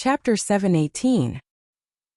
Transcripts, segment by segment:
Chapter 7:18.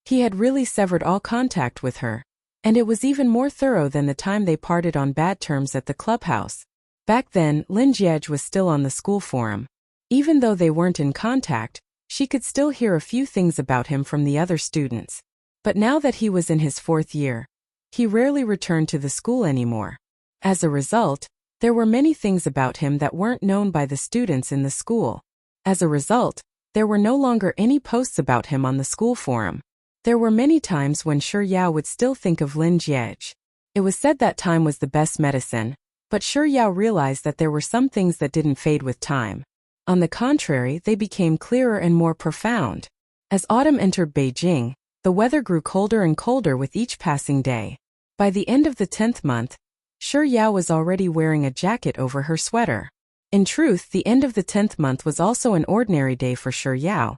He had really severed all contact with her, and it was even more thorough than the time they parted on bad terms at the clubhouse. Back then, Lin Jiej was still on the school forum. Even though they weren't in contact, she could still hear a few things about him from the other students. But now that he was in his 4th year, he rarely returned to the school anymore. As a result, there were many things about him that weren't known by the students in the school. As a result, there were no longer any posts about him on the school forum. There were many times when Shi Yao would still think of Lin Jiej. It was said that time was the best medicine, but Shi Yao realized that there were some things that didn't fade with time. On the contrary, they became clearer and more profound. As autumn entered Beijing, the weather grew colder and colder with each passing day. By the end of the 10th month, Shi Yao was already wearing a jacket over her sweater. In truth, the end of the 10th month was also an ordinary day for Shi Yao.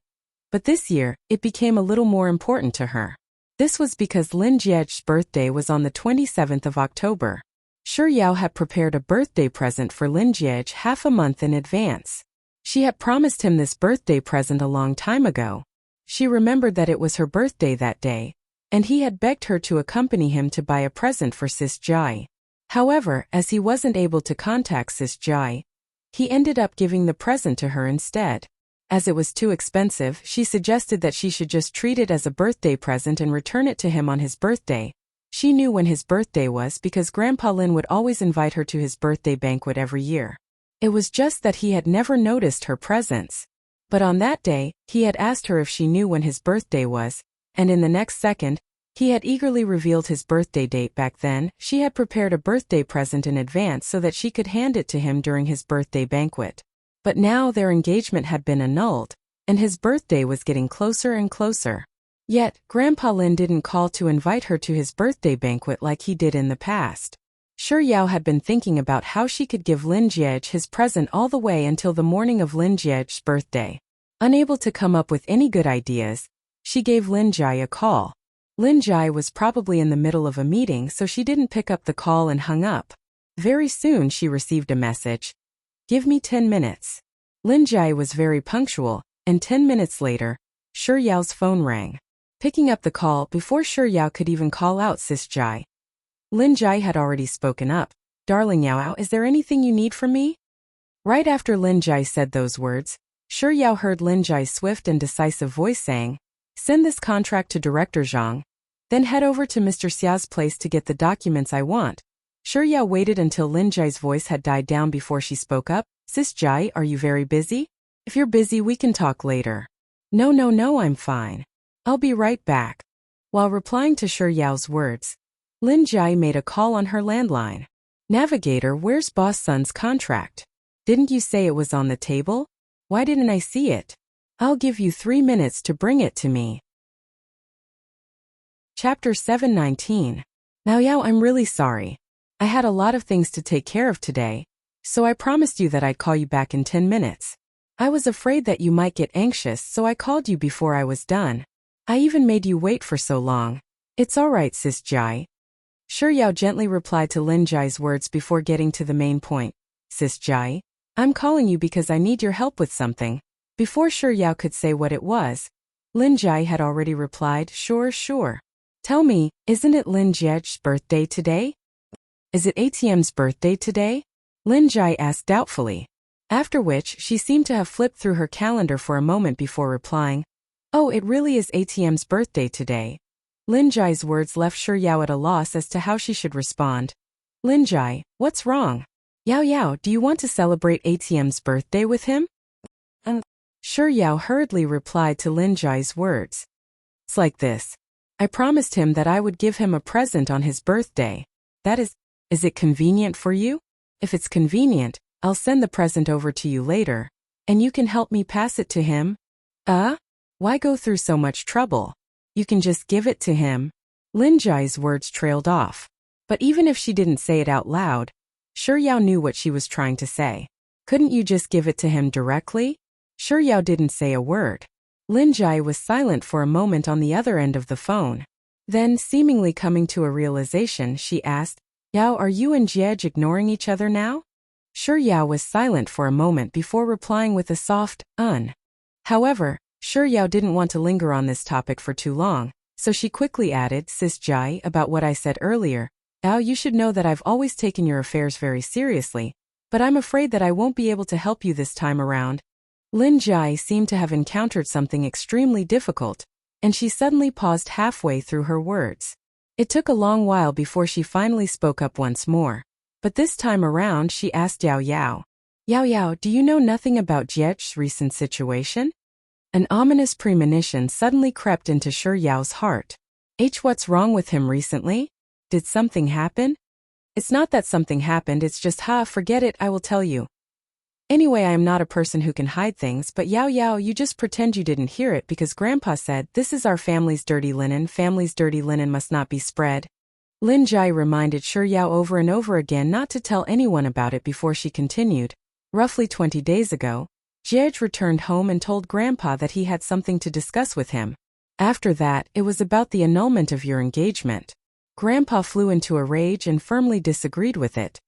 But this year, it became a little more important to her. This was because Lin Jiej's birthday was on the 27th of October. Shi Yao had prepared a birthday present for Lin Jiej half a month in advance. She had promised him this birthday present a long time ago. She remembered that it was her birthday that day, and he had begged her to accompany him to buy a present for Sis Jai. However, as he wasn't able to contact Sis Jai, he ended up giving the present to her instead. As it was too expensive, she suggested that she should just treat it as a birthday present and return it to him on his birthday. She knew when his birthday was because Grandpa Lin would always invite her to his birthday banquet every year. It was just that he had never noticed her presence. But on that day, he had asked her if she knew when his birthday was, and in the next second, he had eagerly revealed his birthday date. Back then, she had prepared a birthday present in advance so that she could hand it to him during his birthday banquet. But now their engagement had been annulled, and his birthday was getting closer and closer. Yet, Grandpa Lin didn't call to invite her to his birthday banquet like he did in the past. Shi Yao had been thinking about how she could give Lin Jiej his present all the way until the morning of Lin Jiej's birthday. Unable to come up with any good ideas, she gave Lin Jai a call. Lin Jai was probably in the middle of a meeting, so she didn't pick up the call and hung up. Very soon she received a message. "Give me 10 minutes. Lin Jai was very punctual, and 10 minutes later, Shi Yao's phone rang. Picking up the call before Shi Yao could even call out Sis Jai, Lin Jai had already spoken up. "Darling Yao, is there anything you need from me?" Right after Lin Jai said those words, Shi Yao heard Lin Jai's swift and decisive voice saying, "Send this contract to Director Zhang. Then head over to Mr. Xia's place to get the documents I want." Shi Yao waited until Lin Jai's voice had died down before she spoke up. "Sis Jai, are you very busy? If you're busy, we can talk later." No, I'm fine. I'll be right back." While replying to Shi Yao's words, Lin Jai made a call on her landline. "Navigator, where's Boss Sun's contract? Didn't you say it was on the table? Why didn't I see it? I'll give you 3 minutes to bring it to me." Chapter 7:19. "Now Yao, I'm really sorry. I had a lot of things to take care of today, so I promised you that I'd call you back in 10 minutes. I was afraid that you might get anxious, so I called you before I was done. I even made you wait for so long." "It's all right, Sis Jai." Shi Yao gently replied to Lin Jai's words before getting to the main point. "Sis Jai, I'm calling you because I need your help with something." Before Shi Yao could say what it was, Lin Jai had already replied, Sure. "Tell me, isn't it Lin Jiej's birthday today?" "Is it ATM's birthday today?" Lin Jai asked doubtfully. After which, she seemed to have flipped through her calendar for a moment before replying, "Oh, it really is ATM's birthday today." Lin Jai's words left Shi Yao at a loss as to how she should respond. "Lin Jai, what's wrong? Yao, do you want to celebrate ATM's birthday with him?" Shi Yao hurriedly replied to Lin Jai's words. "It's like this. I promised him that I would give him a present on his birthday. That is it convenient for you? If it's convenient, I'll send the present over to you later, and you can help me pass it to him." Why go through so much trouble? You can just give it to him." Lin Jai's words trailed off. But even if she didn't say it out loud, Shi Yao knew what she was trying to say. "Couldn't you just give it to him directly?" Shi Yao didn't say a word. Lin Jai was silent for a moment on the other end of the phone. Then, seemingly coming to a realization, she asked, "Yao, are you and Jiej ignoring each other now?" Shi Yao was silent for a moment before replying with a soft, "un." However, Shi Yao didn't want to linger on this topic for too long, so she quickly added, Sis Jai, about what I said earlier. Yao, you should know that I've always taken your affairs very seriously, but I'm afraid that I won't be able to help you this time around. Lin Jai seemed to have encountered something extremely difficult, and she suddenly paused halfway through her words. It took a long while before she finally spoke up once more, but this time around she asked Yao Yao. Yao Yao, do you know nothing about Jiech's recent situation? An ominous premonition suddenly crept into Shi Yao's heart. What's wrong with him recently? Did something happen? It's not that something happened, it's just forget it, I will tell you. Anyway, I am not a person who can hide things, but Yao Yao, you just pretend you didn't hear it because Grandpa said, this is our family's dirty linen must not be spread. Lin Jai reminded Shi Yao over and over again not to tell anyone about it before she continued. Roughly 20 days ago, Jiej returned home and told Grandpa that he had something to discuss with him. After that, it was about the annulment of your engagement. Grandpa flew into a rage and firmly disagreed with it.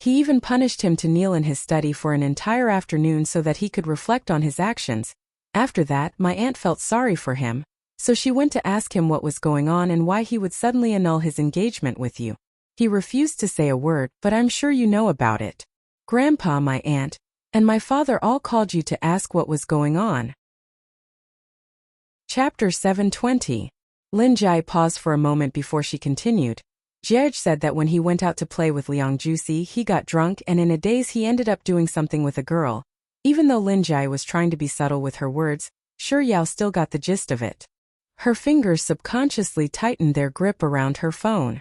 He even punished him to kneel in his study for an entire afternoon so that he could reflect on his actions. After that, my aunt felt sorry for him, so she went to ask him what was going on and why he would suddenly annul his engagement with you. He refused to say a word, but I'm sure you know about it. Grandpa, my aunt, and my father all called you to ask what was going on. Chapter 720. Lin Jai paused for a moment before she continued. Jiej said that when he went out to play with Liang Jusi, he got drunk and in a daze he ended up doing something with a girl. Even though Lin Jai was trying to be subtle with her words, Shi Yao still got the gist of it. Her fingers subconsciously tightened their grip around her phone.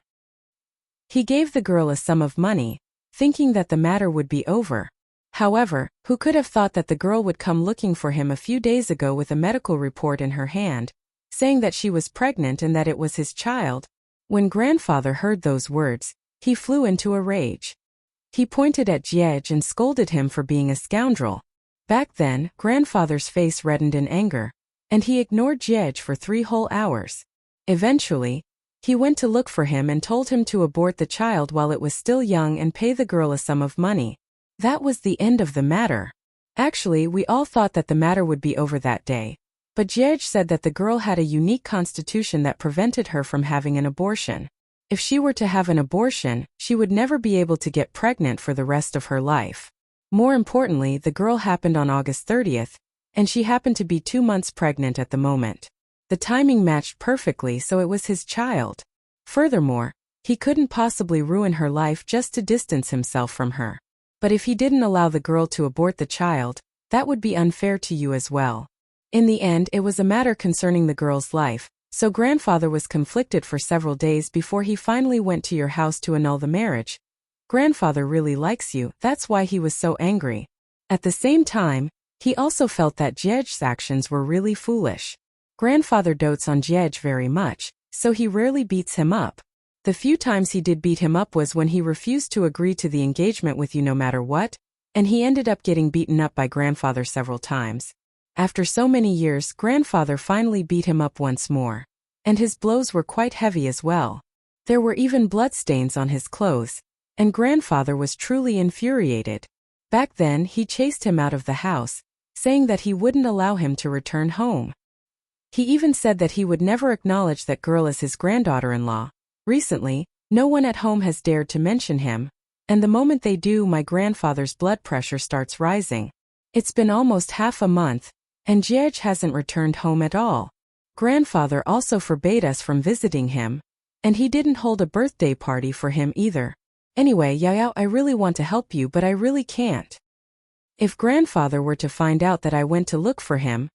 He gave the girl a sum of money, thinking that the matter would be over. However, who could have thought that the girl would come looking for him a few days ago with a medical report in her hand, saying that she was pregnant and that it was his child? When Grandfather heard those words, he flew into a rage. He pointed at Jiej and scolded him for being a scoundrel. Back then, Grandfather's face reddened in anger, and he ignored Jiej for 3 whole hours. Eventually, he went to look for him and told him to abort the child while it was still young and pay the girl a sum of money. That was the end of the matter. Actually, we all thought that the matter would be over that day. But Jiej said that the girl had a unique constitution that prevented her from having an abortion. If she were to have an abortion, she would never be able to get pregnant for the rest of her life. More importantly, the girl happened on August 30th, and she happened to be 2 months pregnant at the moment. The timing matched perfectly, so it was his child. Furthermore, he couldn't possibly ruin her life just to distance himself from her. But if he didn't allow the girl to abort the child, that would be unfair to you as well. In the end, it was a matter concerning the girl's life, so Grandfather was conflicted for several days before he finally went to your house to annul the marriage. Grandfather really likes you, that's why he was so angry. At the same time, he also felt that Jiej's actions were really foolish. Grandfather dotes on Jiej very much, so he rarely beats him up. The few times he did beat him up was when he refused to agree to the engagement with you no matter what, and he ended up getting beaten up by Grandfather several times. After so many years, Grandfather finally beat him up once more. And his blows were quite heavy as well. There were even bloodstains on his clothes, and Grandfather was truly infuriated. Back then, he chased him out of the house, saying that he wouldn't allow him to return home. He even said that he would never acknowledge that girl as his granddaughter-in-law. Recently, no one at home has dared to mention him, and the moment they do, my grandfather's blood pressure starts rising. It's been almost half a month, and Jiej hasn't returned home at all. Grandfather also forbade us from visiting him, and he didn't hold a birthday party for him either. Anyway, Yao Yao, I really want to help you, but I really can't. If Grandfather were to find out that I went to look for him,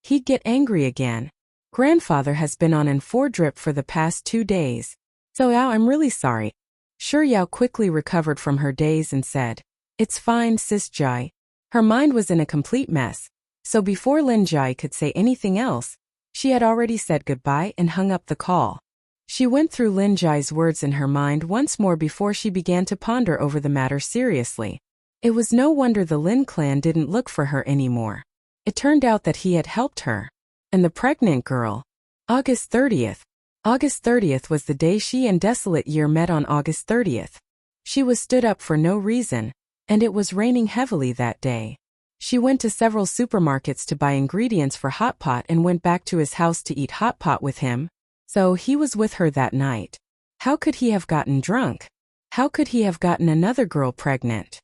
he'd get angry again. Grandfather has been on an 4 drip for the past 2 days. So Yao, I'm really sorry. Shi Yao quickly recovered from her daze and said, It's fine, Sis Jai. Her mind was in a complete mess, so before Lin Jai could say anything else, she had already said goodbye and hung up the call. She went through Lin Jai's words in her mind once more before she began to ponder over the matter seriously. It was no wonder the Lin clan didn't look for her anymore. It turned out that he had helped her. And the pregnant girl. August 30th. August 30th was the day she and Desolate Year met on August 30th. She was stood up for no reason, and it was raining heavily that day. She went to several supermarkets to buy ingredients for hot pot and went back to his house to eat hot pot with him. So he was with her that night. How could he have gotten drunk? How could he have gotten another girl pregnant?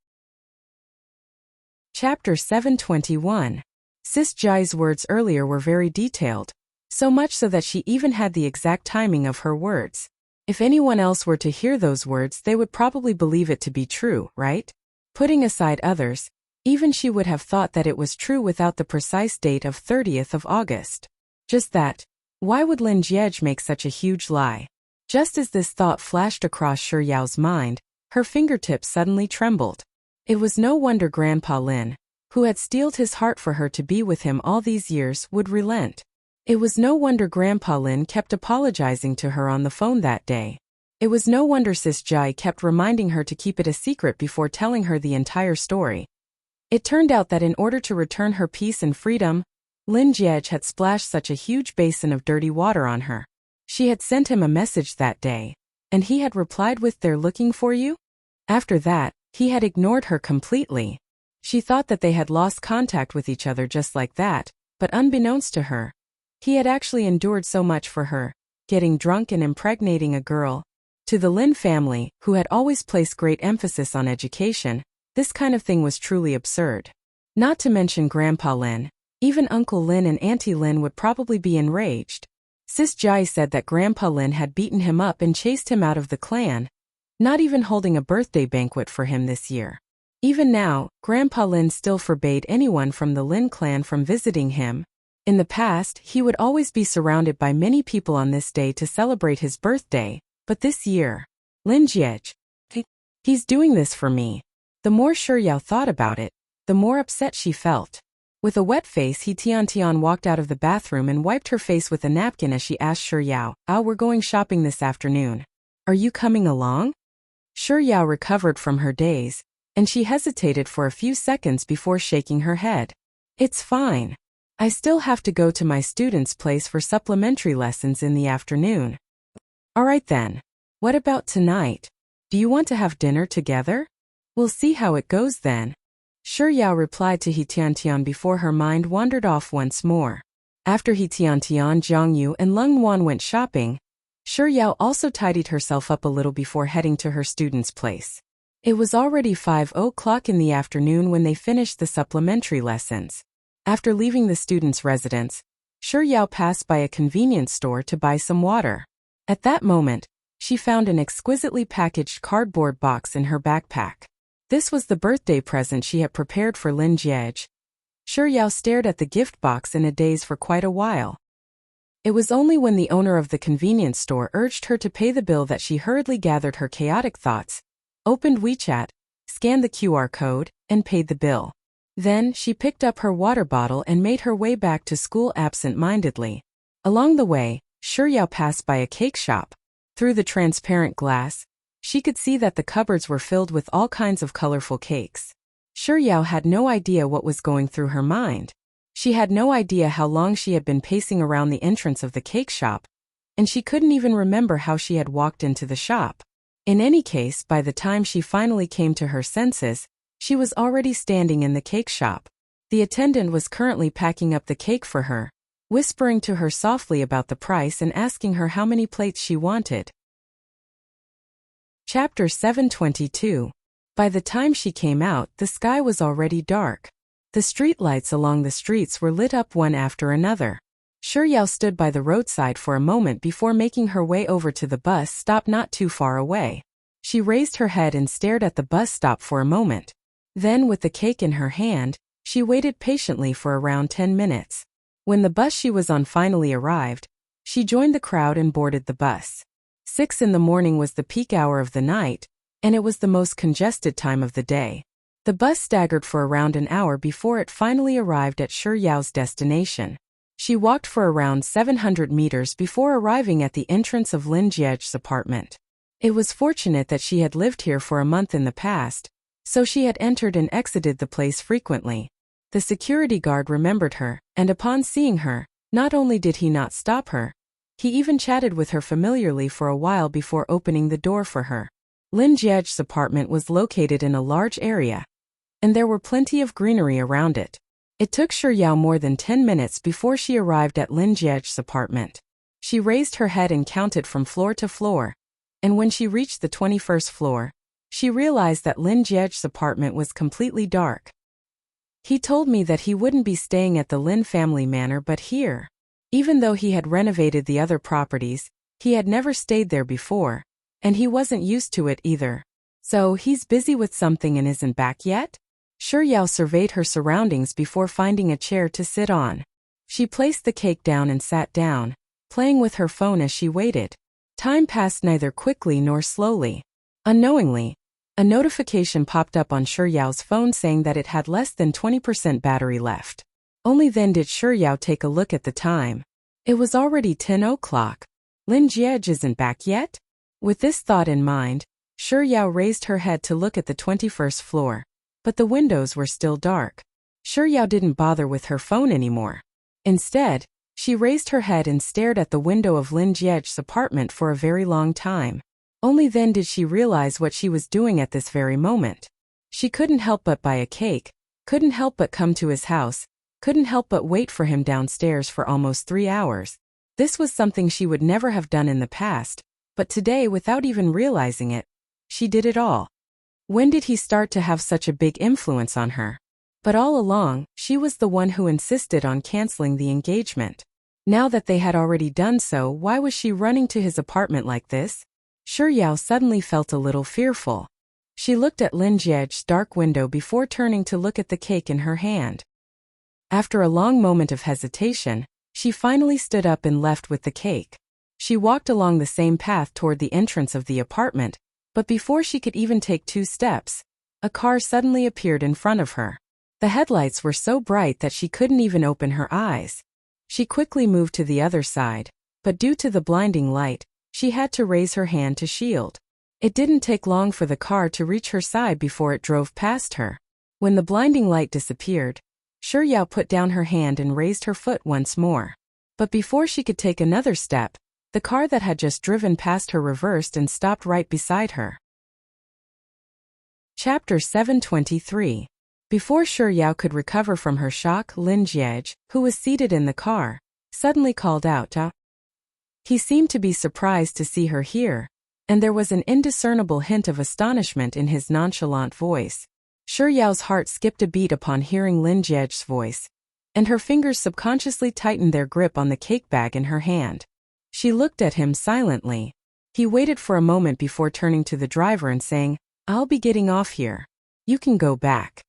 Chapter 721. Sis Jai's words earlier were very detailed, so much so that she even had the exact timing of her words. If anyone else were to hear those words, they would probably believe it to be true, right? Putting aside others, even she would have thought that it was true without the precise date of 30th of August. Just that. Why would Lin Jiej make such a huge lie? Just as this thought flashed across Shi Yao's mind, her fingertips suddenly trembled. It was no wonder Grandpa Lin, who had steeled his heart for her to be with him all these years, would relent. It was no wonder Grandpa Lin kept apologizing to her on the phone that day. It was no wonder Sis Jai kept reminding her to keep it a secret before telling her the entire story. It turned out that in order to return her peace and freedom, Lin Jiej had splashed such a huge basin of dirty water on her. She had sent him a message that day, and he had replied with "They're looking for you?" After that, he had ignored her completely. She thought that they had lost contact with each other just like that, but unbeknownst to her, he had actually endured so much for her, getting drunk and impregnating a girl. To the Lin family, who had always placed great emphasis on education, this kind of thing was truly absurd. Not to mention Grandpa Lin, even Uncle Lin and Auntie Lin would probably be enraged. Sis Jai said that Grandpa Lin had beaten him up and chased him out of the clan, not even holding a birthday banquet for him this year. Even now, Grandpa Lin still forbade anyone from the Lin clan from visiting him. In the past, he would always be surrounded by many people on this day to celebrate his birthday, but this year, Lin Jiej, he's doing this for me. The more Shi Yao thought about it, the more upset she felt. With a wet face, Tian walked out of the bathroom and wiped her face with a napkin as she asked Shi Yao, we're going shopping this afternoon. Are you coming along?" Shi Yao recovered from her daze, and she hesitated for a few seconds before shaking her head. "It's fine. I still have to go to my student's place for supplementary lessons in the afternoon." "All right then. What about tonight? Do you want to have dinner together? We'll see how it goes then." Shi Yao replied to Tian before her mind wandered off once more. After Tian, Jiang Yu and Leng Wan went shopping, Shi Yao also tidied herself up a little before heading to her student's place. It was already 5 o'clock in the afternoon when they finished the supplementary lessons. After leaving the student's residence, Shi Yao passed by a convenience store to buy some water. At that moment, she found an exquisitely packaged cardboard box in her backpack. This was the birthday present she had prepared for Lin Jiej. Shi Yao stared at the gift box in a daze for quite a while. It was only when the owner of the convenience store urged her to pay the bill that she hurriedly gathered her chaotic thoughts, opened WeChat, scanned the QR code, and paid the bill. Then, she picked up her water bottle and made her way back to school absent-mindedly. Along the way, Shi Yao passed by a cake shop. Through the transparent glass, she could see that the cupboards were filled with all kinds of colorful cakes. Shi Yao had no idea what was going through her mind. She had no idea how long she had been pacing around the entrance of the cake shop, and she couldn't even remember how she had walked into the shop. In any case, by the time she finally came to her senses, she was already standing in the cake shop. The attendant was currently packing up the cake for her, whispering to her softly about the price and asking her how many plates she wanted. Chapter 722. By the time she came out, the sky was already dark. The streetlights along the streets were lit up one after another. Shi Yao stood by the roadside for a moment before making her way over to the bus stop not too far away. She raised her head and stared at the bus stop for a moment. Then, with the cake in her hand, she waited patiently for around 10 minutes. When the bus she was on finally arrived, she joined the crowd and boarded the bus. 6 in the morning was the peak hour of the night, and it was the most congested time of the day. The bus staggered for around an hour before it finally arrived at Shi Yao's destination. She walked for around 700 meters before arriving at the entrance of Lin Jiej's apartment. It was fortunate that she had lived here for a month in the past, so she had entered and exited the place frequently. The security guard remembered her, and upon seeing her, not only did he not stop her, he even chatted with her familiarly for a while before opening the door for her. Lin Jiej's apartment was located in a large area. and there were plenty of greenery around it. It took Yao more than 10 minutes before she arrived at Lin Jiej's apartment. She raised her head and counted from floor to floor, and when she reached the 21st floor, she realized that Lin Jiej's apartment was completely dark. He told me that he wouldn't be staying at the Lin family manor but here. Even though he had renovated the other properties, he had never stayed there before, and he wasn't used to it either. So he's busy with something and isn't back yet? Yao surveyed her surroundings before finding a chair to sit on. She placed the cake down and sat down, playing with her phone as she waited. Time passed neither quickly nor slowly. Unknowingly, a notification popped up on Yao's phone saying that it had less than 20% battery left. Only then did Yao take a look at the time. It was already 10 o'clock. Lin Jiej isn't back yet? With this thought in mind, Yao raised her head to look at the 21st floor. But the windows were still dark. Yao didn't bother with her phone anymore. Instead, she raised her head and stared at the window of Lin Jiej's apartment for a very long time. Only then did she realize what she was doing at this very moment. She couldn't help but buy a cake, couldn't help but come to his house, couldn't help but wait for him downstairs for almost 3 hours. This was something she would never have done in the past, but today, without even realizing it, she did it all. When did he start to have such a big influence on her? But all along, she was the one who insisted on canceling the engagement. Now that they had already done so, why was she running to his apartment like this? Yao suddenly felt a little fearful. She looked at Lin Jiej's dark window before turning to look at the cake in her hand. After a long moment of hesitation, she finally stood up and left with the cake. She walked along the same path toward the entrance of the apartment, but before she could even take 2 steps, a car suddenly appeared in front of her. The headlights were so bright that she couldn't even open her eyes. She quickly moved to the other side, but due to the blinding light, she had to raise her hand to shield. It didn't take long for the car to reach her side before it drove past her. When the blinding light disappeared, Yao put down her hand and raised her foot once more. But before she could take another step, the car that had just driven past her reversed and stopped right beside her. Chapter 723. Before Yao could recover from her shock, Lin Jiej, who was seated in the car, suddenly called out, "Ah." He seemed to be surprised to see her here, and there was an indiscernible hint of astonishment in his nonchalant voice. Yao's heart skipped a beat upon hearing Lin Jiej's voice, and her fingers subconsciously tightened their grip on the cake bag in her hand. She looked at him silently. He waited for a moment before turning to the driver and saying, "I'll be getting off here. You can go back."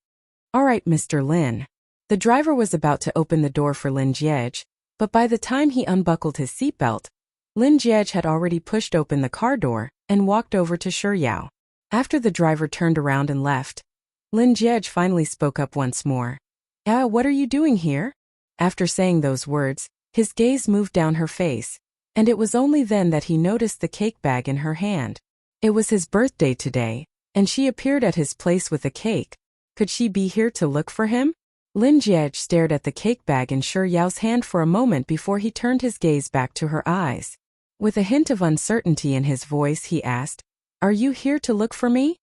"All right, Mr. Lin." The driver was about to open the door for Lin Jiej, but by the time he unbuckled his seatbelt, Lin Jiej had already pushed open the car door and walked over to Yao. After the driver turned around and left, Lin Jiej finally spoke up once more. What are you doing here?" After saying those words, his gaze moved down her face, and it was only then that he noticed the cake bag in her hand. It was his birthday today, and she appeared at his place with a cake. Could she be here to look for him? Lin Jiej stared at the cake bag in Yao's hand for a moment before he turned his gaze back to her eyes. With a hint of uncertainty in his voice, he asked, "Are you here to look for me?"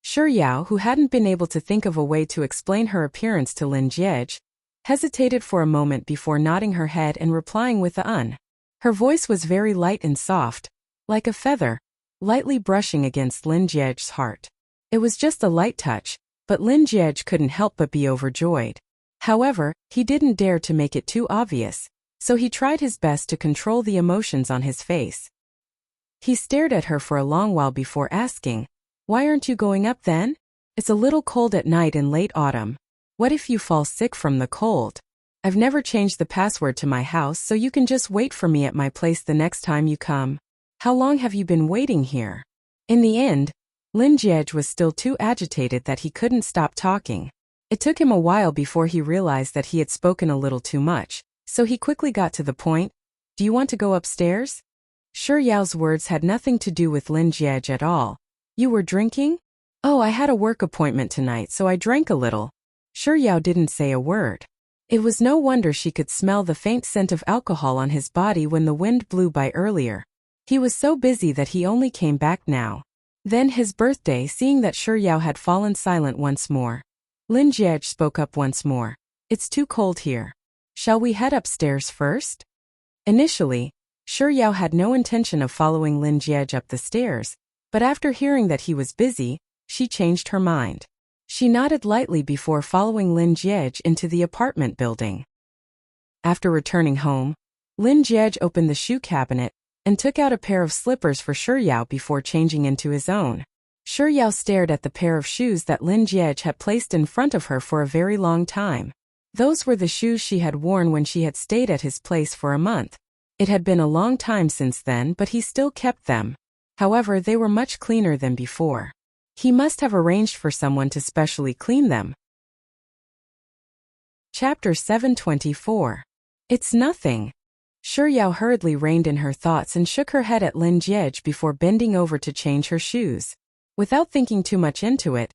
Yao, who hadn't been able to think of a way to explain her appearance to Lin Jiej, hesitated for a moment before nodding her head and replying with a. Her voice was very light and soft, like a feather, lightly brushing against Lin Jiej's heart. It was just a light touch, but Lin Jiej couldn't help but be overjoyed. However, he didn't dare to make it too obvious, so he tried his best to control the emotions on his face. He stared at her for a long while before asking, "Why aren't you going up then? It's a little cold at night in late autumn. What if you fall sick from the cold? I've never changed the password to my house, so you can just wait for me at my place the next time you come. How long have you been waiting here?" In the end, Lin Jiej was still too agitated that he couldn't stop talking. It took him a while before he realized that he had spoken a little too much, so he quickly got to the point. "Do you want to go upstairs?" Yao's words had nothing to do with Lin Jiej at all. "You were drinking?" "Oh, I had a work appointment tonight, so I drank a little." Yao didn't say a word. It was no wonder she could smell the faint scent of alcohol on his body when the wind blew by earlier. He was so busy that he only came back now. Then his birthday, seeing that Yao had fallen silent once more. Lin Jiej spoke up once more. It's too cold here. Shall we head upstairs first? Initially, Shi Yao had no intention of following Lin Jiej up the stairs, but after hearing that he was busy, she changed her mind. She nodded lightly before following Lin Jiej into the apartment building. After returning home, Lin Jiej opened the shoe cabinet and took out a pair of slippers for Shi Yao before changing into his own. Shi Yao stared at the pair of shoes that Lin Jiej had placed in front of her for a very long time. Those were the shoes she had worn when she had stayed at his place for a month. It had been a long time since then, but he still kept them. However, they were much cleaner than before. He must have arranged for someone to specially clean them. Chapter 724. It's nothing. Shi Yao hurriedly reined in her thoughts and shook her head at Lin Jiej before bending over to change her shoes. Without thinking too much into it,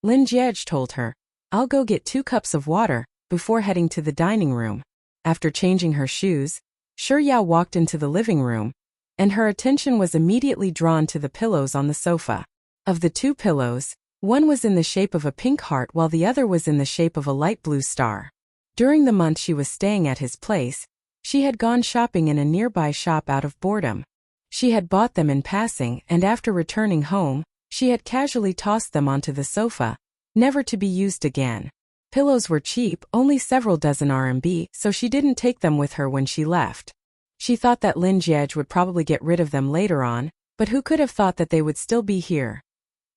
Lin Jiej told her, "I'll go get 2 cups of water," before heading to the dining room. After changing her shoes, Shi Yao walked into the living room, and her attention was immediately drawn to the pillows on the sofa. Of the 2 pillows, one was in the shape of a pink heart while the other was in the shape of a light blue star. During the month she was staying at his place, she had gone shopping in a nearby shop out of boredom. She had bought them in passing, and after returning home, she had casually tossed them onto the sofa, never to be used again. Pillows were cheap, only several dozen RMB, so she didn't take them with her when she left. She thought that Lin Jiej would probably get rid of them later on, but who could have thought that they would still be here?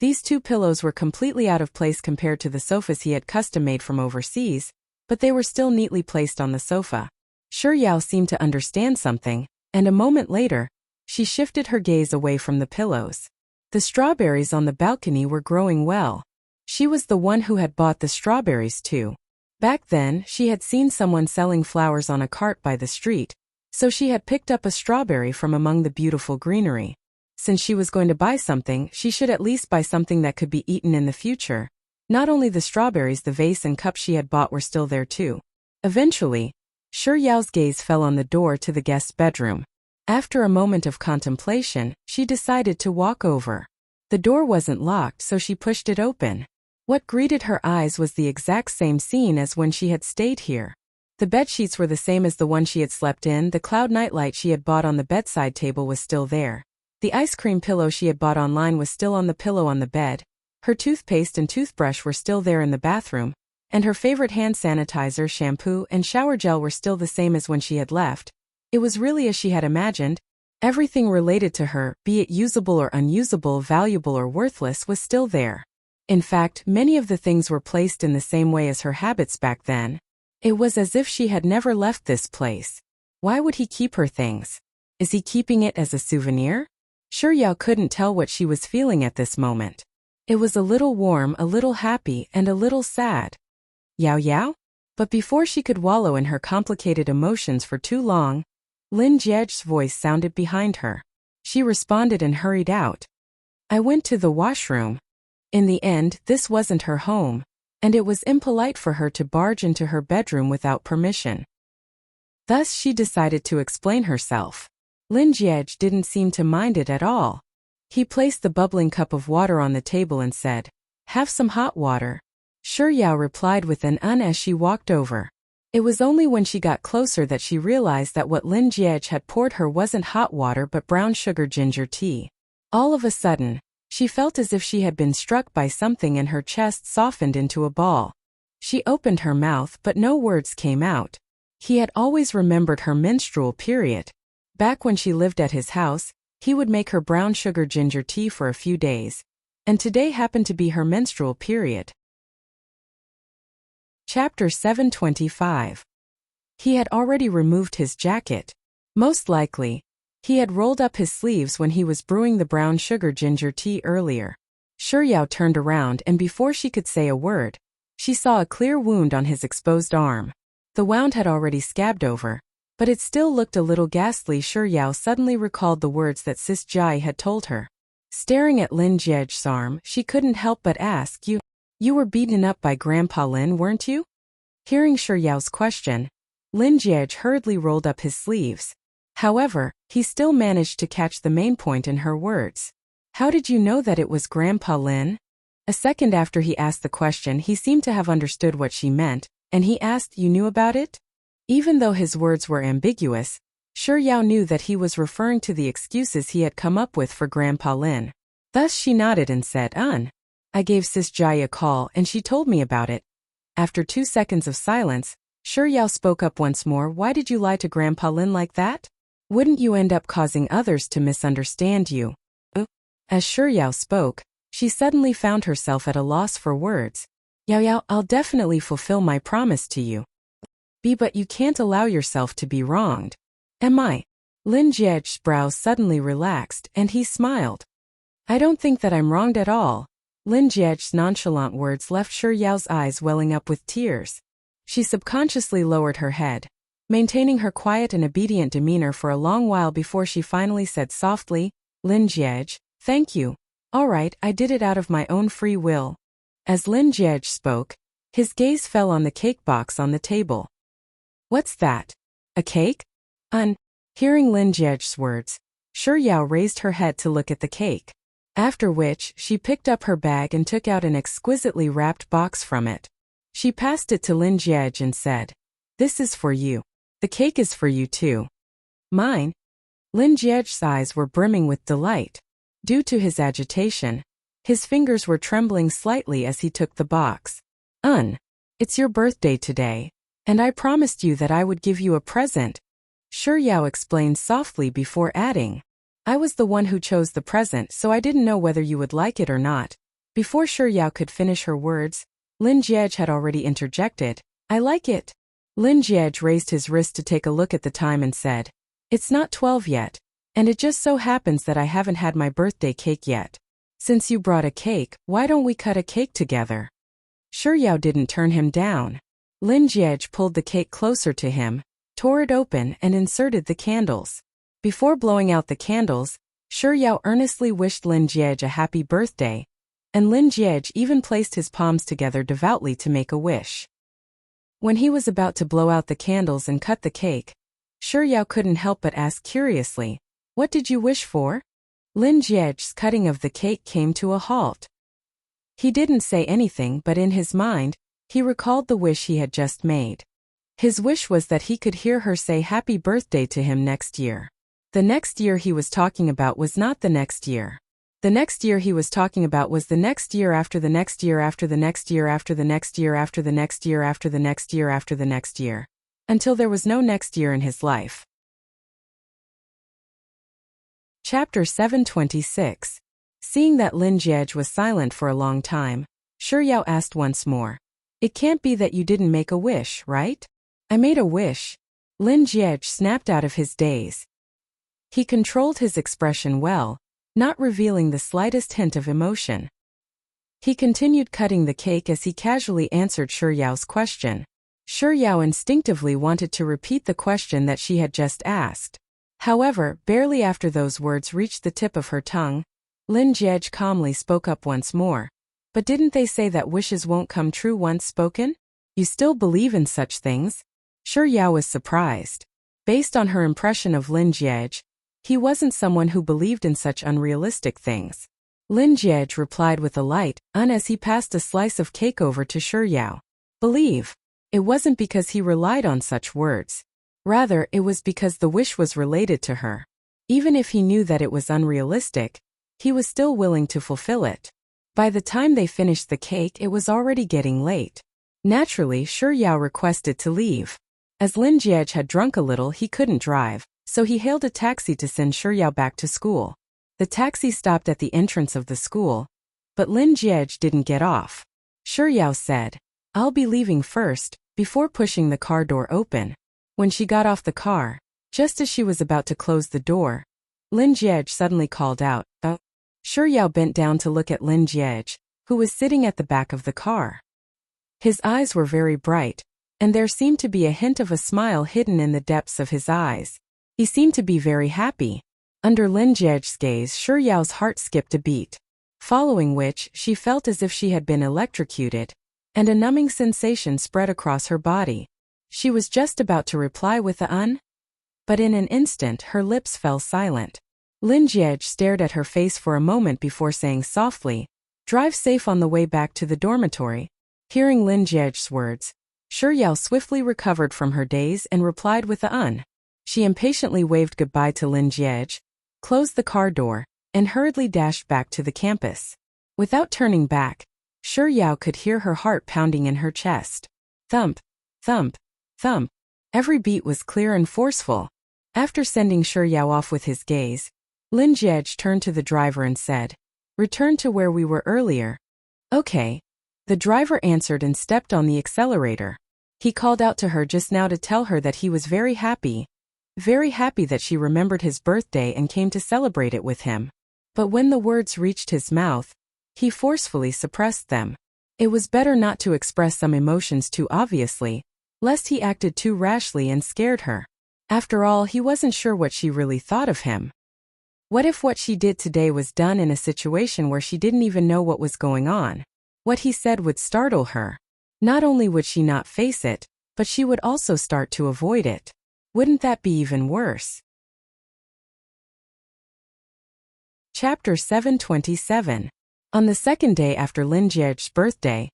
These 2 pillows were completely out of place compared to the sofas he had custom-made from overseas, but they were still neatly placed on the sofa. Shi Yao seemed to understand something, and a moment later, she shifted her gaze away from the pillows. The strawberries on the balcony were growing well. She was the one who had bought the strawberries too. Back then, she had seen someone selling flowers on a cart by the street, so she had picked up a strawberry from among the beautiful greenery. Since she was going to buy something, she should at least buy something that could be eaten in the future. Not only the strawberries, the vase and cup she had bought were still there too. Eventually, Shi Yao's gaze fell on the door to the guest's bedroom. After a moment of contemplation, she decided to walk over. The door wasn't locked, so she pushed it open. What greeted her eyes was the exact same scene as when she had stayed here. The bedsheets were the same as the one she had slept in, the cloud nightlight she had bought on the bedside table was still there. The ice cream pillow she had bought online was still on the pillow on the bed. Her toothpaste and toothbrush were still there in the bathroom, and her favorite hand sanitizer, shampoo, and shower gel were still the same as when she had left. It was really as she had imagined. Everything related to her, be it usable or unusable, valuable or worthless, was still there. In fact, many of the things were placed in the same way as her habits back then. It was as if she had never left this place. Why would he keep her things? Is he keeping it as a souvenir? Shi Yao couldn't tell what she was feeling at this moment. It was a little warm, a little happy, and a little sad. Yao Yao? But before she could wallow in her complicated emotions for too long, Lin Jiej's voice sounded behind her. She responded and hurried out. I went to the washroom. In the end, this wasn't her home, and it was impolite for her to barge into her bedroom without permission. Thus she decided to explain herself. Lin Jiej didn't seem to mind it at all. He placed the bubbling cup of water on the table and said, "Have some hot water." Shi Yao replied with an as she walked over. It was only when she got closer that she realized that what Lin Jiej had poured her wasn't hot water but brown sugar ginger tea. All of a sudden, she felt as if she had been struck by something and her chest softened into a ball. She opened her mouth but no words came out. He had always remembered her menstrual period. Back when she lived at his house, he would make her brown sugar ginger tea for a few days. And today happened to be her menstrual period. Chapter 725. He had already removed his jacket. Most likely, he had rolled up his sleeves when he was brewing the brown sugar ginger tea earlier. Shi Yao turned around and before she could say a word, she saw a clear wound on his exposed arm. The wound had already scabbed over, but it still looked a little ghastly. Shi Yao suddenly recalled the words that Sis Jai had told her. Staring at Lin Jiej's arm, she couldn't help but ask, You were beaten up by Grandpa Lin, weren't you? Hearing Shi Yao's question, Lin Jiej hurriedly rolled up his sleeves. However, he still managed to catch the main point in her words. How did you know that it was Grandpa Lin? A second after he asked the question, he seemed to have understood what she meant, and he asked, "You knew about it?" Even though his words were ambiguous, Shi Yao knew that he was referring to the excuses he had come up with for Grandpa Lin. Thus she nodded and said, I gave Sis Jai a call and she told me about it." After 2 seconds of silence, Shi Yao spoke up once more. "Why did you lie to Grandpa Lin like that? Wouldn't you end up causing others to misunderstand you?" As Shi Yao spoke, she suddenly found herself at a loss for words. "Yao, I'll definitely fulfill my promise to you. But you can't allow yourself to be wronged. Am I?" Lin Jiej's brows suddenly relaxed and he smiled. "I don't think that I'm wronged at all." Lin Jiej's nonchalant words left Shi Yao's eyes welling up with tears. She subconsciously lowered her head, maintaining her quiet and obedient demeanor for a long while before she finally said softly, "Lin Jiej, thank you. All right, I did it out of my own free will." As Lin Jiej spoke, his gaze fell on the cake box on the table. "What's that? A cake?" Hearing Lin Jiej's words, Shi Yao raised her head to look at the cake. After which, she picked up her bag and took out an exquisitely wrapped box from it. She passed it to Lin Jiej and said, "This is for you. The cake is for you too." "Mine?" Lin Jiej's eyes were brimming with delight. Due to his agitation, his fingers were trembling slightly as he took the box. It's your birthday today, and I promised you that I would give you a present," Shi Yao explained softly before adding, "I was the one who chose the present, so I didn't know whether you would like it or not." Before Shi Yao could finish her words, Lin Jiej had already interjected, "I like it." Lin Jiej raised his wrist to take a look at the time and said, "It's not 12 yet, and it just so happens that I haven't had my birthday cake yet. Since you brought a cake, why don't we cut a cake together?" Shi Yao didn't turn him down. Lin Jiej pulled the cake closer to him, tore it open and inserted the candles. Before blowing out the candles, Shi Yao earnestly wished Lin Jiej a happy birthday, and Lin Jiej even placed his palms together devoutly to make a wish. When he was about to blow out the candles and cut the cake, Shi Yao couldn't help but ask curiously, "What did you wish for?" Lin Jiej's cutting of the cake came to a halt. He didn't say anything, but in his mind, he recalled the wish he had just made. His wish was that he could hear her say happy birthday to him next year. The next year he was talking about was not the next year. The next year he was talking about was the next year after the next year after the next year after the next year after the next year after the next year after the next year, until there was no next year in his life. Chapter 726. Seeing that Lin Jiej was silent for a long time, Shi Yao asked once more, "It can't be that you didn't make a wish, right?" "I made a wish." Lin Jiej snapped out of his daze. He controlled his expression well, not revealing the slightest hint of emotion. He continued cutting the cake as he casually answered Shi Yao's question. Shi Yao instinctively wanted to repeat the question that she had just asked. However, barely after those words reached the tip of her tongue, Lin Jiej calmly spoke up once more. "But didn't they say that wishes won't come true once spoken? You still believe in such things?" Shi Yao was surprised. Based on her impression of Lin Jiej, he wasn't someone who believed in such unrealistic things. Lin Jiej replied with a light as he passed a slice of cake over to Shi Yao. Believe. It wasn't because he relied on such words. Rather, it was because the wish was related to her. Even if he knew that it was unrealistic, he was still willing to fulfill it. By the time they finished the cake, it was already getting late. Naturally, Shi Yao requested to leave. As Lin Jiej had drunk a little, he couldn't drive, so he hailed a taxi to send Shi Yao back to school. The taxi stopped at the entrance of the school, but Lin Jiej didn't get off. Shi Yao said, "I'll be leaving first," before pushing the car door open. When she got off the car, just as she was about to close the door, Lin Jiej suddenly called out, "Oh." Shi Yao bent down to look at Lin Jiej, who was sitting at the back of the car. His eyes were very bright, and there seemed to be a hint of a smile hidden in the depths of his eyes. He seemed to be very happy. Under Lin Jiej's gaze, Shi Yao's heart skipped a beat, following which she felt as if she had been electrocuted, and a numbing sensation spread across her body. She was just about to reply with a but in an instant her lips fell silent. Lin Jiej stared at her face for a moment before saying softly, Drive safe on the way back to the dormitory. Hearing Lin Jiej's words, Shi Yao swiftly recovered from her daze and replied with a "un." She impatiently waved goodbye to Lin Jiej, closed the car door, and hurriedly dashed back to the campus. Without turning back, Shi Yao could hear her heart pounding in her chest. Thump, thump, thump. Every beat was clear and forceful. After sending Shi Yao off with his gaze, Lin Jiej turned to the driver and said, "Return to where we were earlier." "Okay." The driver answered and stepped on the accelerator. He called out to her just now to tell her that he was very happy that she remembered his birthday and came to celebrate it with him. But when the words reached his mouth, he forcefully suppressed them. It was better not to express some emotions too obviously, lest he acted too rashly and scared her. After all, he wasn't sure what she really thought of him. What if what she did today was done in a situation where she didn't even know what was going on? What he said would startle her. Not only would she not face it, but she would also start to avoid it. Wouldn't that be even worse? Chapter 727. On the second day after Lin Jiej's birthday,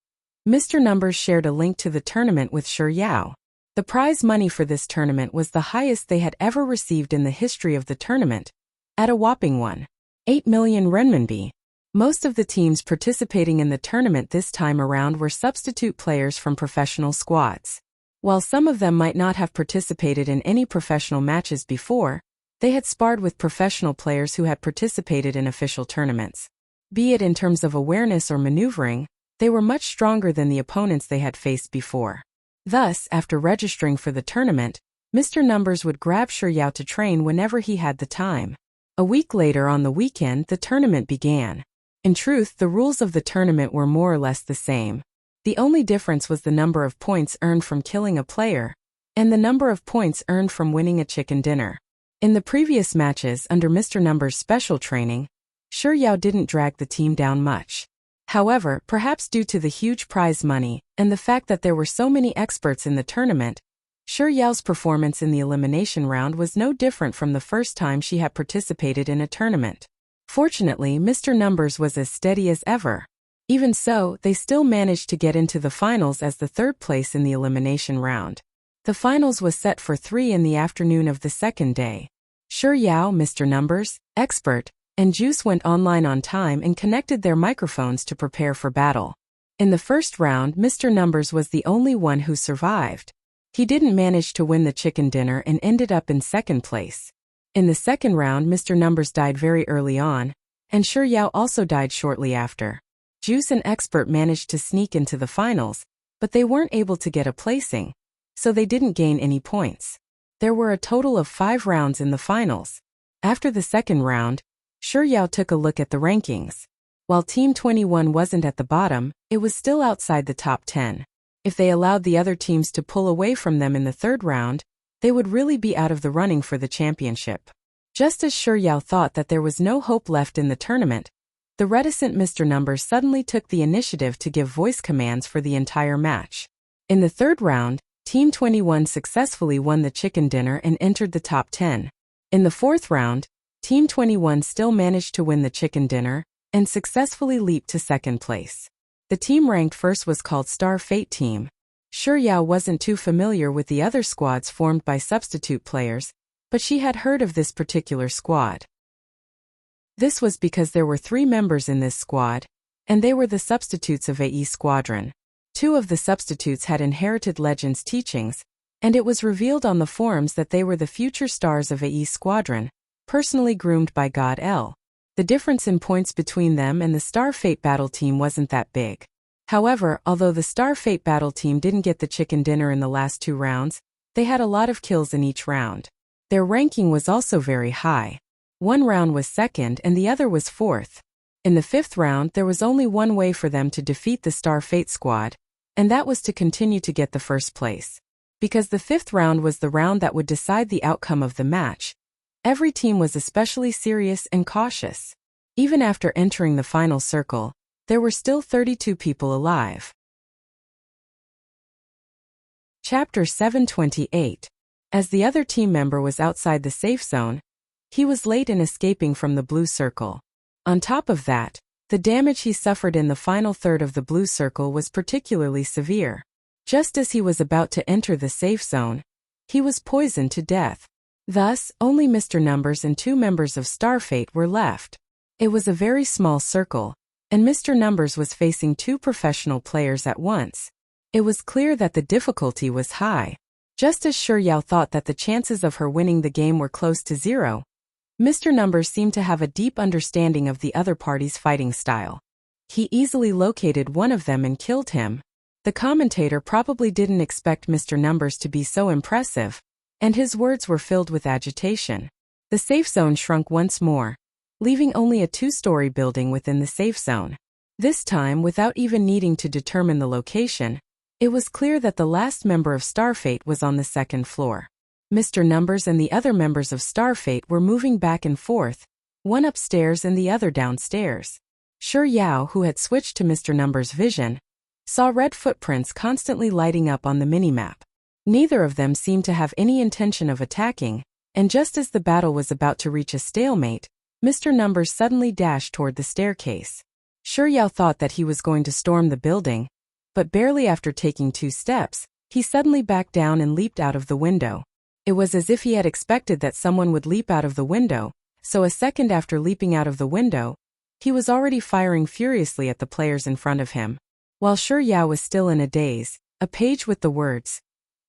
Mr. Numbers shared a link to the tournament with Shi Yao. The prize money for this tournament was the highest they had ever received in the history of the tournament, at a whopping 1.8 million renminbi. Most of the teams participating in the tournament this time around were substitute players from professional squads. While some of them might not have participated in any professional matches before, they had sparred with professional players who had participated in official tournaments. Be it in terms of awareness or maneuvering, they were much stronger than the opponents they had faced before. Thus, after registering for the tournament, Mr. Numbers would grab Shi Yao to train whenever he had the time. A week later on the weekend, the tournament began. In truth, the rules of the tournament were more or less the same. The only difference was the number of points earned from killing a player, and the number of points earned from winning a chicken dinner. In the previous matches under Mr. Numbers' special training, Shi Yao didn't drag the team down much. However, perhaps due to the huge prize money and the fact that there were so many experts in the tournament, Shi Yao's performance in the elimination round was no different from the first time she had participated in a tournament. Fortunately, Mr. Numbers was as steady as ever. Even so, they still managed to get into the finals as the third place in the elimination round. The finals was set for 3 in the afternoon of the second day. Shi Yao, Mr. Numbers, Expert, and Juice went online on time and connected their microphones to prepare for battle. In the first round, Mr. Numbers was the only one who survived. He didn't manage to win the chicken dinner and ended up in second place. In the second round, Mr. Numbers died very early on, and Shi Yao also died shortly after. Juice and Expert managed to sneak into the finals, but they weren't able to get a placing, so they didn't gain any points. There were a total of 5 rounds in the finals. After the second round, Shi Yao took a look at the rankings. While Team 21 wasn't at the bottom, it was still outside the top 10. If they allowed the other teams to pull away from them in the third round, they would really be out of the running for the championship. Just as Shi Yao thought that there was no hope left in the tournament, the reticent Mr. Numbers suddenly took the initiative to give voice commands for the entire match. In the third round, Team 21 successfully won the chicken dinner and entered the top 10. In the fourth round, Team 21 still managed to win the chicken dinner and successfully leaped to second place. The team ranked first was called Star Fate Team. Shi Yao wasn't too familiar with the other squads formed by substitute players, but she had heard of this particular squad. This was because there were 3 members in this squad, and they were the substitutes of AE Squadron. 2 of the substitutes had inherited Legend's teachings, and it was revealed on the forums that they were the future stars of AE Squadron, personally groomed by God L. The difference in points between them and the Star Fate Battle Team wasn't that big. However, although the Star Fate Battle Team didn't get the chicken dinner in the last 2 rounds, they had a lot of kills in each round. Their ranking was also very high. One round was second and the other was fourth. In the 5th round, there was only one way for them to defeat the Star Fate squad, and that was to continue to get the first place. Because the 5th round was the round that would decide the outcome of the match, every team was especially serious and cautious. Even after entering the final circle, there were still 32 people alive. Chapter 728. As the other team member was outside the safe zone, he was late in escaping from the blue circle. On top of that, The damage he suffered in the final third of the blue circle was particularly severe. Just as he was about to enter the safe zone, he was poisoned to death. Thus, only Mr. Numbers and 2 members of Starfate were left. It was a very small circle, and Mr. Numbers was facing 2 professional players at once. It was clear that the difficulty was high. Just as Shi Yao thought that the chances of her winning the game were close to 0, Mr. Numbers seemed to have a deep understanding of the other party's fighting style. He easily located one of them and killed him. The commentator probably didn't expect Mr. Numbers to be so impressive, and his words were filled with agitation. The safe zone shrunk once more, leaving only a 2-story building within the safe zone. This time, without even needing to determine the location, it was clear that the last member of Starfate was on the 2nd floor. Mr. Numbers and the other members of Starfate were moving back and forth, one upstairs and the other downstairs. Shi Yao, who had switched to Mr. Numbers' vision, saw red footprints constantly lighting up on the minimap. Neither of them seemed to have any intention of attacking, and just as the battle was about to reach a stalemate, Mr. Numbers suddenly dashed toward the staircase. Shi Yao thought that he was going to storm the building, but barely after taking 2 steps, he suddenly backed down and leaped out of the window. It was as if he had expected that someone would leap out of the window, so a second after leaping out of the window, he was already firing furiously at the players in front of him. While Shi Yao was still in a daze, a page with the words,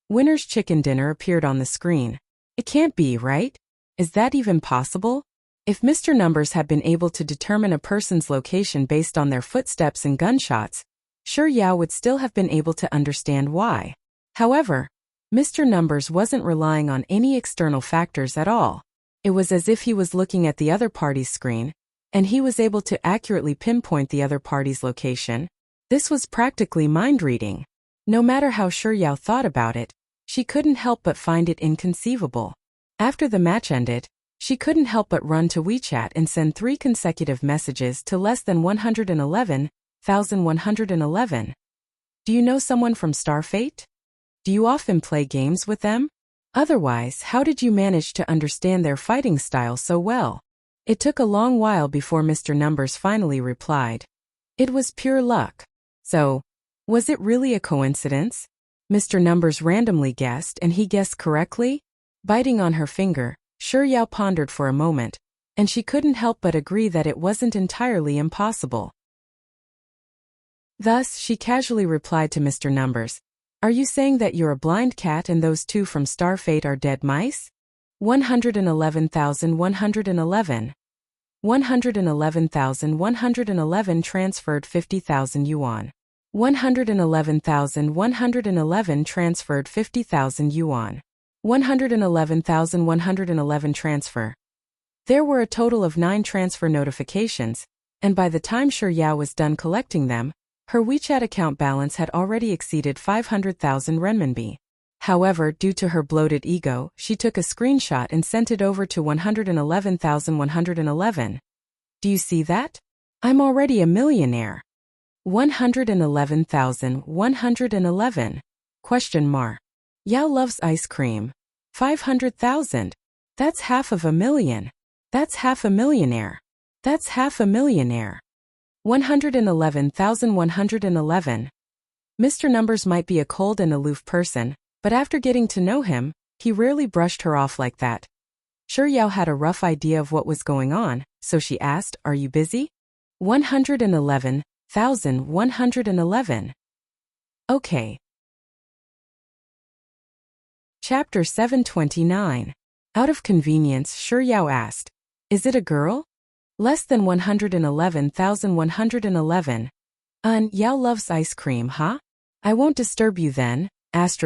"Winner's Chicken Dinner" appeared on the screen. It can't be, right? Is that even possible? If Mr. Numbers had been able to determine a person's location based on their footsteps and gunshots, Shi Yao would still have been able to understand why. However, Mr. Numbers wasn't relying on any external factors at all. It was as if he was looking at the other party's screen, and he was able to accurately pinpoint the other party's location. This was practically mind-reading. No matter how Shi Yao thought about it, she couldn't help but find it inconceivable. After the match ended, she couldn't help but run to WeChat and send 3 consecutive messages to less than 111,111. Do you know someone from Starfate? Do you often play games with them? Otherwise, how did you manage to understand their fighting style so well? It took a long while before Mr. Numbers finally replied. It was pure luck. So, was it really a coincidence? Mr. Numbers randomly guessed, and he guessed correctly? Biting on her finger, Shi Yao pondered for a moment, and she couldn't help but agree that it wasn't entirely impossible. Thus, she casually replied to Mr. Numbers, "Are you saying that you're a blind cat and those 2 from Starfate are dead mice?" 111,111. 111,111 transferred 50,000 yuan. 111,111 transferred 50,000 yuan. 111,111 transfer. There were a total of 9 transfer notifications, and by the time Shi Yao was done collecting them, her WeChat account balance had already exceeded 500,000 renminbi. However, due to her bloated ego, she took a screenshot and sent it over to 111,111. Do you see that? I'm already a millionaire. 111,111. Question mark. Yao loves ice cream. 500,000. That's half of a million. That's half a millionaire. That's half a millionaire. 111,111. Mr. Numbers might be a cold and aloof person, but after getting to know him, he rarely brushed her off like that. Shi Yao had a rough idea of what was going on, so she asked, "Are you busy?" 111,111. Okay. Chapter 729. Out of convenience, Shi Yao asked, "Is it a girl?" Less than 111,111. Yao loves ice cream, huh? I won't disturb you then, *******.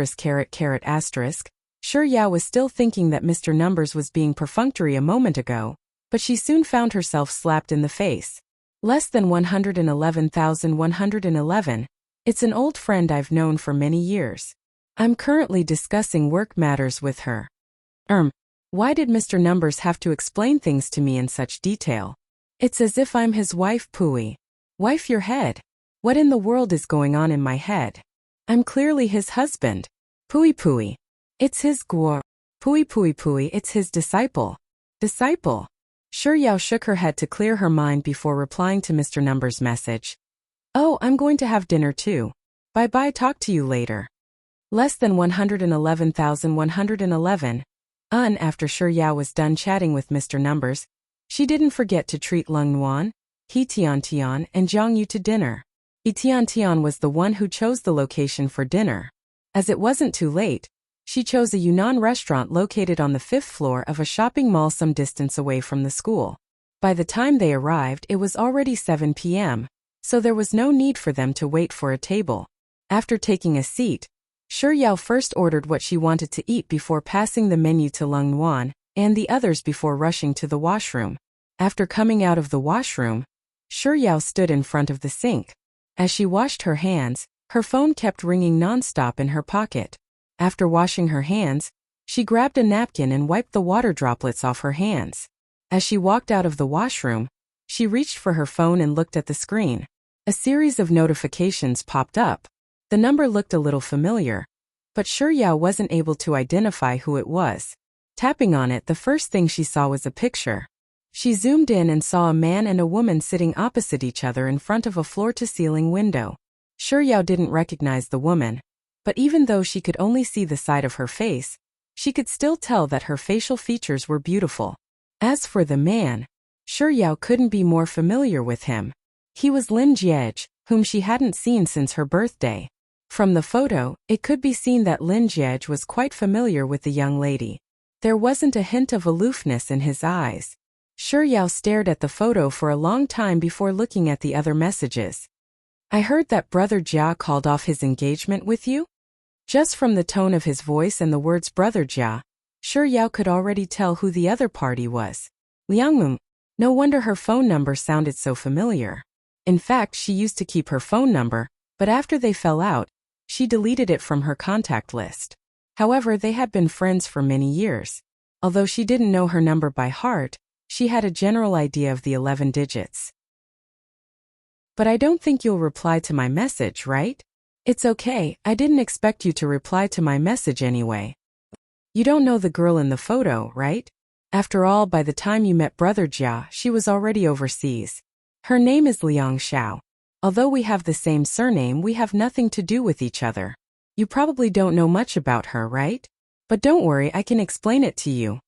Shi Yao was still thinking that Mr. Numbers was being perfunctory a moment ago, but she soon found herself slapped in the face. Less than 111,111. It's an old friend I've known for many years. I'm currently discussing work matters with her. Why did Mr. Numbers have to explain things to me in such detail? It's as if I'm his wife. Pooey. Wife your head. What in the world is going on in my head? I'm clearly his husband. Pooey pooey. It's his guo. Pooey pooey pooey, it's his disciple. Disciple. Shi Yao shook her head to clear her mind before replying to Mr. Number's message. Oh, I'm going to have dinner too. Bye-bye, talk to you later. Less than 111,111. After Shi Yao was done chatting with Mr. Numbers, she didn't forget to treat Lung Nuan, He Tian, and Jiang Yu to dinner. He Tian was the one who chose the location for dinner. As it wasn't too late, she chose a Yunnan restaurant located on the 5th floor of a shopping mall some distance away from the school. By the time they arrived, it was already 7 p.m., so there was no need for them to wait for a table. After taking a seat, Shi Yao first ordered what she wanted to eat before passing the menu to Lung Nuan and the others before rushing to the washroom. After coming out of the washroom, Shi Yao stood in front of the sink. As she washed her hands, her phone kept ringing nonstop in her pocket. After washing her hands, she grabbed a napkin and wiped the water droplets off her hands. As she walked out of the washroom, she reached for her phone and looked at the screen. A series of notifications popped up. The number looked a little familiar, but Shi Yao wasn't able to identify who it was. Tapping on it, the first thing she saw was a picture. She zoomed in and saw a man and a woman sitting opposite each other in front of a floor-to-ceiling window. Shi Yao didn't recognize the woman, but even though she could only see the side of her face, she could still tell that her facial features were beautiful. As for the man, Shi Yao couldn't be more familiar with him. He was Lin Jiej, whom she hadn't seen since her birthday. From the photo, it could be seen that Lin Jiej was quite familiar with the young lady. There wasn't a hint of aloofness in his eyes. Shi Yao stared at the photo for a long time before looking at the other messages. I heard that Brother Jia called off his engagement with you? Just from the tone of his voice and the words Brother Jia, Shi Yao could already tell who the other party was. Liangmum. No wonder her phone number sounded so familiar. In fact, she used to keep her phone number, but after they fell out, she deleted it from her contact list. However, they had been friends for many years. Although she didn't know her number by heart, she had a general idea of the 11 digits. But I don't think you'll reply to my message, right? It's okay, I didn't expect you to reply to my message anyway. You don't know the girl in the photo, right? After all, by the time you met Brother Jia, she was already overseas. Her name is Liang Xiao. Although we have the same surname, we have nothing to do with each other. You probably don't know much about her, right? But don't worry, I can explain it to you.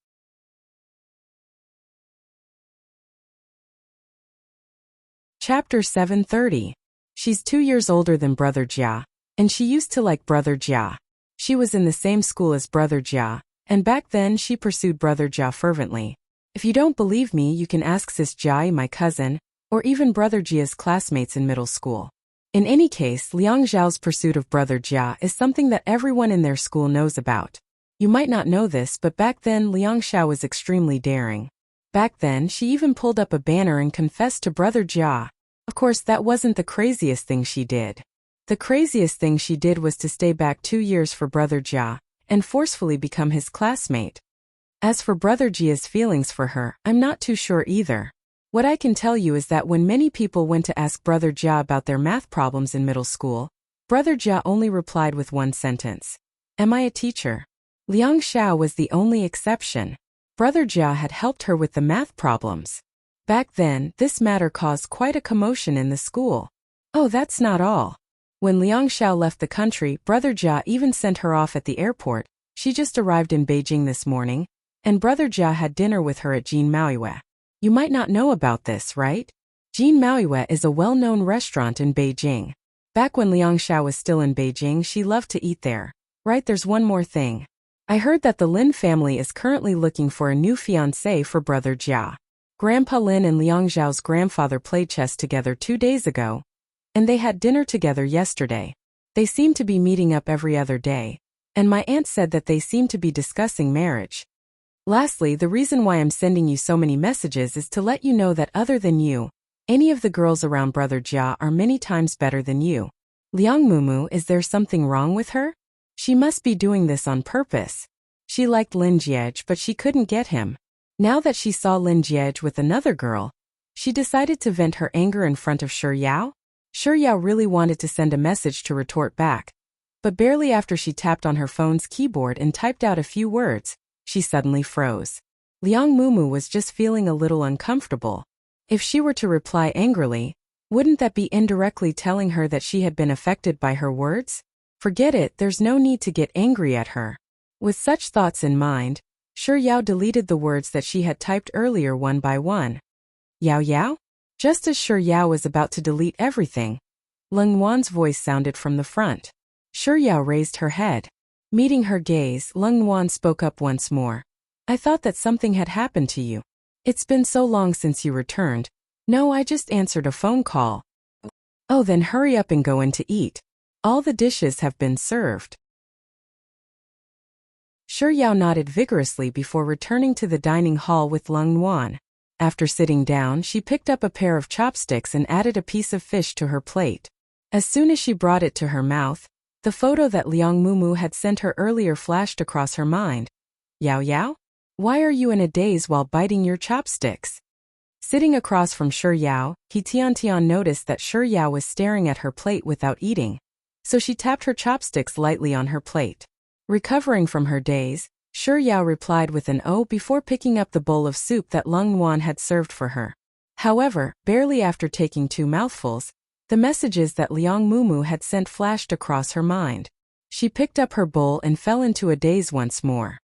Chapter 730. She's 2 years older than Brother Jia, and she used to like Brother Jia. She was in the same school as Brother Jia, and back then she pursued Brother Jia fervently. If you don't believe me, you can ask Sis Jia, my cousin, or even Brother Jia's classmates in middle school. In any case, Liang Xiao's pursuit of Brother Jia is something that everyone in their school knows about. You might not know this, but back then Liang Xiao was extremely daring. Back then, she even pulled up a banner and confessed to Brother Jia. Of course, that wasn't the craziest thing she did. The craziest thing she did was to stay back 2 years for Brother Jia and forcefully become his classmate. As for Brother Jia's feelings for her, I'm not too sure either. What I can tell you is that when many people went to ask Brother Jia about their math problems in middle school, Brother Jia only replied with one sentence. Am I a teacher? Liang Xiao was the only exception. Brother Jia had helped her with the math problems. Back then, this matter caused quite a commotion in the school. Oh, that's not all. When Liang Xiao left the country, Brother Jia even sent her off at the airport. She just arrived in Beijing this morning, and Brother Jia had dinner with her at Jin Maoyue. You might not know about this, right? Jin Maoyue is a well-known restaurant in Beijing. Back when Liang Xiao was still in Beijing, she loved to eat there. Right, there's one more thing. I heard that the Lin family is currently looking for a new fiancé for Brother Jia. Grandpa Lin and Liang Xiao's grandfather played chess together 2 days ago, and they had dinner together yesterday. They seem to be meeting up every other day, and my aunt said that they seem to be discussing marriage. Lastly, the reason why I'm sending you so many messages is to let you know that other than you, any of the girls around Brother Jia are many times better than you. Liang Mumu, is there something wrong with her? She must be doing this on purpose. She liked Lin Jiej, but she couldn't get him. Now that she saw Lin Jiej with another girl, she decided to vent her anger in front of Shi Yao. Shi Yao really wanted to send a message to retort back, but barely after she tapped on her phone's keyboard and typed out a few words, she suddenly froze. Liang Mumu was just feeling a little uncomfortable. If she were to reply angrily, wouldn't that be indirectly telling her that she had been affected by her words? Forget it, there's no need to get angry at her. With such thoughts in mind, Shi Yao deleted the words that she had typed earlier one by one. Yao Yao? Just as Shi Yao was about to delete everything, Leng Wan's voice sounded from the front. Shi Yao raised her head. Meeting her gaze, Leng Wan spoke up once more. I thought that something had happened to you. It's been so long since you returned. No, I just answered a phone call. Oh, then hurry up and go in to eat. All the dishes have been served. Shi Yao nodded vigorously before returning to the dining hall with Leng Wan. After sitting down, she picked up a pair of chopsticks and added a piece of fish to her plate. As soon as she brought it to her mouth, the photo that Liang Mumu had sent her earlier flashed across her mind. Yao Yao? Why are you in a daze while biting your chopsticks? Sitting across from Shi Yao, He Tian noticed that Shi Yao was staring at her plate without eating. So she tapped her chopsticks lightly on her plate. Recovering from her daze, Shi Yao replied with an "oh" before picking up the bowl of soup that Leng Wan had served for her. However, barely after taking 2 mouthfuls, the messages that Liang Mumu had sent flashed across her mind. She picked up her bowl and fell into a daze once more.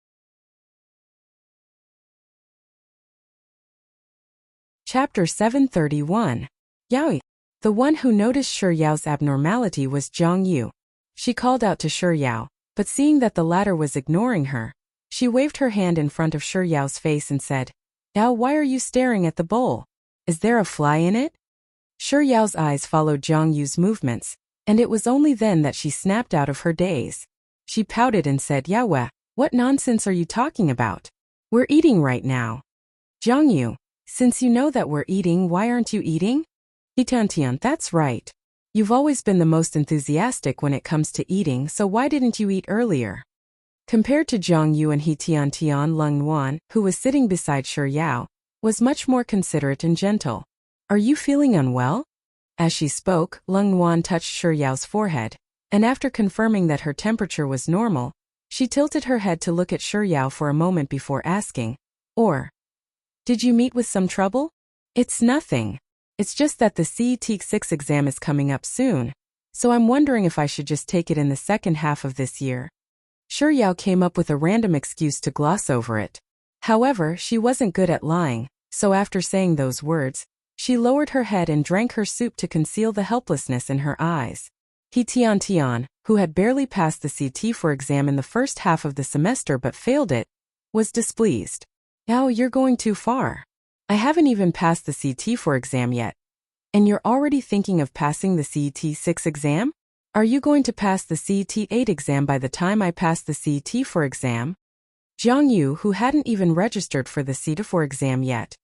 Chapter 731. Yaoi. The one who noticed Shi Yao's abnormality was Zhang Yu. She called out to Shi Yao, but seeing that the latter was ignoring her, she waved her hand in front of Shi Yao's face and said, Yao, why are you staring at the bowl? Is there a fly in it? Shi Yao's eyes followed Zhang Yu's movements, and it was only then that she snapped out of her daze. She pouted and said, Yao, what nonsense are you talking about? We're eating right now. Zhang Yu, since you know that we're eating, why aren't you eating? He Tian, that's right. You've always been the most enthusiastic when it comes to eating, so why didn't you eat earlier? Compared to Zhang Yu and He Tian, Leng Wan, who was sitting beside Shi Yao, was much more considerate and gentle. Are you feeling unwell? As she spoke, Leng Wan touched Shi Yao's forehead, and after confirming that her temperature was normal, she tilted her head to look at Shi Yao for a moment before asking, or, did you meet with some trouble? It's nothing. It's just that the CET6 exam is coming up soon, so I'm wondering if I should just take it in the second half of this year. Shi Yao came up with a random excuse to gloss over it. However, she wasn't good at lying, so after saying those words, she lowered her head and drank her soup to conceal the helplessness in her eyes. He Tian, who had barely passed the CT4 exam in the first half of the semester but failed it, was displeased. Yao, you're going too far. I haven't even passed the CT4 exam yet. And you're already thinking of passing the CET6 exam? Are you going to pass the CET8 exam by the time I pass the CET4 exam? Zhang Yu, who hadn't even registered for the CET4 exam yet,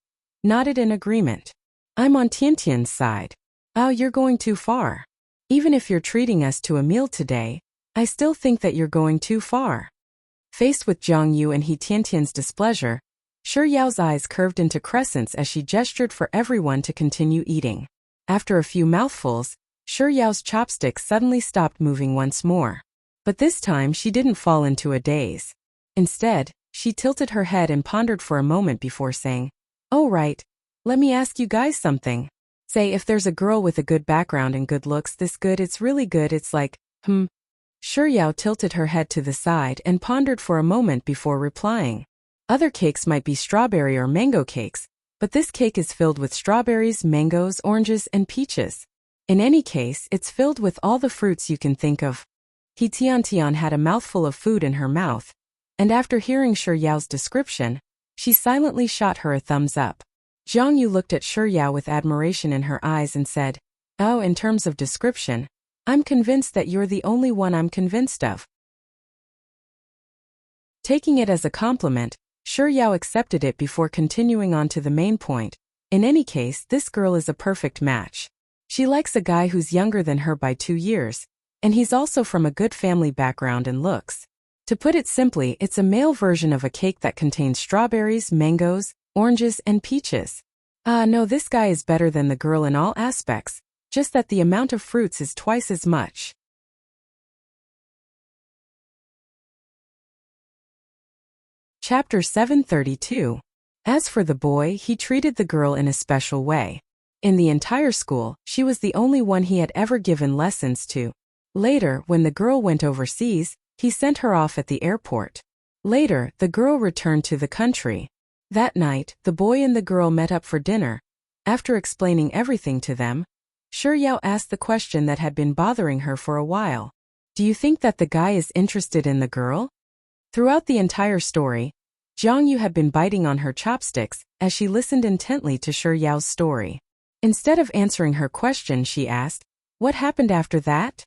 nodded in agreement. I'm on Tiantian's side. Oh, you're going too far. Even if you're treating us to a meal today, I still think that you're going too far. Faced with Zhang Yu and He Tiantian's displeasure, Shi Yao's eyes curved into crescents as she gestured for everyone to continue eating. After a few mouthfuls, Shi Yao's chopsticks suddenly stopped moving once more. But this time she didn't fall into a daze. Instead, she tilted her head and pondered for a moment before saying, Oh right, let me ask you guys something. Say if there's a girl with a good background and good looks this good, it's really good, it's like, Shi Yao tilted her head to the side and pondered for a moment before replying. Other cakes might be strawberry or mango cakes, but this cake is filled with strawberries, mangoes, oranges, and peaches. In any case, it's filled with all the fruits you can think of. He Tian had a mouthful of food in her mouth, and after hearing Shi Yao's description, she silently shot her a thumbs up. Zhang Yu looked at Shi Yao with admiration in her eyes and said, Oh, in terms of description, I'm convinced that you're the only one I'm convinced of. Taking it as a compliment, Shi Yao accepted it before continuing on to the main point. In any case, this girl is a perfect match. She likes a guy who's younger than her by 2 years, and he's also from a good family background and looks. To put it simply, it's a male version of a cake that contains strawberries, mangoes, oranges, and peaches. No, this guy is better than the girl in all aspects, just that the amount of fruits is twice as much. Chapter 732. As for the boy, he treated the girl in a special way. In the entire school, she was the only one he had ever given lessons to. Later, when the girl went overseas, he sent her off at the airport. Later, the girl returned to the country. That night, the boy and the girl met up for dinner. After explaining everything to them, Yao asked the question that had been bothering her for a while. Do you think that the guy is interested in the girl? Throughout the entire story, Yu had been biting on her chopsticks as she listened intently to Yao's story. Instead of answering her question, she asked, "What happened after that?"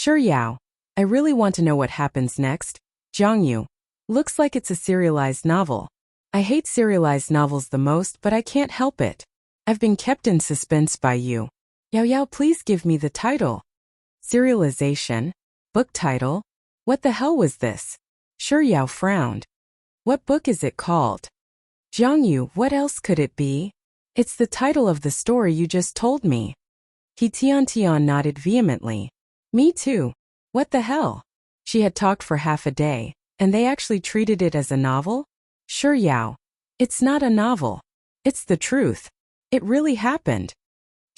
Yao, I really want to know what happens next. Yu, looks like it's a serialized novel. I hate serialized novels the most, but I can't help it. I've been kept in suspense by you. Yao, please give me the title. Serialization? Book title? What the hell was this? Yao frowned. What book is it called? Yu, what else could it be? It's the title of the story you just told me. Tian nodded vehemently. Me too. What the hell? She had talked for half a day, and they actually treated it as a novel? Yao. It's not a novel. It's the truth. It really happened.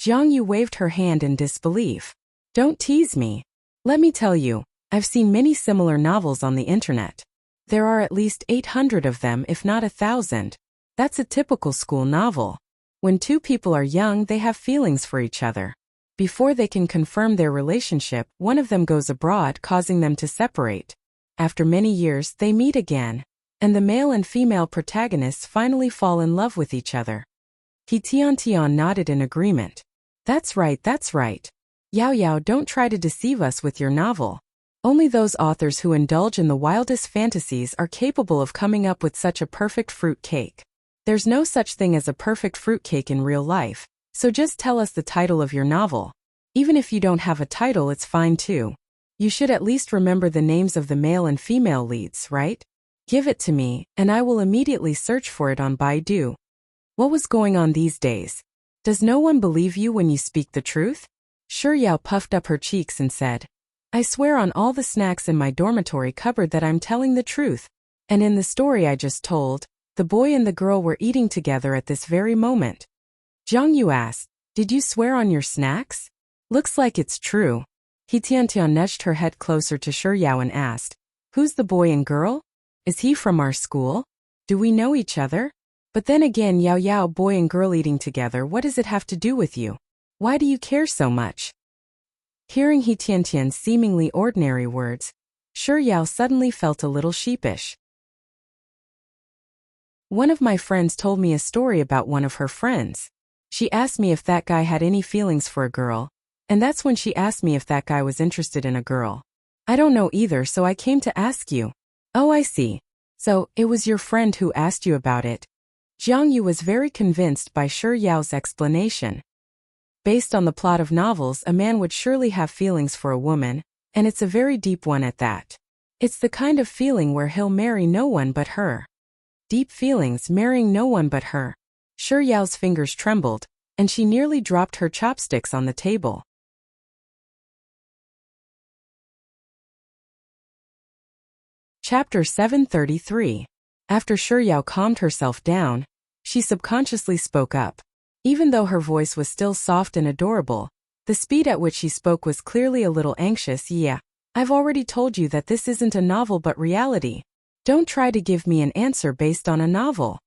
Yu waved her hand in disbelief. Don't tease me. Let me tell you, I've seen many similar novels on the internet. There are at least 800 of them, if not 1,000. That's a typical school novel. When two people are young, they have feelings for each other. Before they can confirm their relationship, one of them goes abroad, causing them to separate. After many years, they meet again, and the male and female protagonists finally fall in love with each other. Tian nodded in agreement. That's right, that's right. Yao, don't try to deceive us with your novel. Only those authors who indulge in the wildest fantasies are capable of coming up with such a perfect fruit cake. There's no such thing as a perfect fruit cake in real life, so just tell us the title of your novel. Even if you don't have a title, it's fine too. You should at least remember the names of the male and female leads, right? Give it to me, and I will immediately search for it on Baidu. What was going on these days? Does no one believe you when you speak the truth? Yao puffed up her cheeks and said, I swear on all the snacks in my dormitory cupboard that I'm telling the truth. And in the story I just told, the boy and the girl were eating together at this very moment. Yu asked, did you swear on your snacks? Looks like it's true. Tian nudged her head closer to Yao and asked, who's the boy and girl? Is he from our school? Do we know each other? But then again, Yao, boy and girl eating together, what does it have to do with you? Why do you care so much? Hearing Tian's seemingly ordinary words, Yao suddenly felt a little sheepish. One of my friends told me a story about one of her friends. She asked me if that guy had any feelings for a girl, and that's when she asked me if that guy was interested in a girl. I don't know either, so I came to ask you. Oh, I see. So, it was your friend who asked you about it. Yu was very convinced by Yao's explanation. Based on the plot of novels, a man would surely have feelings for a woman, and it's a very deep one at that. It's the kind of feeling where he'll marry no one but her. Deep feelings, marrying no one but her. Yao's fingers trembled, and she nearly dropped her chopsticks on the table. Chapter 733. After Yao calmed herself down, she subconsciously spoke up. Even though her voice was still soft and adorable, the speed at which she spoke was clearly a little anxious. Yeah, I've already told you that this isn't a novel but reality. Don't try to give me an answer based on a novel.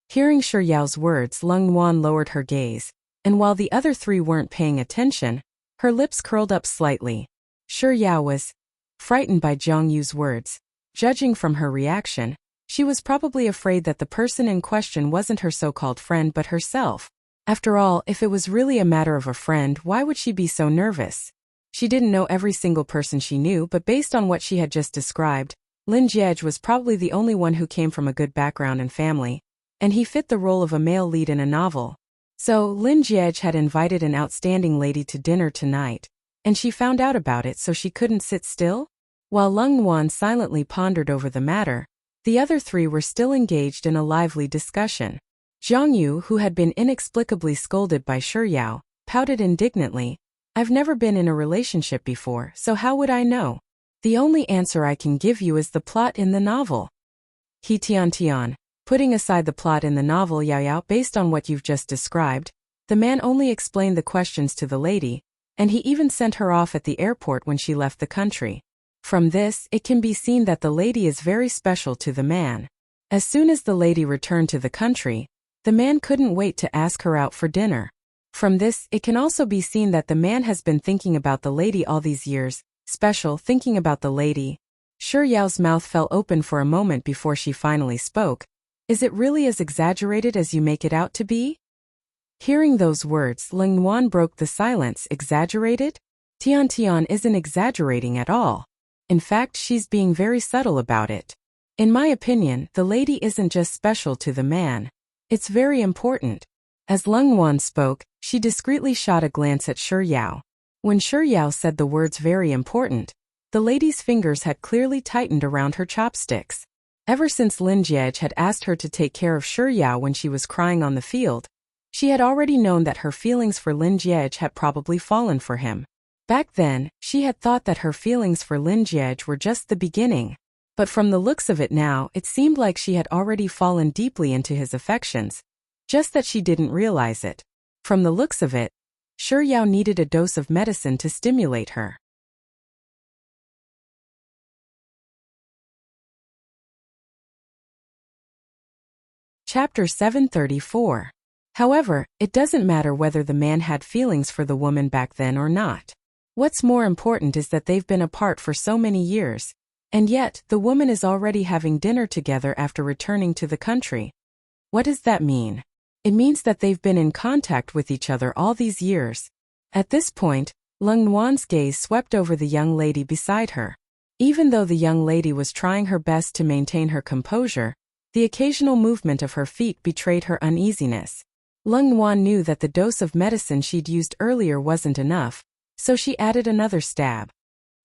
Hearing Yao's words, Lung Wan lowered her gaze, and while the other three weren't paying attention, her lips curled up slightly. Yao was frightened by Yu's words. Judging from her reaction, she was probably afraid that the person in question wasn't her so-called friend but herself. After all, if it was really a matter of a friend, why would she be so nervous? She didn't know every single person she knew, but based on what she had just described, Lin Jiej was probably the only one who came from a good background and family, and he fit the role of a male lead in a novel. So, Lin Jiej had invited an outstanding lady to dinner tonight, and she found out about it, so she couldn't sit still? While Lung Wan silently pondered over the matter, the other three were still engaged in a lively discussion. Yu, who had been inexplicably scolded by Yao, pouted indignantly. I've never been in a relationship before, so how would I know? The only answer I can give you is the plot in the novel. Tian, Putting aside the plot in the novel Yao Yao based on what you've just described, the man only explained the questions to the lady, and he even sent her off at the airport when she left the country. From this, it can be seen that the lady is very special to the man. As soon as the lady returned to the country, the man couldn't wait to ask her out for dinner. From this, it can also be seen that the man has been thinking about the lady all these years, special thinking about the lady. Shi Yao's mouth fell open for a moment before she finally spoke. Is it really as exaggerated as you make it out to be? Hearing those words, Leng Yuan broke the silence. Exaggerated? Tian Tian isn't exaggerating at all. In fact, she's being very subtle about it. In my opinion, the lady isn't just special to the man. It's very important. As Leng Yuan spoke, she discreetly shot a glance at Shi Yao. When Shi Yao said the words very important, the lady's fingers had clearly tightened around her chopsticks. Ever since Lin Jiej had asked her to take care of Shi Yao when she was crying on the field, she had already known that her feelings for Lin Jiej had probably fallen for him. Back then, she had thought that her feelings for Lin Jiej were just the beginning. But from the looks of it now, it seemed like she had already fallen deeply into his affections, just that she didn't realize it. From the looks of it, Shi Yao needed a dose of medicine to stimulate her. Chapter 734. However, it doesn't matter whether the man had feelings for the woman back then or not. What's more important is that they've been apart for so many years, and yet the woman is already having dinner together after returning to the country. What does that mean? It means that they've been in contact with each other all these years. At this point, Leng Yuan's gaze swept over the young lady beside her. Even though the young lady was trying her best to maintain her composure, the occasional movement of her feet betrayed her uneasiness. Leng Yuan knew that the dose of medicine she'd used earlier wasn't enough, so she added another stab.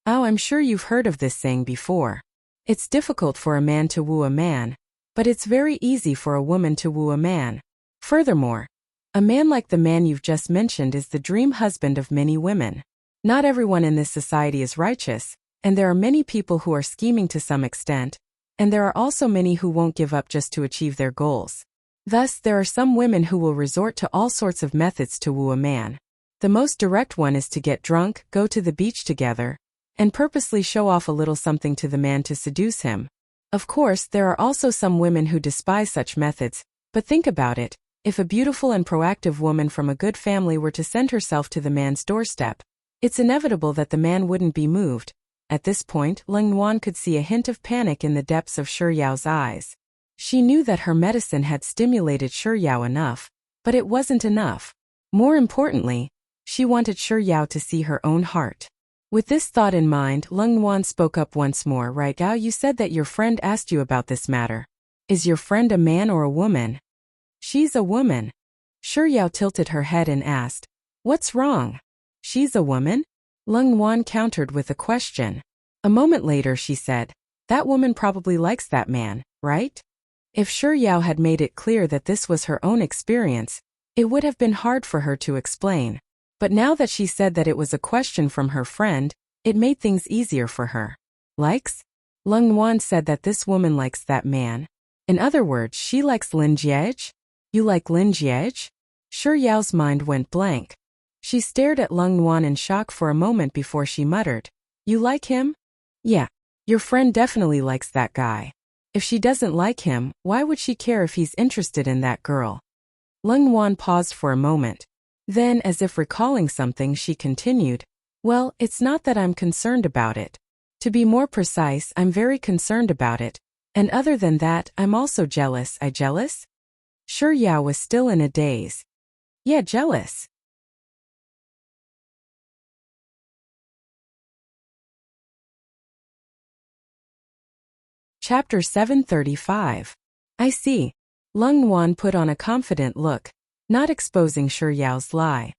Oh, I'm sure you've heard of this saying before. It's difficult for a man to woo a man, but it's very easy for a woman to woo a man. Furthermore, a man like the man you've just mentioned is the dream husband of many women. Not everyone in this society is righteous, and there are many people who are scheming to some extent, and there are also many who won't give up just to achieve their goals. Thus, there are some women who will resort to all sorts of methods to woo a man. The most direct one is to get drunk, go to the beach together, and purposely show off a little something to the man to seduce him. Of course, there are also some women who despise such methods, but think about it. If a beautiful and proactive woman from a good family were to send herself to the man's doorstep, it's inevitable that the man wouldn't be moved. At this point, Leng Yuan could see a hint of panic in the depths of Shi Yao's eyes. She knew that her medicine had stimulated Shi Yao enough, but it wasn't enough. More importantly, she wanted Shi Yao to see her own heart. With this thought in mind, Leng Yuan spoke up once more. Right, Gao, you said that your friend asked you about this matter. Is your friend a man or a woman? She's a woman. Shi Yao tilted her head and asked, What's wrong? She's a woman? Leng Yuan countered with a question. A moment later she said, That woman probably likes that man, right? If Shi Yao had made it clear that this was her own experience, it would have been hard for her to explain. But now that she said that it was a question from her friend, it made things easier for her. Likes? Leng Yuan said that this woman likes that man. In other words, she likes Lin Jiej? You like Lin Jiej? Shi Yao's mind went blank. She stared at Leng Yuan in shock for a moment before she muttered, You like him? Yeah. Your friend definitely likes that guy. If she doesn't like him, why would she care if he's interested in that girl? Leng Yuan paused for a moment. Then, as if recalling something, she continued, Well, it's not that I'm concerned about it. To be more precise, I'm very concerned about it. And other than that, I'm also jealous. I jealous? Shi Yao was still in a daze. Yeah, jealous. Chapter 735. I see. Leng Yuan put on a confident look, not exposing Shi Yao's lie.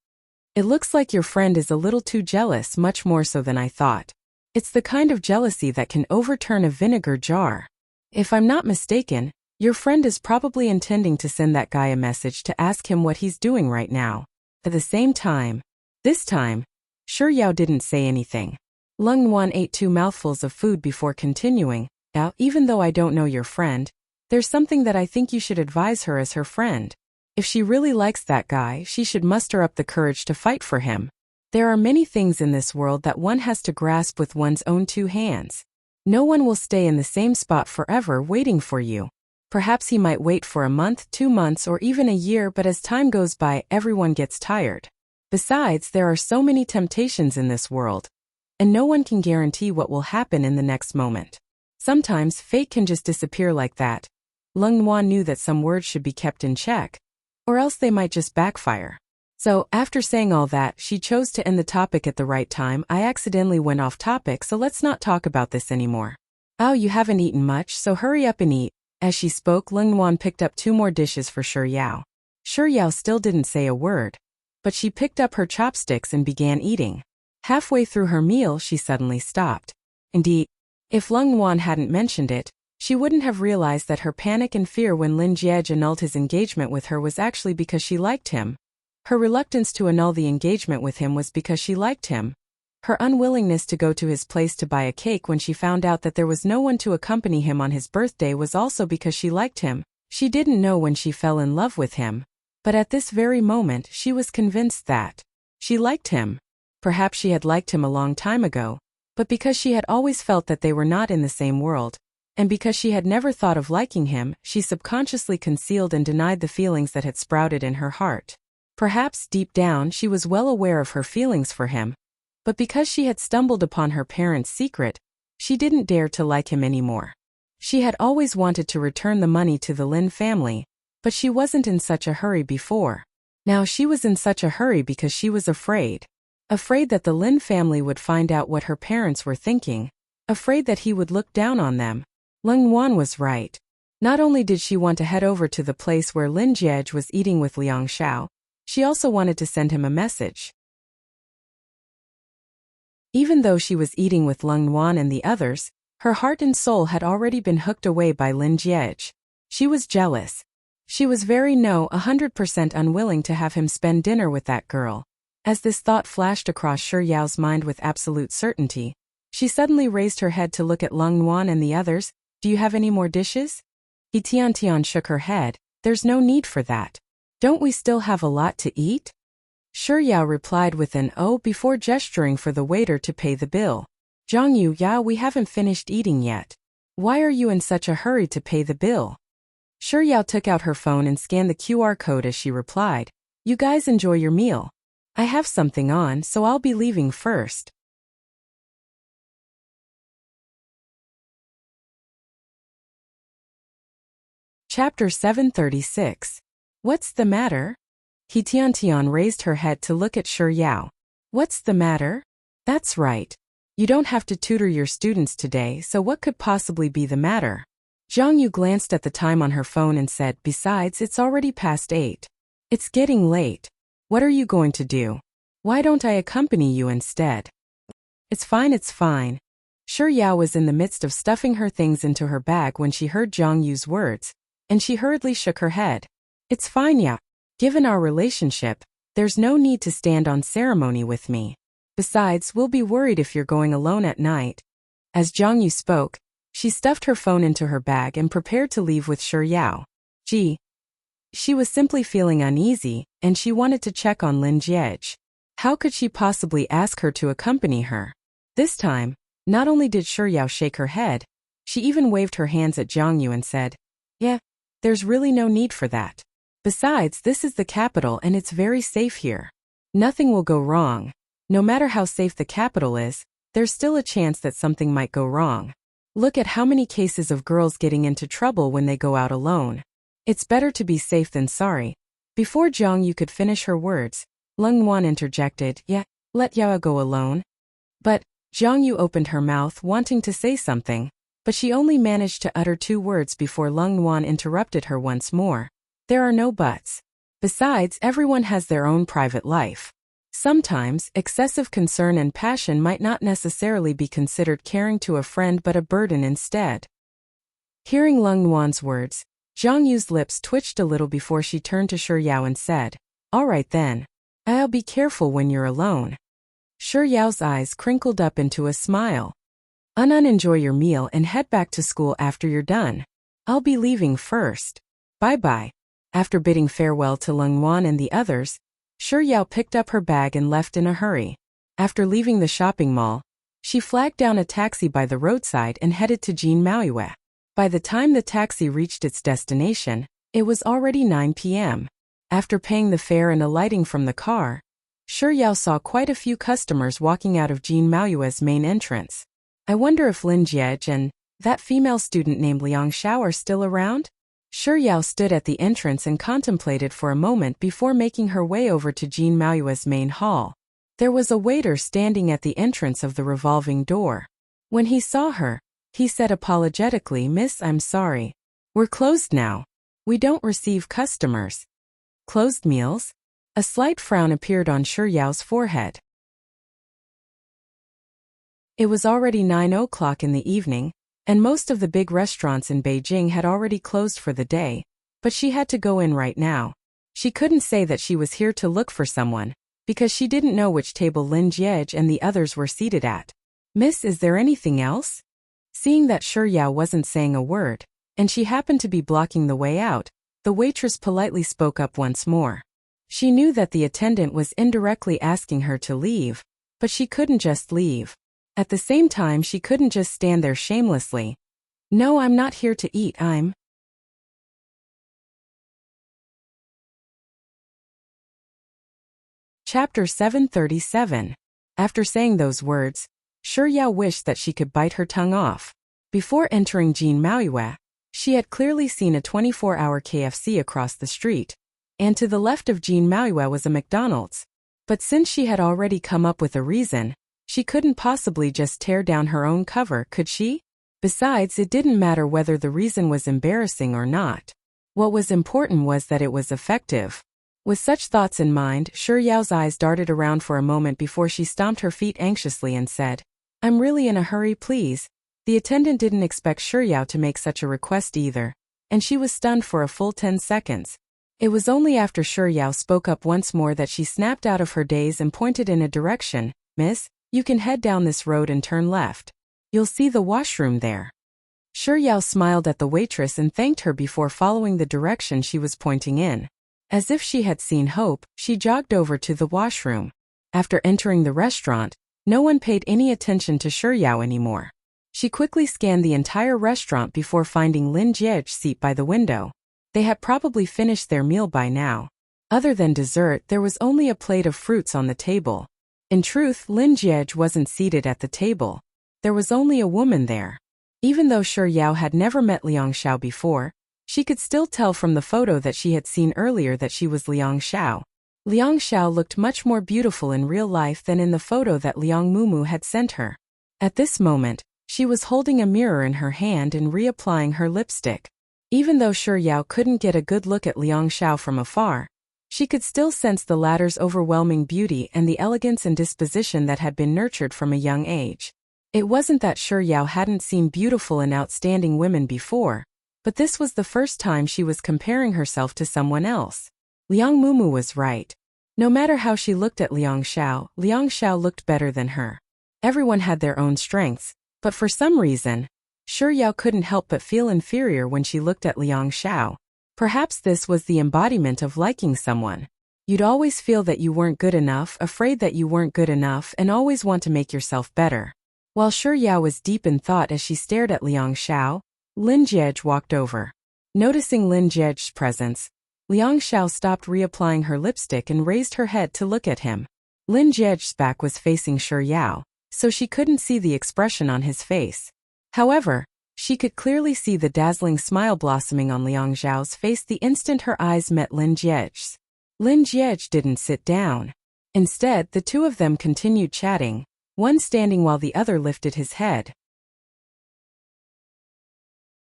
It looks like your friend is a little too jealous, much more so than I thought. It's the kind of jealousy that can overturn a vinegar jar. If I'm not mistaken, your friend is probably intending to send that guy a message to ask him what he's doing right now. At the same time, this time, Shi Yao didn't say anything. Leng Yuan ate 2 mouthfuls of food before continuing. Now, even though I don't know your friend, There's something that I think you should advise her as her friend. If she really likes that guy, she should muster up the courage to fight for him. There are many things in this world that one has to grasp with one's own two hands. No one will stay in the same spot forever waiting for you. Perhaps he might wait for a month, 2 months, or even a year, but as time goes by, everyone gets tired. Besides, there are so many temptations in this world, and no one can guarantee what will happen in the next moment. Sometimes fate can just disappear like that. Lung Nuan knew that some words should be kept in check, or else they might just backfire. So, after saying all that, she chose to end the topic at the right time. I accidentally went off topic, so let's not talk about this anymore. Oh, you haven't eaten much, so hurry up and eat. As she spoke, Lung Nuan picked up 2 more dishes for Shi Yao. Shi Yao still didn't say a word, but she picked up her chopsticks and began eating. Halfway through her meal, she suddenly stopped. Indeed, if Lung Nuan hadn't mentioned it, she wouldn't have realized that her panic and fear when Lin Jiej annulled his engagement with her was actually because she liked him. Her reluctance to annul the engagement with him was because she liked him. Her unwillingness to go to his place to buy a cake when she found out that there was no one to accompany him on his birthday was also because she liked him. She didn't know when she fell in love with him, but at this very moment she was convinced that she liked him. Perhaps she had liked him a long time ago, but because she had always felt that they were not in the same world, and because she had never thought of liking him, she subconsciously concealed and denied the feelings that had sprouted in her heart. Perhaps deep down she was well aware of her feelings for him, but because she had stumbled upon her parents' secret, she didn't dare to like him anymore. She had always wanted to return the money to the Lin family, but she wasn't in such a hurry before. Now she was in such a hurry because she was afraid. Afraid that the Lin family would find out what her parents were thinking. Afraid that he would look down on them. Lung Nuan was right. Not only did she want to head over to the place where Lin Jiej was eating with Liang Xiao, she also wanted to send him a message. Even though she was eating with Lung Nuan and the others, her heart and soul had already been hooked away by Lin Jiej. She was jealous. She was 100% unwilling to have him spend dinner with that girl. As this thought flashed across Shi Yao's mind with absolute certainty, she suddenly raised her head to look at Lung Nuan and the others. Do you have any more dishes? He Tian shook her head. There's no need for that. Don't we still have a lot to eat? Shi Yao replied with an "oh" before gesturing for the waiter to pay the bill. Zhang Yao, we haven't finished eating yet. Why are you in such a hurry to pay the bill? Shi Yao took out her phone and scanned the QR code as she replied. You guys enjoy your meal. I have something on, so I'll be leaving first. Chapter 736. What's the matter? He Tian raised her head to look at Shi Yao. What's the matter? That's right. You don't have to tutor your students today, so what could possibly be the matter? Zhang Yu glanced at the time on her phone and said, besides, it's already past 8. It's getting late. What are you going to do? Why don't I accompany you instead? It's fine, it's fine. Shi Yao was in the midst of stuffing her things into her bag when she heard Zhang Yu's words, and she hurriedly shook her head. It's fine, yeah. Given our relationship, there's no need to stand on ceremony with me. Besides, we'll be worried if you're going alone at night. As Zhang Yu spoke, she stuffed her phone into her bag and prepared to leave with Shi Yao. She was simply feeling uneasy, and she wanted to check on Lin Jiej. How could she possibly ask her to accompany her? This time, not only did Shi Yao shake her head, she even waved her hands at Zhang Yu and said, yeah, there's really no need for that. Besides, this is the capital and it's very safe here. Nothing will go wrong. No matter how safe the capital is, there's still a chance that something might go wrong. Look at how many cases of girls getting into trouble when they go out alone. It's better to be safe than sorry. Before Zhang Yu could finish her words, Lung Nuan interjected, yeah, let Yao go alone. But Zhang Yu opened her mouth wanting to say something, but she only managed to utter 2 words before Lung Nuan interrupted her once more. There are no buts. Besides, everyone has their own private life. Sometimes, excessive concern and passion might not necessarily be considered caring to a friend but a burden instead. Hearing Lung Nuan's words, Zhang Yu's lips twitched a little before she turned to Shi Yao and said, all right then. I'll be careful when you're alone. Shi Yao's eyes crinkled up into a smile. Enjoy your meal and head back to school after you're done. I'll be leaving first. Bye-bye. After bidding farewell to Lung Wan and the others, Shi Yao picked up her bag and left in a hurry. After leaving the shopping mall, she flagged down a taxi by the roadside and headed to Jean Maoyue. By the time the taxi reached its destination, it was already 9 p.m. After paying the fare and alighting from the car, Shi Yao saw quite a few customers walking out of Jean Maoyue's main entrance. I wonder if Lin Jiej and that female student named Liang Xiao are still around? Shi Yao stood at the entrance and contemplated for a moment before making her way over to Jean Maoyue's main hall. There was a waiter standing at the entrance of the revolving door. When he saw her, he said apologetically, "Miss, I'm sorry. We're closed now. We don't receive customers." Closed meals? A slight frown appeared on Shi Yao's forehead. It was already 9 o'clock in the evening, and most of the big restaurants in Beijing had already closed for the day, but she had to go in right now. She couldn't say that she was here to look for someone, because she didn't know which table Lin Jiej and the others were seated at. "Miss, is there anything else?" Seeing that Shi Yao wasn't saying a word, and she happened to be blocking the way out, the waitress politely spoke up once more. She knew that the attendant was indirectly asking her to leave, but she couldn't just leave. At the same time, she couldn't just stand there shamelessly. "No, I'm not here to eat, I'm..." Chapter 737. After saying those words, Shi Yao wished that she could bite her tongue off. Before entering Jean Maoyue, she had clearly seen a 24-hour KFC across the street, and to the left of Jean Maoyue was a McDonald's. But since she had already come up with a reason, she couldn't possibly just tear down her own cover, could she? Besides, it didn't matter whether the reason was embarrassing or not. What was important was that it was effective. With such thoughts in mind, Shi Yao's eyes darted around for a moment before she stomped her feet anxiously and said, "I'm really in a hurry, please." The attendant didn't expect Shi Yao to make such a request either, and she was stunned for a full 10 seconds. It was only after Shi Yao spoke up once more that she snapped out of her daze and pointed in a direction. "Miss, you can head down this road and turn left. You'll see the washroom there." Shi Yao smiled at the waitress and thanked her before following the direction she was pointing in. As if she had seen hope, she jogged over to the washroom. After entering the restaurant, no one paid any attention to Shi Yao anymore. She quickly scanned the entire restaurant before finding Lin Jiej's seat by the window. They had probably finished their meal by now. Other than dessert, there was only a plate of fruits on the table. In truth, Lin Jiej wasn't seated at the table. There was only a woman there. Even though Shi Yao had never met Liang Xiao before, she could still tell from the photo that she had seen earlier that she was Liang Xiao. Liang Xiao looked much more beautiful in real life than in the photo that Liang Mumu had sent her. At this moment, she was holding a mirror in her hand and reapplying her lipstick. Even though Shi Yao couldn't get a good look at Liang Xiao from afar, she could still sense the latter's overwhelming beauty and the elegance and disposition that had been nurtured from a young age. It wasn't that Shi Yao hadn't seen beautiful and outstanding women before, but this was the first time she was comparing herself to someone else. Liang Mumu was right. No matter how she looked at Liang Xiao looked better than her. Everyone had their own strengths, but for some reason, Shi Yao couldn't help but feel inferior when she looked at Liang Xiao. Perhaps this was the embodiment of liking someone. You'd always feel that you weren't good enough, afraid that you weren't good enough, and always want to make yourself better. While Shi Yao was deep in thought as she stared at Liang Xiao, Lin Jiej walked over. Noticing Lin Jiej's presence, Liang Xiao stopped reapplying her lipstick and raised her head to look at him. Lin Jiej's back was facing Shi Yao, so she couldn't see the expression on his face. However, she could clearly see the dazzling smile blossoming on Liang Xiao's face the instant her eyes met Lin Jiej's. Lin Jiej didn't sit down. Instead, the two of them continued chatting, one standing while the other lifted his head.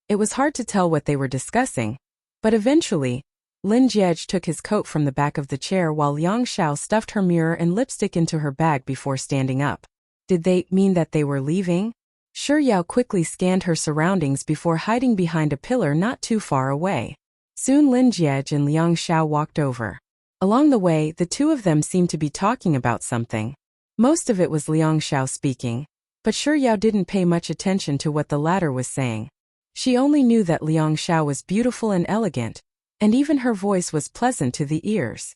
It was hard to tell what they were discussing, but eventually, Lin Jiej took his coat from the back of the chair while Liang Xiao stuffed her mirror and lipstick into her bag before standing up. Did they mean that they were leaving? Shi Yao quickly scanned her surroundings before hiding behind a pillar not too far away. Soon Lin Jiej and Liang Xiao walked over. Along the way, the two of them seemed to be talking about something. Most of it was Liang Xiao speaking, but Shi Yao didn't pay much attention to what the latter was saying. She only knew that Liang Xiao was beautiful and elegant, and even her voice was pleasant to the ears.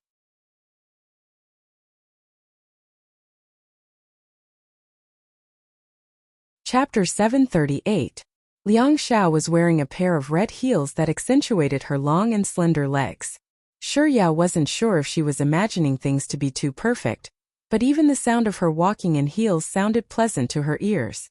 Chapter 738. Liang Xiao was wearing a pair of red heels that accentuated her long and slender legs. Yao wasn't sure if she was imagining things to be too perfect, but even the sound of her walking in heels sounded pleasant to her ears.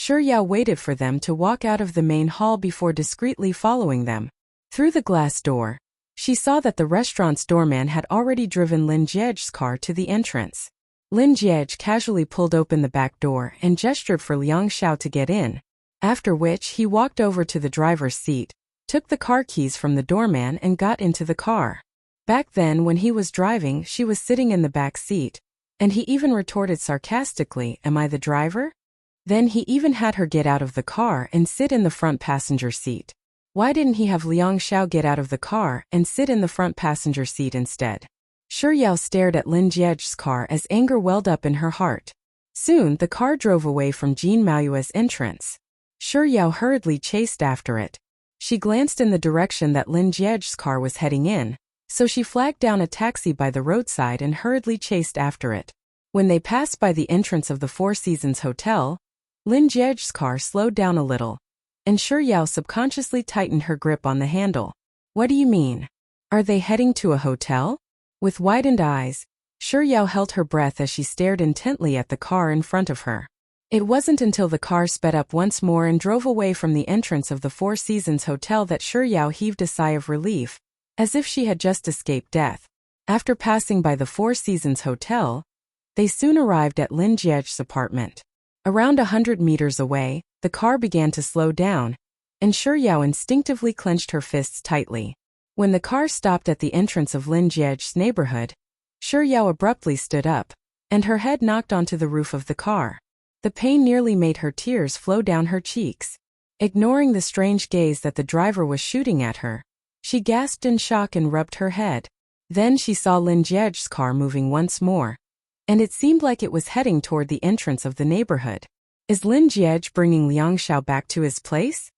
Yao waited for them to walk out of the main hall before discreetly following them. Through the glass door, she saw that the restaurant's doorman had already driven Lin Jiej's car to the entrance. Lin Jiej casually pulled open the back door and gestured for Liang Xiao to get in, after which he walked over to the driver's seat, took the car keys from the doorman and got into the car. Back then when he was driving, she was sitting in the back seat, and he even retorted sarcastically, "Am I the driver?" Then he even had her get out of the car and sit in the front passenger seat. Why didn't he have Liang Xiao get out of the car and sit in the front passenger seat instead? Yao stared at Lin Jiej's car as anger welled up in her heart. Soon the car drove away from Jean Maoyue's entrance. Yao hurriedly chased after it. She glanced in the direction that Lin Jiej's car was heading in, so she flagged down a taxi by the roadside and hurriedly chased after it. When they passed by the entrance of the Four Seasons Hotel, Lin Jiej's car slowed down a little, and Yao subconsciously tightened her grip on the handle. "What do you mean? Are they heading to a hotel?" With widened eyes, Yao held her breath as she stared intently at the car in front of her. It wasn't until the car sped up once more and drove away from the entrance of the Four Seasons Hotel that Yao heaved a sigh of relief, as if she had just escaped death. After passing by the Four Seasons Hotel, they soon arrived at Lin Jiej's apartment. Around 100 meters away, the car began to slow down, and Yao instinctively clenched her fists tightly. When the car stopped at the entrance of Lin Jiej's neighborhood, Yao abruptly stood up, and her head knocked onto the roof of the car. The pain nearly made her tears flow down her cheeks. Ignoring the strange gaze that the driver was shooting at her, she gasped in shock and rubbed her head. Then she saw Lin Jiej's car moving once more, and it seemed like it was heading toward the entrance of the neighborhood. Is Lin Jiej bringing Liang Xiao back to his place?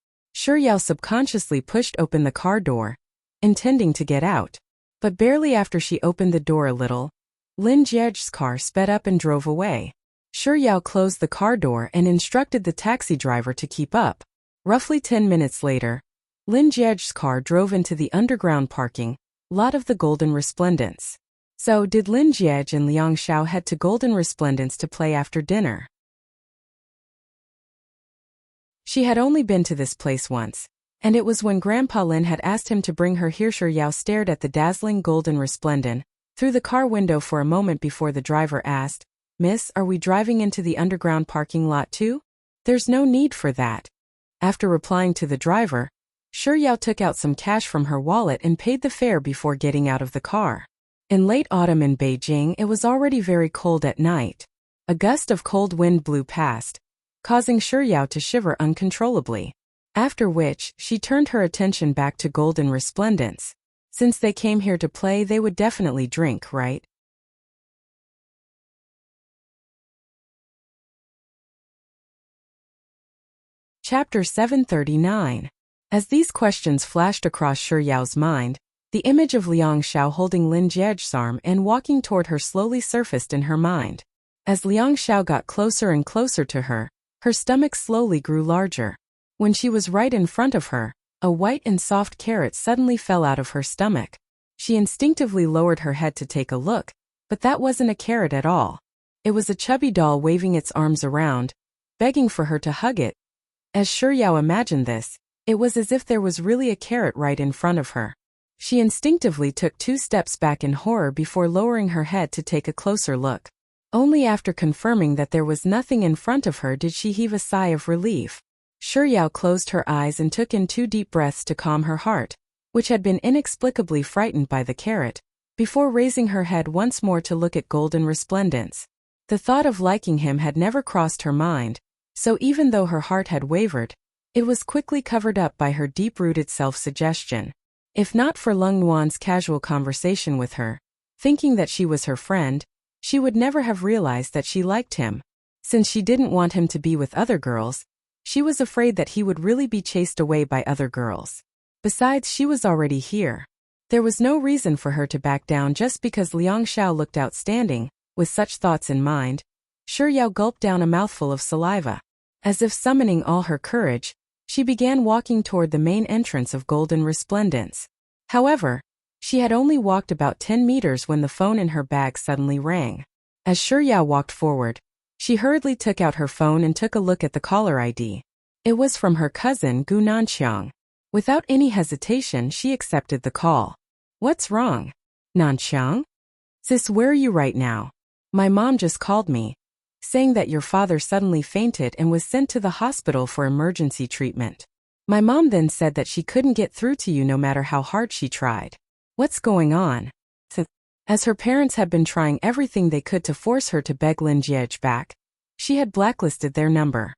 Yao subconsciously pushed open the car door, intending to get out. But barely after she opened the door a little, Lin Jiej's car sped up and drove away. Yao closed the car door and instructed the taxi driver to keep up. Roughly 10 minutes later, Lin Jiej's car drove into the underground parking lot of the Golden Resplendence. So, did Lin Jiej and Liang Xiao head to Golden Resplendence to play after dinner? She had only been to this place once, and it was when Grandpa Lin had asked him to bring her here. Yao stared at the dazzling Golden Resplendent through the car window for a moment before the driver asked, "Miss, are we driving into the underground parking lot too?" "There's no need for that." After replying to the driver, Yao took out some cash from her wallet and paid the fare before getting out of the car. In late autumn in Beijing, it was already very cold at night. A gust of cold wind blew past, causing Yao to shiver uncontrollably. After which, she turned her attention back to Golden Resplendence. Since they came here to play, they would definitely drink, right? Chapter 739. As these questions flashed across Yao's mind, the image of Liang Xiao holding Lin Jiej's arm and walking toward her slowly surfaced in her mind. As Liang Xiao got closer and closer to her, her stomach slowly grew larger. When she was right in front of her, a white and soft carrot suddenly fell out of her stomach. She instinctively lowered her head to take a look, but that wasn't a carrot at all. It was a chubby doll waving its arms around, begging for her to hug it. As Yao imagined this, it was as if there was really a carrot right in front of her. She instinctively took 2 steps back in horror before lowering her head to take a closer look. Only after confirming that there was nothing in front of her did she heave a sigh of relief. Yao closed her eyes and took in 2 deep breaths to calm her heart, which had been inexplicably frightened by the carrot, before raising her head once more to look at Golden Resplendence. The thought of liking him had never crossed her mind, so even though her heart had wavered, it was quickly covered up by her deep-rooted self-suggestion. If not for Lung Nuan's casual conversation with her, thinking that she was her friend, she would never have realized that she liked him. Since she didn't want him to be with other girls, She was afraid that he would really be chased away by other girls. Besides, she was already here. There was no reason for her to back down just because Liang Xiao looked outstanding. With such thoughts in mind, Shi Yao gulped down a mouthful of saliva. As if summoning all her courage, she began walking toward the main entrance of Golden Resplendence. However, she had only walked about 10 meters when the phone in her bag suddenly rang. As Shi Yao walked forward, she hurriedly took out her phone and took a look at the caller ID. It was from her cousin Gu Nanqiang. Without any hesitation, she accepted the call. "What's wrong? Nanqiang? Sis, where are you right now? My mom just called me, saying that your father suddenly fainted and was sent to the hospital for emergency treatment. My mom then said that she couldn't get through to you no matter how hard she tried. What's going on?" As her parents had been trying everything they could to force her to beg Lin Jiej back, she had blacklisted their number.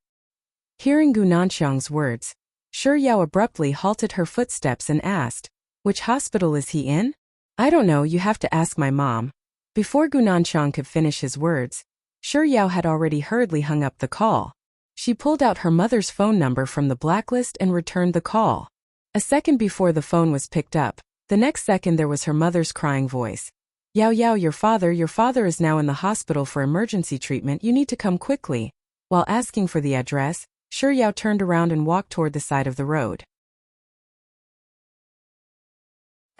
Hearing Gu Nanqiang's words, Shi Yao abruptly halted her footsteps and asked, "Which hospital is he in?" "I don't know, you have to ask my mom." Before Gu Nanqiang could finish his words, Shi Yao had already hurriedly hung up the call. She pulled out her mother's phone number from the blacklist and returned the call. A second before the phone was picked up, the next second there was her mother's crying voice. "Yao Yao, your father is now in the hospital for emergency treatment. You need to come quickly." While asking for the address, Shi Yao turned around and walked toward the side of the road.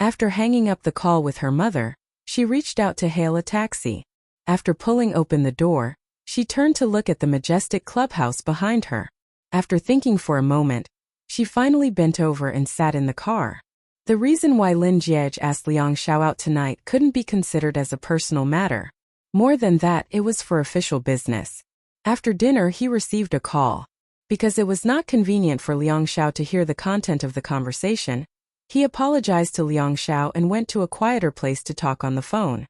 After hanging up the call with her mother, she reached out to hail a taxi. After pulling open the door, she turned to look at the majestic clubhouse behind her. After thinking for a moment, she finally bent over and sat in the car. The reason why Lin Jiej asked Liang Xiao out tonight couldn't be considered as a personal matter. More than that, it was for official business. After dinner, he received a call. Because it was not convenient for Liang Xiao to hear the content of the conversation, he apologized to Liang Xiao and went to a quieter place to talk on the phone.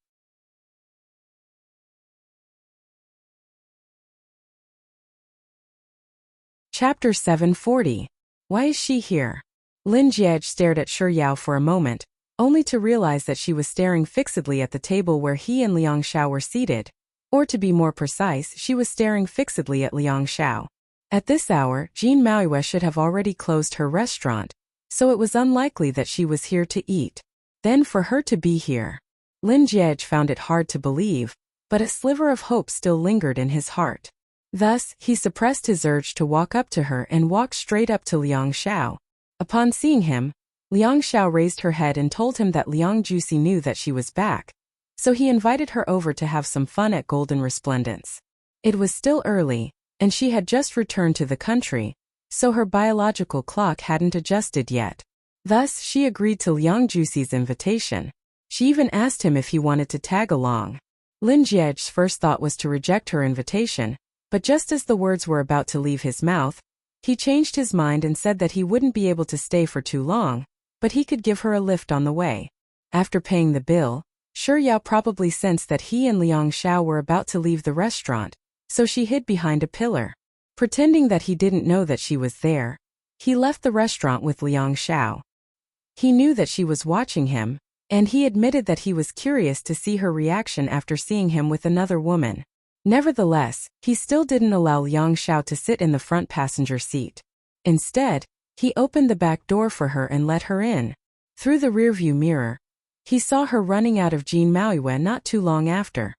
Chapter 740. Why is she here? Lin Jiej stared at Shi Yao for a moment, only to realize that she was staring fixedly at the table where he and Liang Xiao were seated. Or to be more precise, she was staring fixedly at Liang Xiao. At this hour, Jean Maoyue should have already closed her restaurant, so it was unlikely that she was here to eat. Then for her to be here. Lin Jiej found it hard to believe, but a sliver of hope still lingered in his heart. Thus, he suppressed his urge to walk up to her and walked straight up to Liang Xiao. Upon seeing him, Liang Xiao raised her head and told him that Liang Juicy knew that she was back, so he invited her over to have some fun at Golden Resplendence. It was still early, and she had just returned to the country, so her biological clock hadn't adjusted yet. Thus, she agreed to Liang Juicy's invitation. She even asked him if he wanted to tag along. Lin Jiej's first thought was to reject her invitation, but just as the words were about to leave his mouth, he changed his mind and said that he wouldn't be able to stay for too long, but he could give her a lift on the way. After paying the bill, Shi Yao probably sensed that he and Liang Xiao were about to leave the restaurant, so she hid behind a pillar. Pretending that he didn't know that she was there, he left the restaurant with Liang Xiao. He knew that she was watching him, and he admitted that he was curious to see her reaction after seeing him with another woman. Nevertheless, he still didn't allow Liang Xiao to sit in the front passenger seat. Instead, he opened the back door for her and let her in. Through the rearview mirror, he saw her running out of Jean Maoyue not too long after.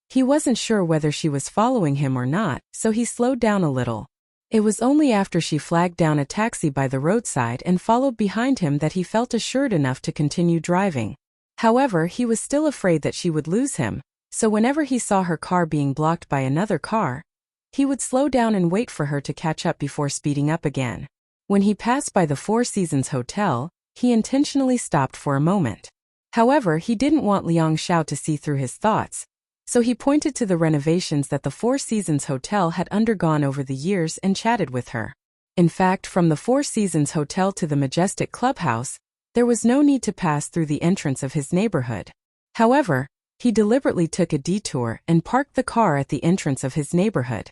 He wasn't sure whether she was following him or not, so he slowed down a little. It was only after she flagged down a taxi by the roadside and followed behind him that he felt assured enough to continue driving. However, he was still afraid that she would lose him, so whenever he saw her car being blocked by another car, he would slow down and wait for her to catch up before speeding up again. When he passed by the Four Seasons Hotel, he intentionally stopped for a moment. However, he didn't want Liang Xiao to see through his thoughts, so he pointed to the renovations that the Four Seasons Hotel had undergone over the years and chatted with her. In fact, from the Four Seasons Hotel to the majestic clubhouse, there was no need to pass through the entrance of his neighborhood. However, he deliberately took a detour and parked the car at the entrance of his neighborhood.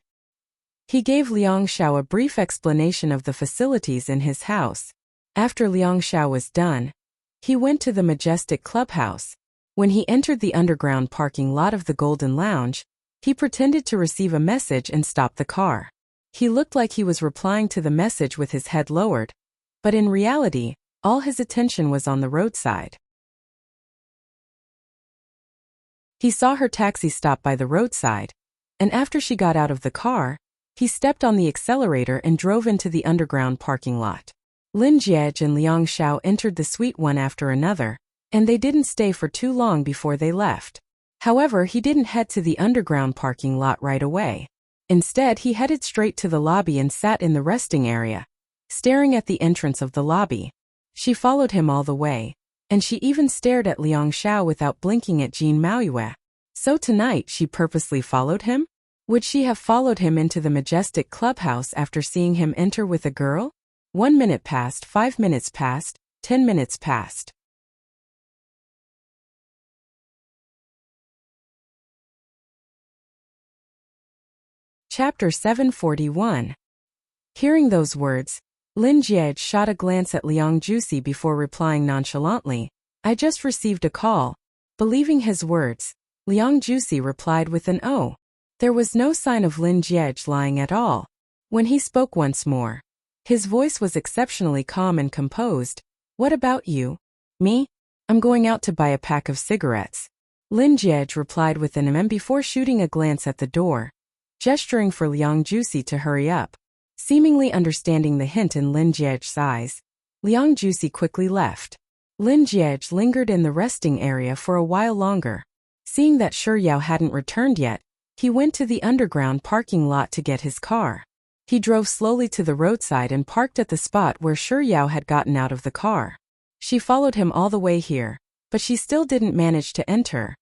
He gave Liang Xiao a brief explanation of the facilities in his house. After Liang Xiao was done, he went to the majestic clubhouse. When he entered the underground parking lot of the Golden Lounge, he pretended to receive a message and stopped the car. He looked like he was replying to the message with his head lowered, but in reality, all his attention was on the roadside. He saw her taxi stop by the roadside, and after she got out of the car, he stepped on the accelerator and drove into the underground parking lot. Lin Jiej and Liang Xiao entered the suite one after another, and they didn't stay for too long before they left. However, he didn't head to the underground parking lot right away. Instead, he headed straight to the lobby and sat in the resting area, staring at the entrance of the lobby. She followed him all the way, and she even stared at Liang Xiao without blinking at Jean Maoyue. So tonight she purposely followed him? Would she have followed him into the majestic clubhouse after seeing him enter with a girl? 1 minute passed, 5 minutes passed, 10 minutes passed. Chapter 741. Hearing those words, Lin Jiej shot a glance at Liang Jusi before replying nonchalantly, "I just received a call." Believing his words, Liang Jusi replied with an "oh." There was no sign of Lin Jiej lying at all. When he spoke once more, his voice was exceptionally calm and composed. "What about you?" "Me? I'm going out to buy a pack of cigarettes." Lin Jiej replied with an before shooting a glance at the door, gesturing for Liang Jusi to hurry up. Seemingly understanding the hint in Lin Jiej's eyes, Liang Jusi quickly left. Lin Jiej lingered in the resting area for a while longer. Seeing that Shi Yao hadn't returned yet, he went to the underground parking lot to get his car. He drove slowly to the roadside and parked at the spot where Shi Yao had gotten out of the car. She followed him all the way here, but she still didn't manage to enter.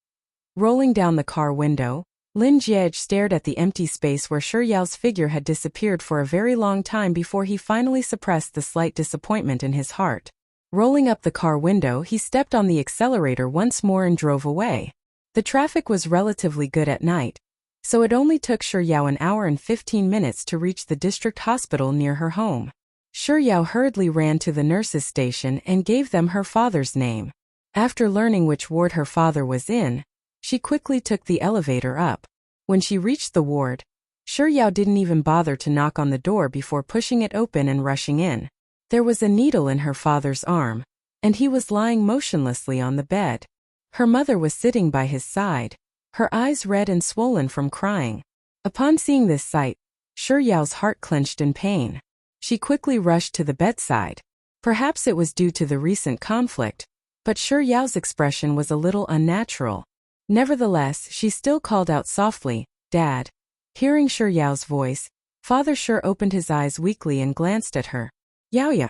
Rolling down the car window, Lin Jiej stared at the empty space where Shi Yao's figure had disappeared for a very long time before he finally suppressed the slight disappointment in his heart. Rolling up the car window, he stepped on the accelerator once more and drove away. The traffic was relatively good at night, so it only took Shi Yao an hour and 15 minutes to reach the district hospital near her home. Shi Yao hurriedly ran to the nurse's station and gave them her father's name. After learning which ward her father was in, she quickly took the elevator up. When she reached the ward, Shi Yao didn't even bother to knock on the door before pushing it open and rushing in. There was a needle in her father's arm, and he was lying motionlessly on the bed. Her mother was sitting by his side, her eyes red and swollen from crying. Upon seeing this sight, Shi Yao's heart clenched in pain. She quickly rushed to the bedside. Perhaps it was due to the recent conflict, but Shi Yao's expression was a little unnatural. Nevertheless, she still called out softly, "Dad." Hearing Shi Yao's voice, Father Shi opened his eyes weakly and glanced at her. "Yao ya."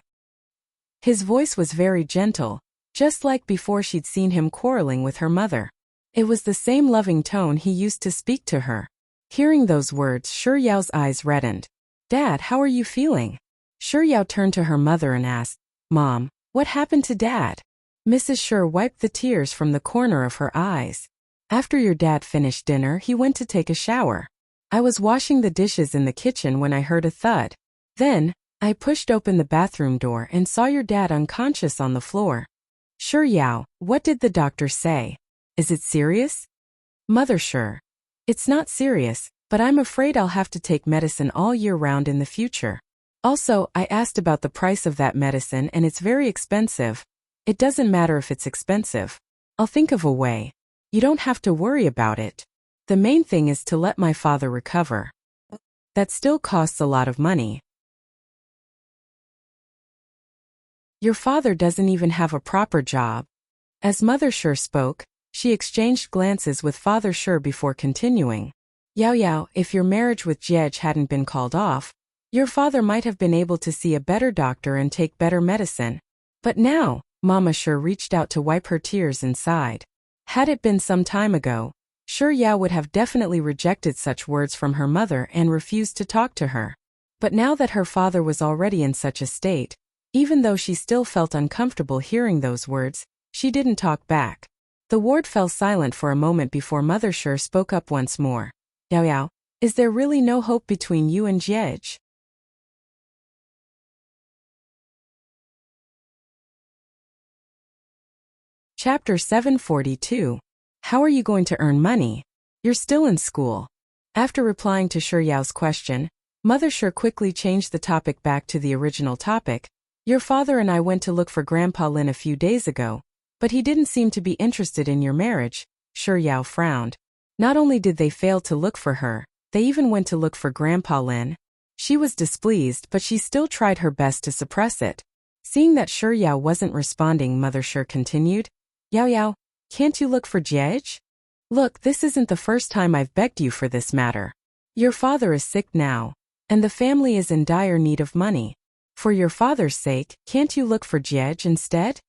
His voice was very gentle, just like before she'd seen him quarreling with her mother. It was the same loving tone he used to speak to her. Hearing those words, Shi Yao's eyes reddened. "Dad, how are you feeling?" Shi Yao turned to her mother and asked, "Mom, what happened to Dad?" Mrs. Shi wiped the tears from the corner of her eyes. "After your dad finished dinner, he went to take a shower. I was washing the dishes in the kitchen when I heard a thud. Then, I pushed open the bathroom door and saw your dad unconscious on the floor." "Shi Yao, what did the doctor say? Is it serious?" "Mother Shi, it's not serious, but I'm afraid I'll have to take medicine all year round in the future. Also, I asked about the price of that medicine and it's very expensive." "It doesn't matter if it's expensive. I'll think of a way. You don't have to worry about it. The main thing is to let my father recover. That still costs a lot of money. Your father doesn't even have a proper job." As Mother Shi spoke, she exchanged glances with Father Shi before continuing. "Yao Yao, if your marriage with Jiej hadn't been called off, your father might have been able to see a better doctor and take better medicine. But now," Mama Shi reached out to wipe her tears and sighed. Had it been some time ago, Shi Yao would have definitely rejected such words from her mother and refused to talk to her. But now that her father was already in such a state, even though she still felt uncomfortable hearing those words, she didn't talk back. The ward fell silent for a moment before Mother Shi spoke up once more. "Yao Yao, is there really no hope between you and Jiej?" Chapter 742. How are you going to earn money? You're still in school. After replying to Shi Yao's question, Mother Sure quickly changed the topic back to the original topic. Your father and I went to look for Grandpa Lin a few days ago, but he didn't seem to be interested in your marriage. Sure Yao frowned. Not only did they fail to look for her, they even went to look for Grandpa Lin. She was displeased, but she still tried her best to suppress it. Seeing that Sure Yao wasn't responding, Mother Sure continued. Yao Yao, can't you look for Jiej? Look, this isn't the first time I've begged you for this matter. Your father is sick now, and the family is in dire need of money. For your father's sake, can't you look for Jiej instead?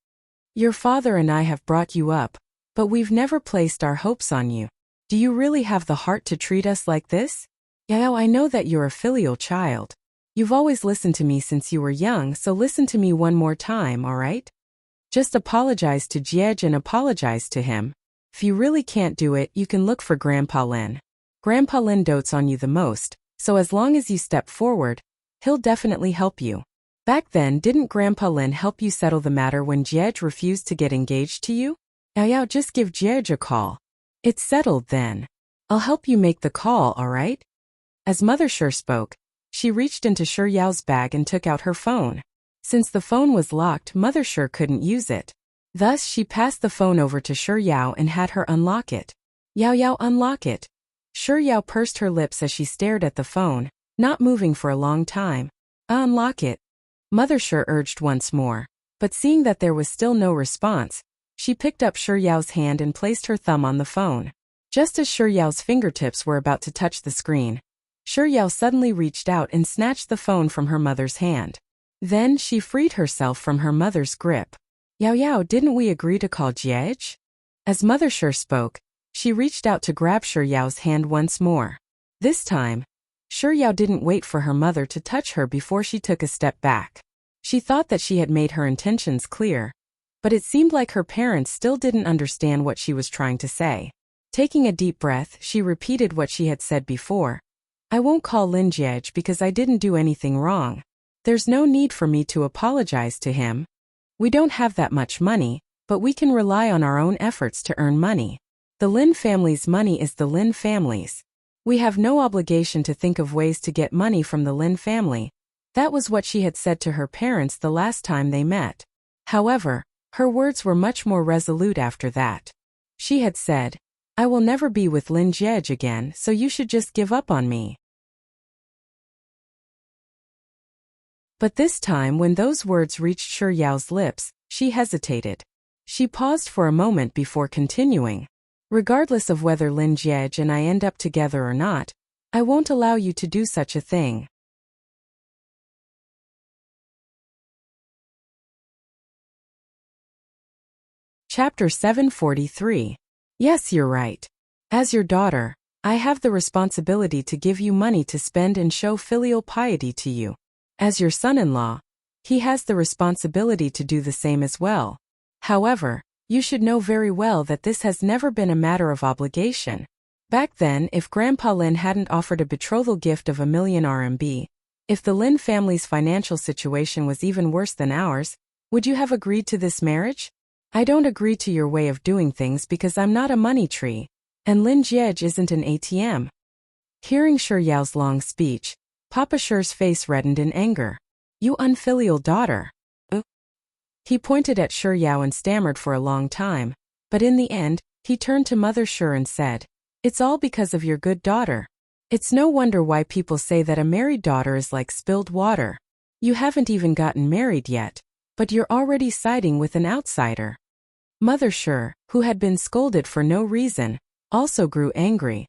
Your father and I have brought you up, but we've never placed our hopes on you. Do you really have the heart to treat us like this? Yao, I know that you're a filial child. You've always listened to me since you were young, so listen to me one more time, alright? Just apologize to Jiej and apologize to him. If you really can't do it, you can look for Grandpa Lin. Grandpa Lin dotes on you the most, so as long as you step forward, he'll definitely help you. Back then, didn't Grandpa Lin help you settle the matter when Jiej refused to get engaged to you? Yao, just give Jiej a call. It's settled then. I'll help you make the call, alright? As Mother Sure spoke, she reached into Sure Yao's bag and took out her phone. Since the phone was locked, Mother Sure couldn't use it. Thus, she passed the phone over to Sure Yao and had her unlock it. Yao Yao, unlock it. Sure Yao pursed her lips as she stared at the phone, not moving for a long time. Unlock it. Mother Sure urged once more, but seeing that there was still no response, she picked up Sure Yao's hand and placed her thumb on the phone. Just as Sure Yao's fingertips were about to touch the screen, Sure Yao suddenly reached out and snatched the phone from her mother's hand. Then she freed herself from her mother's grip. Yao Yao, didn't we agree to call Jiej? As Mother Sure spoke, she reached out to grab Sure Yao's hand once more. This time, Sure Yao didn't wait for her mother to touch her before she took a step back. She thought that she had made her intentions clear, but it seemed like her parents still didn't understand what she was trying to say. Taking a deep breath, she repeated what she had said before. I won't call Lin Jiej because I didn't do anything wrong. There's no need for me to apologize to him. We don't have that much money, but we can rely on our own efforts to earn money. The Lin family's money is the Lin family's. We have no obligation to think of ways to get money from the Lin family. That was what she had said to her parents the last time they met. However, her words were much more resolute after that. She had said, I will never be with Lin Jiej again, so you should just give up on me. But this time when those words reached Sure Yao's lips, she hesitated. She paused for a moment before continuing. Regardless of whether Lin Jiej and I end up together or not, I won't allow you to do such a thing. Chapter 743. Yes, you're right. As your daughter, I have the responsibility to give you money to spend and show filial piety to you. As your son-in-law, he has the responsibility to do the same as well. However, you should know very well that this has never been a matter of obligation. Back then, if Grandpa Lin hadn't offered a betrothal gift of 1,000,000 RMB, if the Lin family's financial situation was even worse than ours, would you have agreed to this marriage? I don't agree to your way of doing things because I'm not a money tree, and Lin Jiej isn't an ATM. Hearing Sure Yao's long speech, Papa Sure's face reddened in anger. You unfilial daughter. He pointed at Sure Yao and stammered for a long time, but in the end, he turned to Mother Sure and said, It's all because of your good daughter. It's no wonder why people say that a married daughter is like spilled water. You haven't even gotten married yet, but you're already siding with an outsider. Mother Sure, who had been scolded for no reason, also grew angry.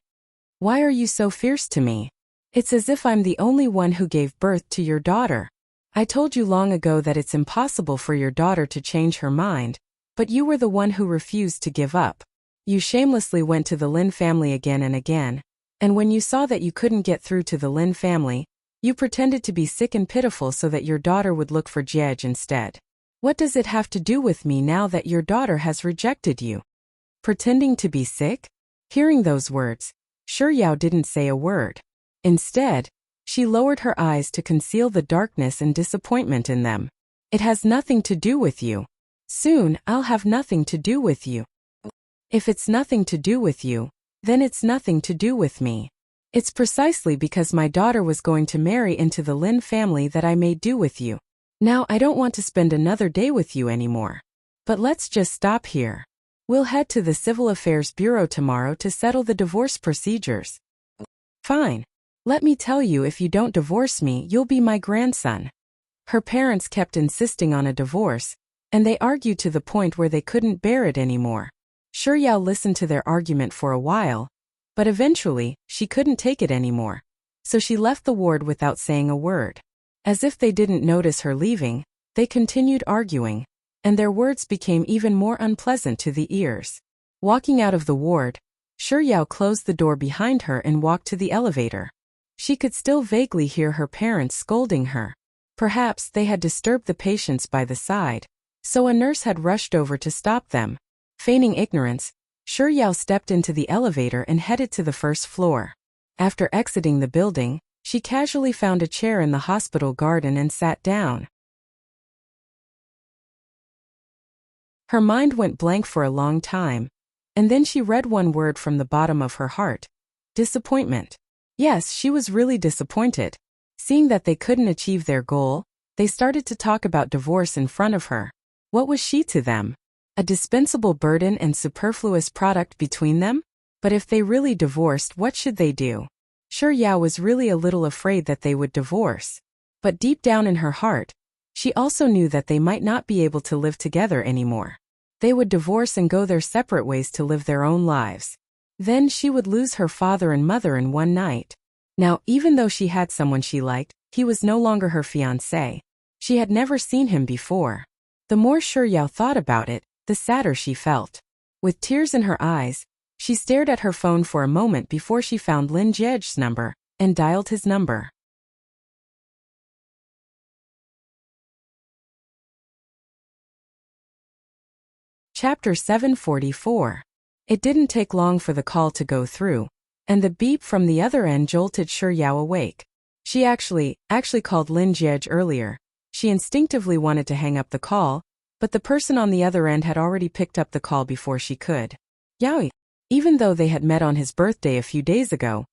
Why are you so fierce to me? It's as if I'm the only one who gave birth to your daughter. I told you long ago that it's impossible for your daughter to change her mind, but you were the one who refused to give up. You shamelessly went to the Lin family again and again, and when you saw that you couldn't get through to the Lin family, you pretended to be sick and pitiful so that your daughter would look for Jiej instead. What does it have to do with me now that your daughter has rejected you? Pretending to be sick? Hearing those words, Sure Yao didn't say a word. Instead, she lowered her eyes to conceal the darkness and disappointment in them. It has nothing to do with you. Soon, I'll have nothing to do with you. If it's nothing to do with you, then it's nothing to do with me. It's precisely because my daughter was going to marry into the Lin family that I made do with you. Now I don't want to spend another day with you anymore. But let's just stop here. We'll head to the Civil Affairs Bureau tomorrow to settle the divorce procedures. Fine. Let me tell you, if you don't divorce me, you'll be my grandson. Her parents kept insisting on a divorce, and they argued to the point where they couldn't bear it anymore. Shi Yao listened to their argument for a while, but eventually, she couldn't take it anymore. So she left the ward without saying a word. As if they didn't notice her leaving, they continued arguing, and their words became even more unpleasant to the ears. Walking out of the ward, Shi Yao closed the door behind her and walked to the elevator. She could still vaguely hear her parents scolding her. Perhaps they had disturbed the patients by the side, so a nurse had rushed over to stop them. Feigning ignorance, Shi Yao stepped into the elevator and headed to the first floor. After exiting the building, she casually found a chair in the hospital garden and sat down. Her mind went blank for a long time, and then she read one word from the bottom of her heart: disappointment. Yes, she was really disappointed. Seeing that they couldn't achieve their goal, they started to talk about divorce in front of her. What was she to them? A dispensable burden and superfluous product between them? But if they really divorced, what should they do? Shi Yao was really a little afraid that they would divorce. But deep down in her heart, she also knew that they might not be able to live together anymore. They would divorce and go their separate ways to live their own lives. Then she would lose her father and mother in one night. Now, even though she had someone she liked, he was no longer her fiancé. She had never seen him before. The more Shi Yao thought about it, the sadder she felt. With tears in her eyes, she stared at her phone for a moment before she found Lin Jiej's number and dialed his number. Chapter 744. It didn't take long for the call to go through, and the beep from the other end jolted Shi Yao awake. She actually called Lin Jiej earlier. She instinctively wanted to hang up the call, but the person on the other end had already picked up the call before she could. Yao. Even though they had met on his birthday a few days ago,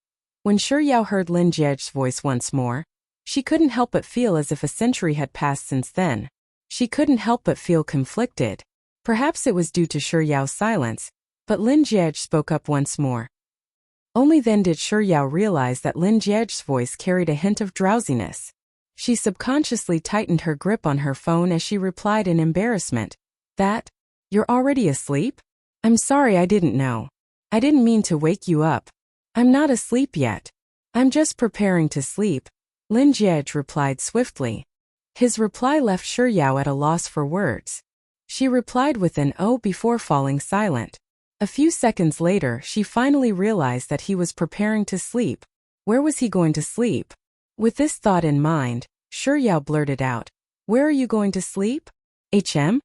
when Shi Yao heard Lin Jiej's voice once more, she couldn't help but feel as if a century had passed since then. She couldn't help but feel conflicted. Perhaps it was due to Shi Yao's silence, but Lin Jiej spoke up once more. Only then did Shi Yao realize that Lin Jiej's voice carried a hint of drowsiness. She subconsciously tightened her grip on her phone as she replied in embarrassment. That? You're already asleep? I'm sorry, I didn't know. I didn't mean to wake you up. I'm not asleep yet. I'm just preparing to sleep, Lin Jiej replied swiftly. His reply left Shi Yao at a loss for words. She replied with an "oh" before falling silent. A few seconds later, she finally realized that he was preparing to sleep. Where was he going to sleep? With this thought in mind, Shi Yao blurted out, "Where are you going to sleep? HM?"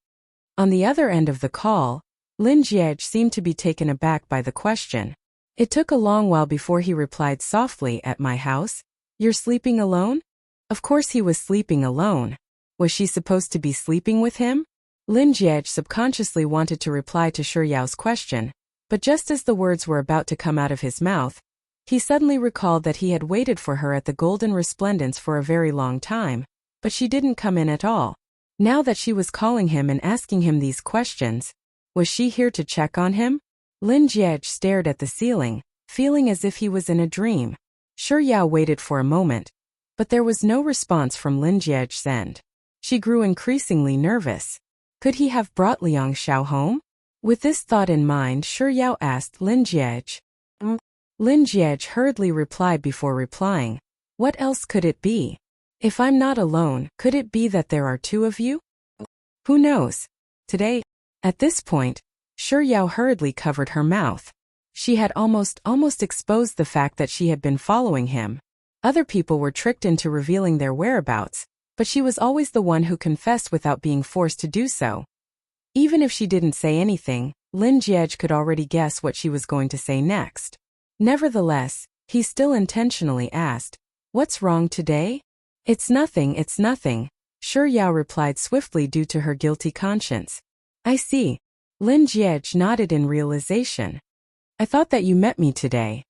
On the other end of the call, Lin Jiej seemed to be taken aback by the question. It took a long while before he replied softly, "At my house? You're sleeping alone?" Of course he was sleeping alone. Was she supposed to be sleeping with him? Lin Jiej subconsciously wanted to reply to Shi Yao's question, but just as the words were about to come out of his mouth, he suddenly recalled that he had waited for her at the Golden Resplendence for a very long time, but she didn't come in at all. Now that she was calling him and asking him these questions, was she here to check on him? Lin Jiej stared at the ceiling, feeling as if he was in a dream. Shi Yao waited for a moment, but there was no response from Lin Jiej's end. She grew increasingly nervous. Could he have brought Liang Xiao home? With this thought in mind, Shi Yao asked Lin Jiej. Lin Jiej hurriedly replied before replying. What else could it be? If I'm not alone, could it be that there are two of you? Who knows? Today. At this point, Shi Yao hurriedly covered her mouth. She had almost exposed the fact that she had been following him. Other people were tricked into revealing their whereabouts, but she was always the one who confessed without being forced to do so. Even if she didn't say anything, Lin Jiej could already guess what she was going to say next. Nevertheless, he still intentionally asked, "What's wrong today?" It's nothing, Shi Yao replied swiftly due to her guilty conscience. I see. Lin Jiej nodded in realization. I thought that you met me today.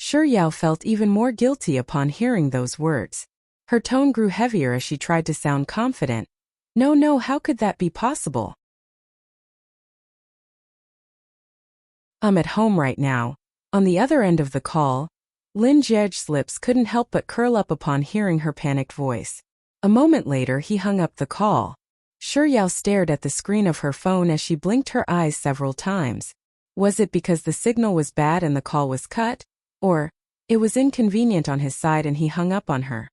Shi Yao felt even more guilty upon hearing those words. Her tone grew heavier as she tried to sound confident. No, how could that be possible? I'm at home right now. On the other end of the call, Lin Jiej's lips couldn't help but curl up upon hearing her panicked voice. A moment later he hung up the call. Shi Yao stared at the screen of her phone as she blinked her eyes several times. Was it because the signal was bad and the call was cut? Or, it was inconvenient on his side and he hung up on her?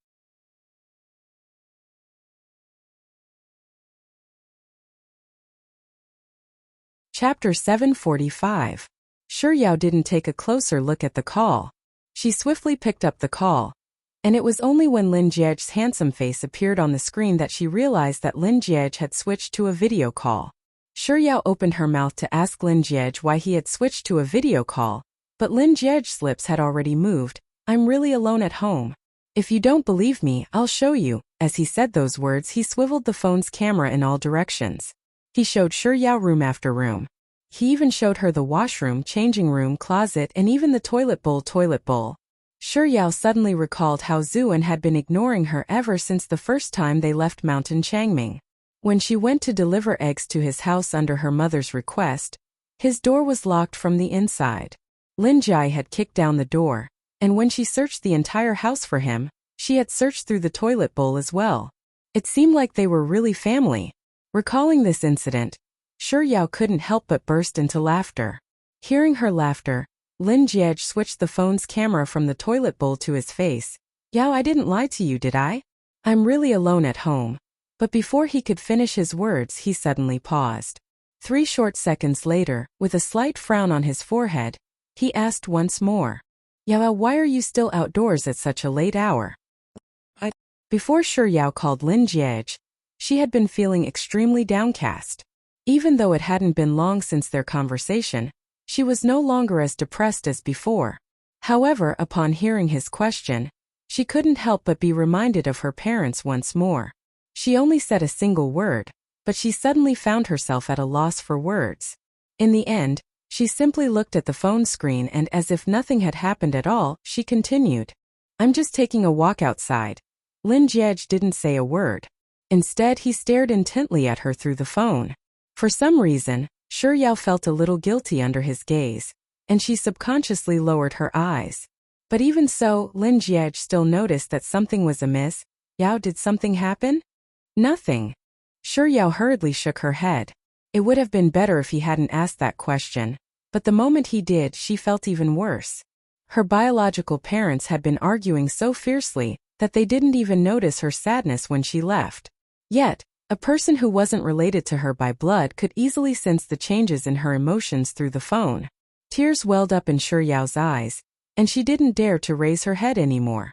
Chapter 745. Shi Yao didn't take a closer look at the call. She swiftly picked up the call. And it was only when Lin Jiej's handsome face appeared on the screen that she realized that Lin Jiej had switched to a video call. Shi Yao opened her mouth to ask Lin Jiej why he had switched to a video call, but Lin Jiej's lips had already moved. I'm really alone at home. If you don't believe me, I'll show you. As he said those words, he swiveled the phone's camera in all directions. He showed Shi Yao room after room. He even showed her the washroom, changing room, closet, and even the toilet bowl. Shi Yao suddenly recalled how Zuan had been ignoring her ever since the first time they left Mountain Changming. When she went to deliver eggs to his house under her mother's request, his door was locked from the inside. Lin Jai had kicked down the door, and when she searched the entire house for him, she had searched through the toilet bowl as well. It seemed like they were really family. Recalling this incident, Shi Yao couldn't help but burst into laughter. Hearing her laughter, Lin Jiej switched the phone's camera from the toilet bowl to his face. Yao, I didn't lie to you, did I? I'm really alone at home. But before he could finish his words, he suddenly paused. 3 short seconds later, with a slight frown on his forehead, he asked once more. Yao, why are you still outdoors at such a late hour? Before Shi Yao called Lin Jiej, she had been feeling extremely downcast. Even though it hadn't been long since their conversation, she was no longer as depressed as before. However, upon hearing his question, she couldn't help but be reminded of her parents once more. She only said a single word, but she suddenly found herself at a loss for words. In the end, she simply looked at the phone screen and as if nothing had happened at all, she continued. I'm just taking a walk outside. Lin Jiej didn't say a word. Instead, he stared intently at her through the phone. For some reason, Shi Yao felt a little guilty under his gaze, and she subconsciously lowered her eyes. But even so, Lin Jiej still noticed that something was amiss. Yao, did something happen? Nothing. Shi Yao hurriedly shook her head. It would have been better if he hadn't asked that question, but the moment he did, she felt even worse. Her biological parents had been arguing so fiercely that they didn't even notice her sadness when she left. Yet, a person who wasn't related to her by blood could easily sense the changes in her emotions through the phone. Tears welled up in Shi Yao's eyes, and she didn't dare to raise her head anymore.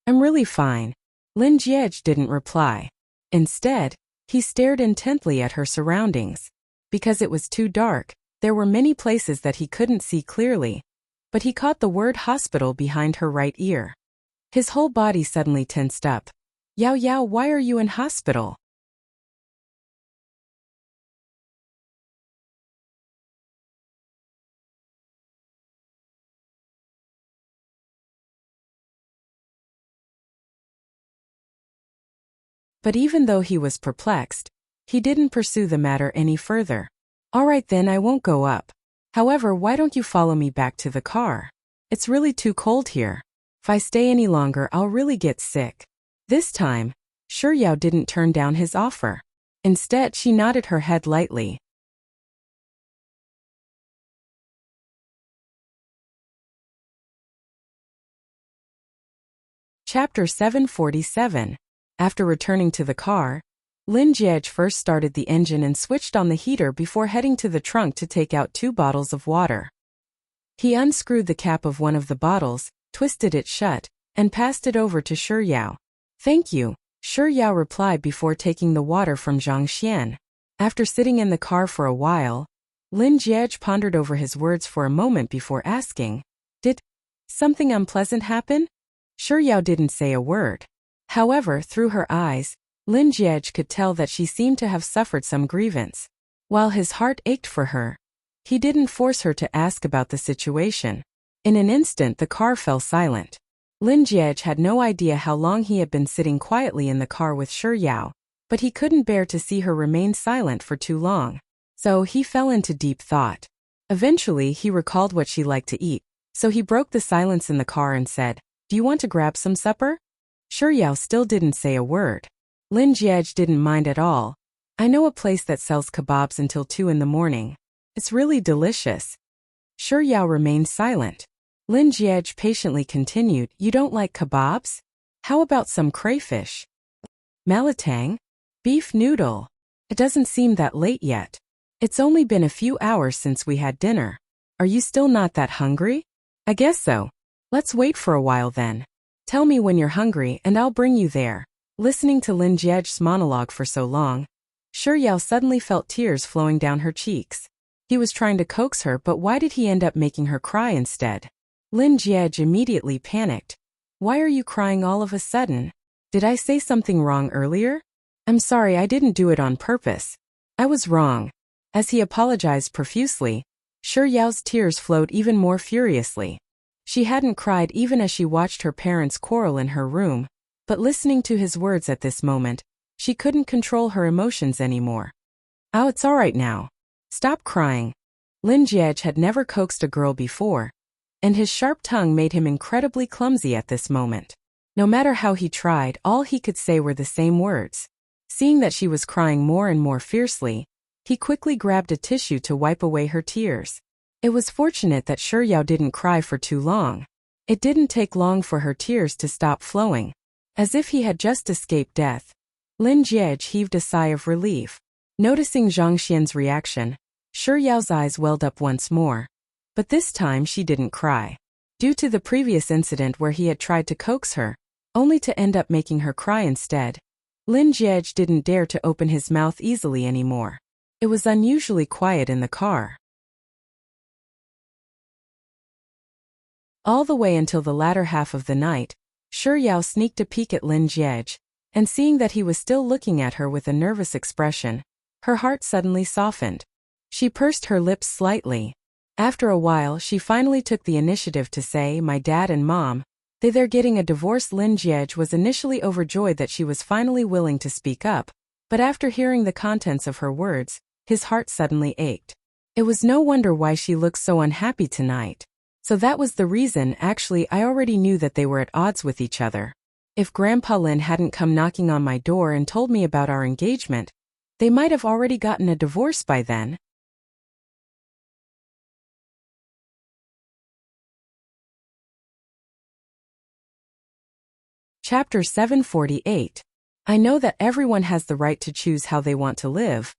I'm really fine. Lin Jiej didn't reply. Instead, he stared intently at her surroundings. Because it was too dark, there were many places that he couldn't see clearly, but he caught the word hospital behind her right ear. His whole body suddenly tensed up. Yao, why are you in hospital? But even though he was perplexed, he didn't pursue the matter any further. All right then, I won't go up. However, why don't you follow me back to the car? It's really too cold here. If I stay any longer, I'll really get sick. This time, Shi Yao didn't turn down his offer. Instead, she nodded her head lightly. Chapter 747. After returning to the car, Lin Jiej first started the engine and switched on the heater before heading to the trunk to take out 2 bottles of water. He unscrewed the cap of one of the bottles, twisted it shut, and passed it over to Shi Yao. Thank you, Shi Yao replied before taking the water from Zhang Xian. After sitting in the car for a while, Lin Jiej pondered over his words for a moment before asking, Did something unpleasant happen? Shi Yao didn't say a word. However, through her eyes, Lin Jiej could tell that she seemed to have suffered some grievance. While his heart ached for her, he didn't force her to ask about the situation. In an instant the car fell silent. Lin Jiej had no idea how long he had been sitting quietly in the car with Shi Yao, but he couldn't bear to see her remain silent for too long. So he fell into deep thought. Eventually he recalled what she liked to eat, so he broke the silence in the car and said, "Do you want to grab some supper?" Shi Yao still didn't say a word. Lin Jiej didn't mind at all. "I know a place that sells kebabs until 2 in the morning. It's really delicious." Shi Yao remained silent. Lin Jiej patiently continued, "You don't like kebabs? How about some crayfish? Malatang? Beef noodle? It doesn't seem that late yet. It's only been a few hours since we had dinner. Are you still not that hungry?" "I guess so. Let's wait for a while then. Tell me when you're hungry and I'll bring you there." Listening to Lin Jiej's monologue for so long, Shi Yao suddenly felt tears flowing down her cheeks. He was trying to coax her, but why did he end up making her cry instead? Lin Jiej immediately panicked. "Why are you crying all of a sudden? Did I say something wrong earlier?" "I'm sorry, I didn't do it on purpose. I was wrong." As he apologized profusely, Shi Yao's tears flowed even more furiously. She hadn't cried even as she watched her parents quarrel in her room, but listening to his words at this moment, she couldn't control her emotions anymore. "Oh, it's all right now. Stop crying." Lin Jiej had never coaxed a girl before, and his sharp tongue made him incredibly clumsy at this moment. No matter how he tried, all he could say were the same words. Seeing that she was crying more and more fiercely, he quickly grabbed a tissue to wipe away her tears. It was fortunate that Shi Yao didn't cry for too long. It didn't take long for her tears to stop flowing. As if he had just escaped death, Lin Jiej heaved a sigh of relief. Noticing Zhang Xian's reaction, Shi Yao's eyes welled up once more. But this time she didn't cry. Due to the previous incident where he had tried to coax her, only to end up making her cry instead, Lin Jiej didn't dare to open his mouth easily anymore. It was unusually quiet in the car. All the way until the latter half of the night, Shi Yao sneaked a peek at Lin Jiej, and seeing that he was still looking at her with a nervous expression, her heart suddenly softened. She pursed her lips slightly. After a while she finally took the initiative to say, "My dad and mom, they're getting a divorce." Lin Jiej was initially overjoyed that she was finally willing to speak up, but after hearing the contents of her words, his heart suddenly ached. It was no wonder why she looked so unhappy tonight. So that was the reason. Actually, I already knew that they were at odds with each other. If Grandpa Lin hadn't come knocking on my door and told me about our engagement, they might have already gotten a divorce by then. Chapter 748. I know that everyone has the right to choose how they want to live,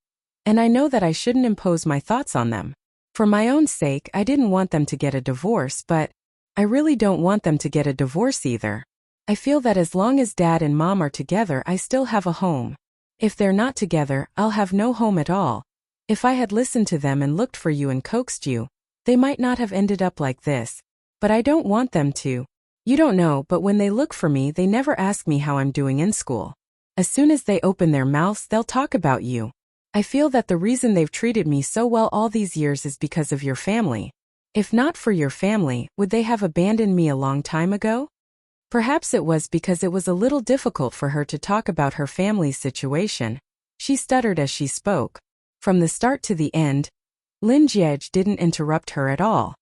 and I know that I shouldn't impose my thoughts on them. For my own sake, I didn't want them to get a divorce, but I really don't want them to get a divorce either. I feel that as long as Dad and Mom are together, I still have a home. If they're not together, I'll have no home at all. If I had listened to them and looked for you and coaxed you, they might not have ended up like this. But I don't want them to. You don't know, but when they look for me, they never ask me how I'm doing in school. As soon as they open their mouths, they'll talk about you. I feel that the reason they've treated me so well all these years is because of your family. If not for your family, would they have abandoned me a long time ago? Perhaps it was because it was a little difficult for her to talk about her family's situation. She stuttered as she spoke. From the start to the end, Lin Jiej didn't interrupt her at all.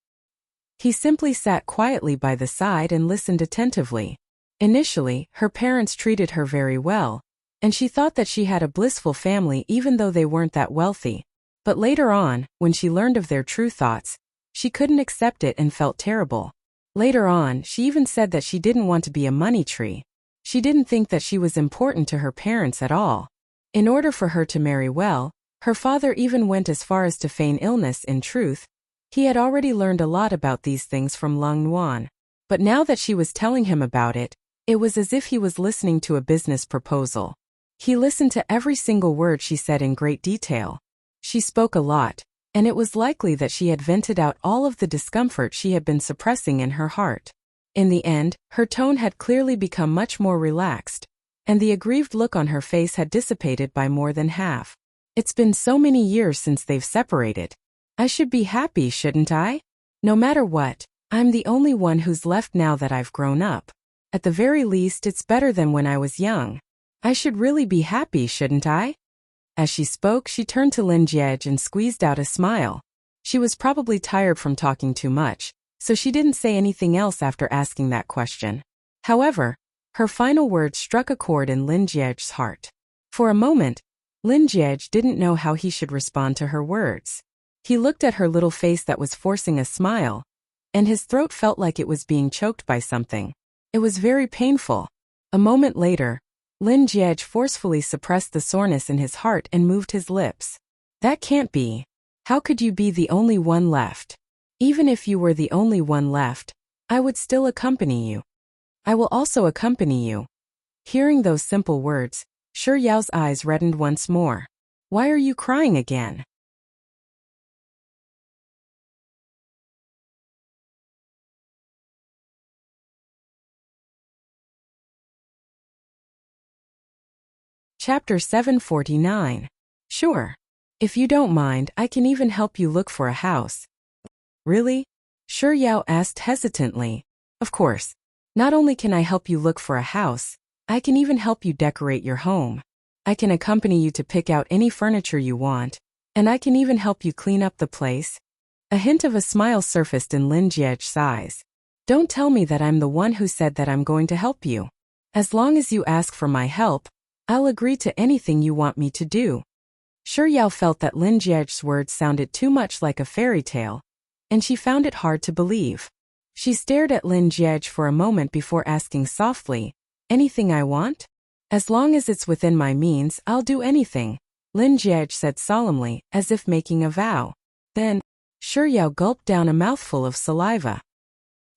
He simply sat quietly by the side and listened attentively. Initially, her parents treated her very well, and she thought that she had a blissful family even though they weren't that wealthy. But later on, when she learned of their true thoughts, she couldn't accept it and felt terrible. Later on, she even said that she didn't want to be a money tree. She didn't think that she was important to her parents at all. In order for her to marry well, her father even went as far as to feign illness. In truth, he had already learned a lot about these things from Lung Nuan. But now that she was telling him about it, it was as if he was listening to a business proposal. He listened to every single word she said in great detail. She spoke a lot, and it was likely that she had vented out all of the discomfort she had been suppressing in her heart. In the end, her tone had clearly become much more relaxed, and the aggrieved look on her face had dissipated by more than half. It's been so many years since they've separated. I should be happy, shouldn't I? No matter what, I'm the only one who's left now that I've grown up. At the very least, it's better than when I was young. I should really be happy, shouldn't I? As she spoke, she turned to Lin Jiej and squeezed out a smile. She was probably tired from talking too much, so she didn't say anything else after asking that question. However, her final words struck a chord in Lin Jiej's heart. For a moment, Lin Jiej didn't know how he should respond to her words. He looked at her little face that was forcing a smile, and his throat felt like it was being choked by something. It was very painful. A moment later, Lin Jiej forcefully suppressed the soreness in his heart and moved his lips. That can't be. How could you be the only one left? Even if you were the only one left, I would still accompany you. I will also accompany you. Hearing those simple words, Shi Yao's eyes reddened once more. Why are you crying again? Chapter 749. Sure. If you don't mind, I can even help you look for a house. Really? Shi Yao asked hesitantly. Of course. Not only can I help you look for a house, I can even help you decorate your home. I can accompany you to pick out any furniture you want, and I can even help you clean up the place. A hint of a smile surfaced in Lin Jiej's eyes. Don't tell me that I'm the one who said that I'm going to help you. As long as you ask for my help, I'll agree to anything you want me to do. Shi Yao felt that Lin Jiej's words sounded too much like a fairy tale, and she found it hard to believe. She stared at Lin Jiej for a moment before asking softly, anything I want? As long as it's within my means, I'll do anything, Lin Jiej said solemnly, as if making a vow. Then, Shi Yao gulped down a mouthful of saliva.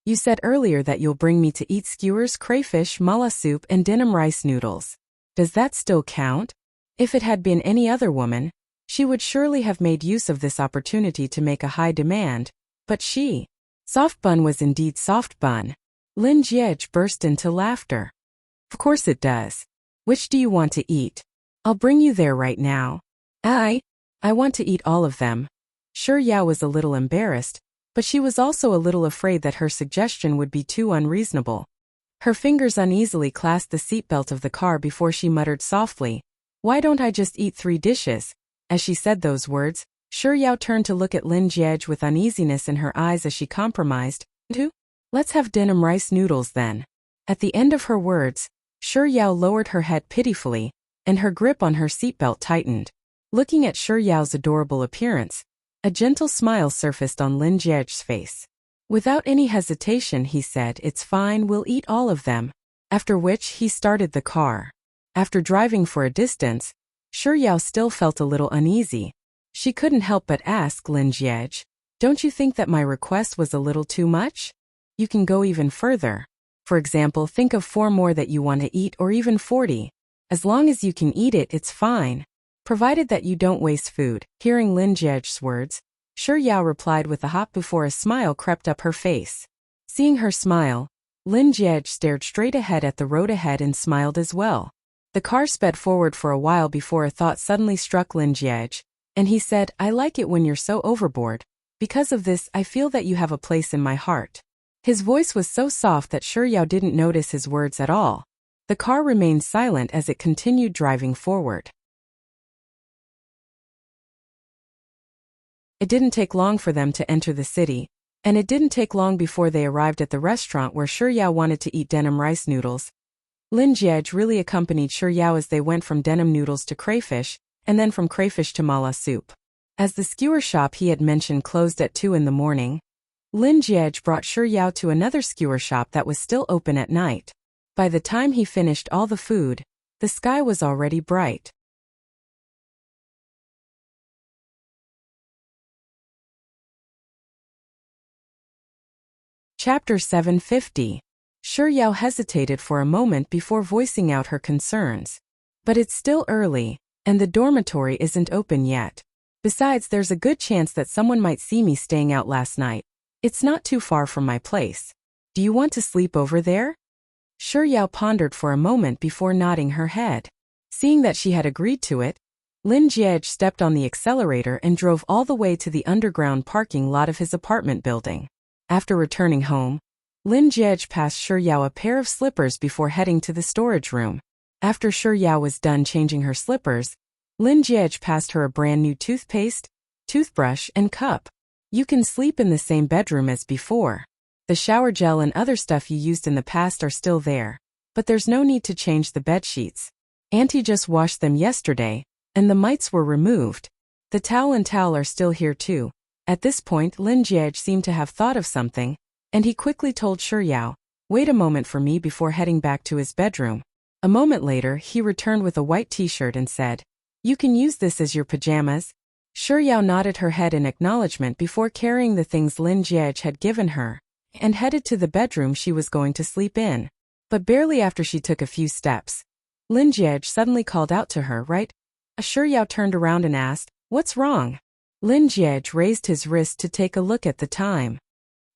You said earlier that you'll bring me to eat skewers, crayfish, mala soup, and denim rice noodles. Does that still count? If it had been any other woman, she would surely have made use of this opportunity to make a high demand, but she. Soft bun was indeed soft bun. Lin Jiej burst into laughter. Of course it does. Which do you want to eat? I'll bring you there right now. I want to eat all of them. Shi Yao was a little embarrassed, but she was also a little afraid that her suggestion would be too unreasonable. Her fingers uneasily clasped the seatbelt of the car before she muttered softly, why don't I just eat 3 dishes? As she said those words, Shi Yao turned to look at Lin Jiej with uneasiness in her eyes as she compromised. Let's have denim rice noodles then. At the end of her words, Shi Yao lowered her head pitifully, and her grip on her seatbelt tightened. Looking at Shi Yao's adorable appearance, a gentle smile surfaced on Lin Jiej's face. Without any hesitation, he said, it's fine, we'll eat all of them. After which, he started the car. After driving for a distance, Shi Yao still felt a little uneasy. She couldn't help but ask Lin Jiej, don't you think that my request was a little too much? You can go even further. For example, think of 4 more that you want to eat, or even 40. As long as you can eat it, it's fine. Provided that you don't waste food. Hearing Lin Jiej's words, Shi Yao replied with a hop before a smile crept up her face. Seeing her smile, Lin Jiej stared straight ahead at the road ahead and smiled as well. The car sped forward for a while before a thought suddenly struck Lin Jiej, and he said, I like it when you're so overboard. Because of this, I feel that you have a place in my heart. His voice was so soft that Shi Yao didn't notice his words at all. The car remained silent as it continued driving forward. It didn't take long for them to enter the city, and it didn't take long before they arrived at the restaurant where Shi Yao wanted to eat denim rice noodles. Lin Jiej really accompanied Shi Yao as they went from denim noodles to crayfish, and then from crayfish to mala soup. As the skewer shop he had mentioned closed at 2 in the morning, Lin Jiej brought Shi Yao to another skewer shop that was still open at night. By the time he finished all the food, the sky was already bright. Chapter 750. Shi Yao hesitated for a moment before voicing out her concerns. But it's still early, and the dormitory isn't open yet. Besides, there's a good chance that someone might see me staying out last night. It's not too far from my place. Do you want to sleep over there? Shi Yao pondered for a moment before nodding her head. Seeing that she had agreed to it, Lin Jiej stepped on the accelerator and drove all the way to the underground parking lot of his apartment building. After returning home, Lin Jiej passed Shi Yao a pair of slippers before heading to the storage room. After Shi Yao was done changing her slippers, Lin Jiej passed her a brand new toothpaste, toothbrush, and cup. You can sleep in the same bedroom as before. The shower gel and other stuff you used in the past are still there, but there's no need to change the bed sheets. Auntie just washed them yesterday, and the mites were removed. The towel are still here too. At this point, Lin Jiej seemed to have thought of something, and he quickly told Shi Yao, "Wait a moment for me," before heading back to his bedroom. A moment later, he returned with a white t-shirt and said, "You can use this as your pajamas." Shi Yao nodded her head in acknowledgement before carrying the things Lin Jiej had given her, and headed to the bedroom she was going to sleep in. But barely after she took a few steps, Lin Jiej suddenly called out to her, "Right?" Shi Yao turned around and asked, "What's wrong?" Lin Jiej raised his wrist to take a look at the time.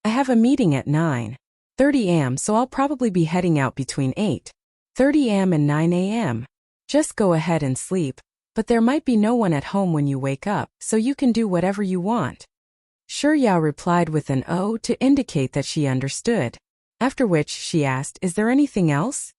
"I have a meeting at 9:30 am, so I'll probably be heading out between 8:30 am and 9 am. Just go ahead and sleep, but there might be no one at home when you wake up, so you can do whatever you want." Shi Yao replied with an "oh" to indicate that she understood. After which she asked, "Is there anything else?"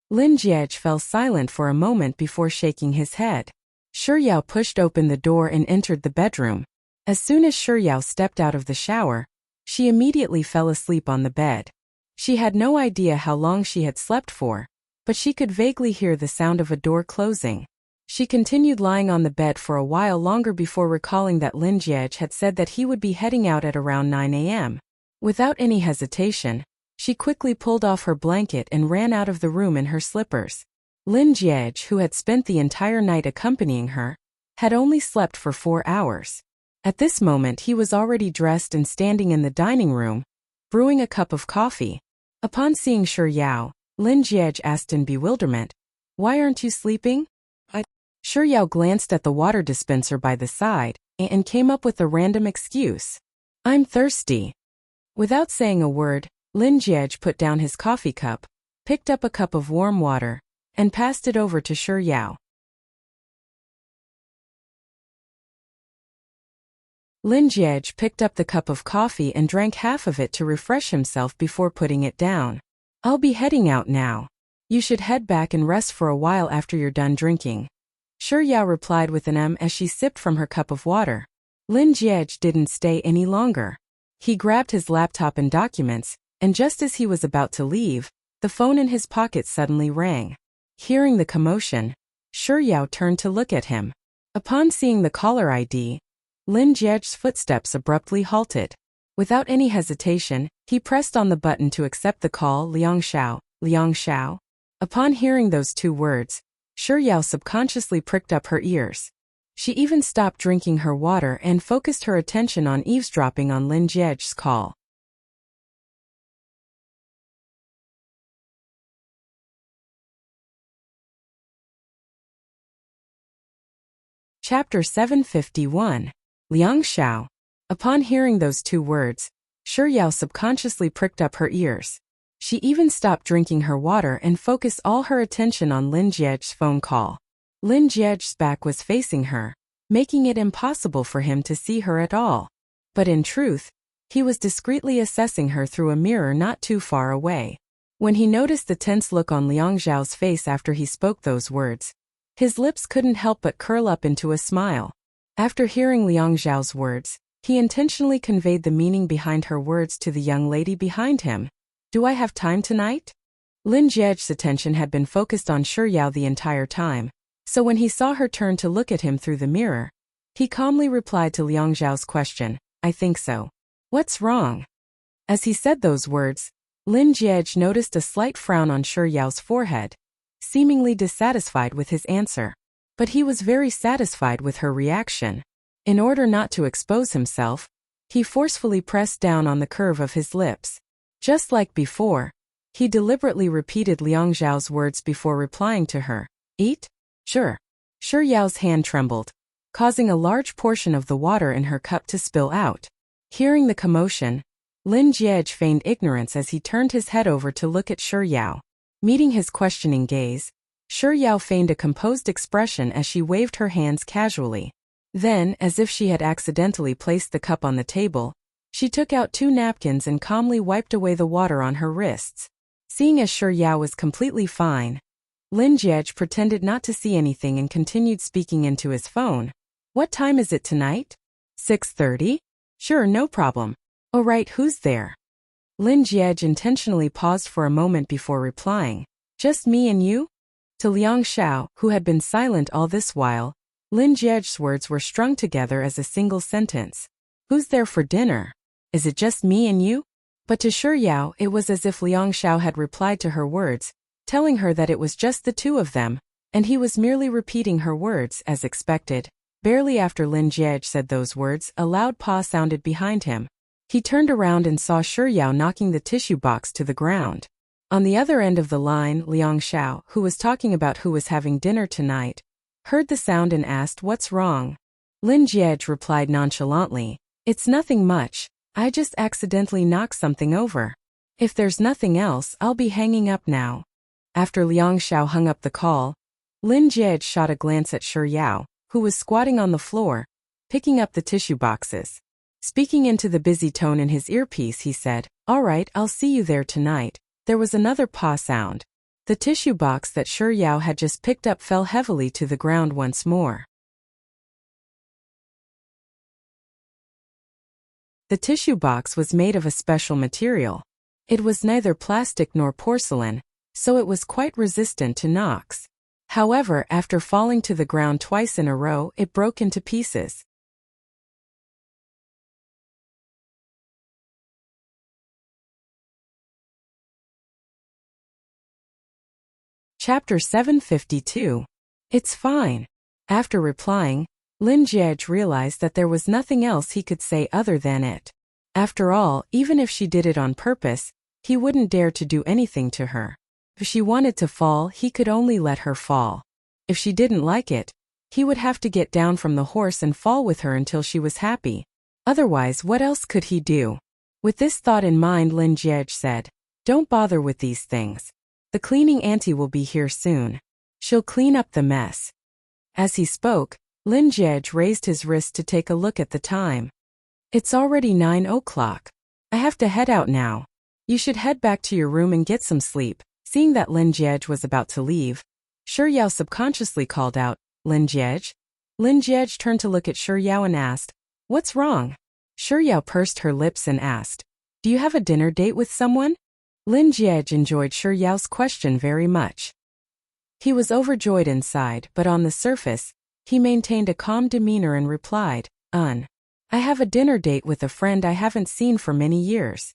Lin Jiej fell silent for a moment before shaking his head. Shi Yao pushed open the door and entered the bedroom. As soon as Shi Yao stepped out of the shower, she immediately fell asleep on the bed. She had no idea how long she had slept for, but she could vaguely hear the sound of a door closing. She continued lying on the bed for a while longer before recalling that Lin Jiej had said that he would be heading out at around 9 am. Without any hesitation, she quickly pulled off her blanket and ran out of the room in her slippers. Lin Jiej, who had spent the entire night accompanying her, had only slept for 4 hours. At this moment he was already dressed and standing in the dining room, brewing a cup of coffee. Upon seeing Shi Yao, Lin Jiej asked in bewilderment, "Why aren't you sleeping?" Shi Yao glanced at the water dispenser by the side, and came up with a random excuse. "I'm thirsty." Without saying a word, Lin Jiej put down his coffee cup, picked up a cup of warm water, and passed it over to Shi Yao. Lin Jiej picked up the cup of coffee and drank half of it to refresh himself before putting it down. "I'll be heading out now. You should head back and rest for a while after you're done drinking." Shi Yao replied with an as she sipped from her cup of water. Lin Jiej didn't stay any longer. He grabbed his laptop and documents, and just as he was about to leave, the phone in his pocket suddenly rang. Hearing the commotion, Shi Yao turned to look at him. Upon seeing the caller ID, Lin Jiej's footsteps abruptly halted. Without any hesitation, he pressed on the button to accept the call. "Liang Xiao, Liang Xiao." Upon hearing those two words, Shi Yao subconsciously pricked up her ears. She even stopped drinking her water and focused her attention on eavesdropping on Lin Jiej's call. Chapter 751. Liang Xiao. Upon hearing those two words, Shi Yao subconsciously pricked up her ears. She even stopped drinking her water and focused all her attention on Lin Jiej's phone call. Lin Jiej's back was facing her, making it impossible for him to see her at all. But in truth, he was discreetly assessing her through a mirror not too far away. When he noticed the tense look on Liang Xiao's face after he spoke those words, his lips couldn't help but curl up into a smile. After hearing Liang Xiao's words, he intentionally conveyed the meaning behind her words to the young lady behind him. "Do I have time tonight?" Lin Jiej's attention had been focused on Shi Yao the entire time, so when he saw her turn to look at him through the mirror, he calmly replied to Liang Xiao's question, "I think so." "What's wrong?" As he said those words, Lin Jiej noticed a slight frown on Shi Yao's forehead, seemingly dissatisfied with his answer. But he was very satisfied with her reaction. In order not to expose himself, he forcefully pressed down on the curve of his lips. Just like before, he deliberately repeated Liang Xiao's words before replying to her. "Eat? Sure." Shi Yao's hand trembled, causing a large portion of the water in her cup to spill out. Hearing the commotion, Lin Jiej feigned ignorance as he turned his head over to look at Shi Yao. Meeting his questioning gaze, Shi Yao feigned a composed expression as she waved her hands casually. Then, as if she had accidentally placed the cup on the table, She took out 2 napkins and calmly wiped away the water on her wrists. Seeing as Shi Yao was completely fine, Lin Jie pretended not to see anything and continued speaking into his phone. What time is it tonight? 6:30? Sure, no problem. Oh right, who's there? Lin Jie intentionally paused for a moment before replying. Just me and you? To Liang Xiao, who had been silent all this while, Lin Jie's words were strung together as a single sentence. Who's there for dinner? Is it just me and you? But to Shi Yao, it was as if Liang Xiao had replied to her words, telling her that it was just the 2 of them, and he was merely repeating her words as expected. Barely after Lin Jie said those words, a loud paw sounded behind him. He turned around and saw Shi Yao knocking the tissue box to the ground. On the other end of the line, Liang Xiao, who was talking about who was having dinner tonight, heard the sound and asked, "What's wrong?" Lin Jie replied nonchalantly, "It's nothing much. I just accidentally knocked something over. If there's nothing else, I'll be hanging up now." After Liang Xiao hung up the call, Lin Jie shot a glance at Shi Yao, who was squatting on the floor, picking up the tissue boxes. Speaking into the busy tone in his earpiece, he said, "All right, I'll see you there tonight." There was another paw sound. The tissue box that Shi Yao had just picked up fell heavily to the ground once more. The tissue box was made of a special material. It was neither plastic nor porcelain, so it was quite resistant to knocks. However, after falling to the ground twice in a row, it broke into pieces. Chapter 752. It's fine. After replying, Lin Jie realized that there was nothing else he could say other than it. After all, even if she did it on purpose, he wouldn't dare to do anything to her. If she wanted to fall, he could only let her fall. If she didn't like it, he would have to get down from the horse and fall with her until she was happy. Otherwise, what else could he do? With this thought in mind, Lin Jie said, "Don't bother with these things. The cleaning auntie will be here soon. She'll clean up the mess." As he spoke, Lin Jie raised his wrist to take a look at the time. "It's already 9 o'clock. I have to head out now. You should head back to your room and get some sleep." Seeing that Lin Jie was about to leave, Shi Yao subconsciously called out, "Lin Jie?" Lin Jie turned to look at Shi Yao and asked, "What's wrong?" Shi Yao pursed her lips and asked, "Do you have a dinner date with someone?" Lin Jie enjoyed Shi Yao's question very much. He was overjoyed inside, but on the surface, he maintained a calm demeanor and replied, I have a dinner date with a friend I haven't seen for many years."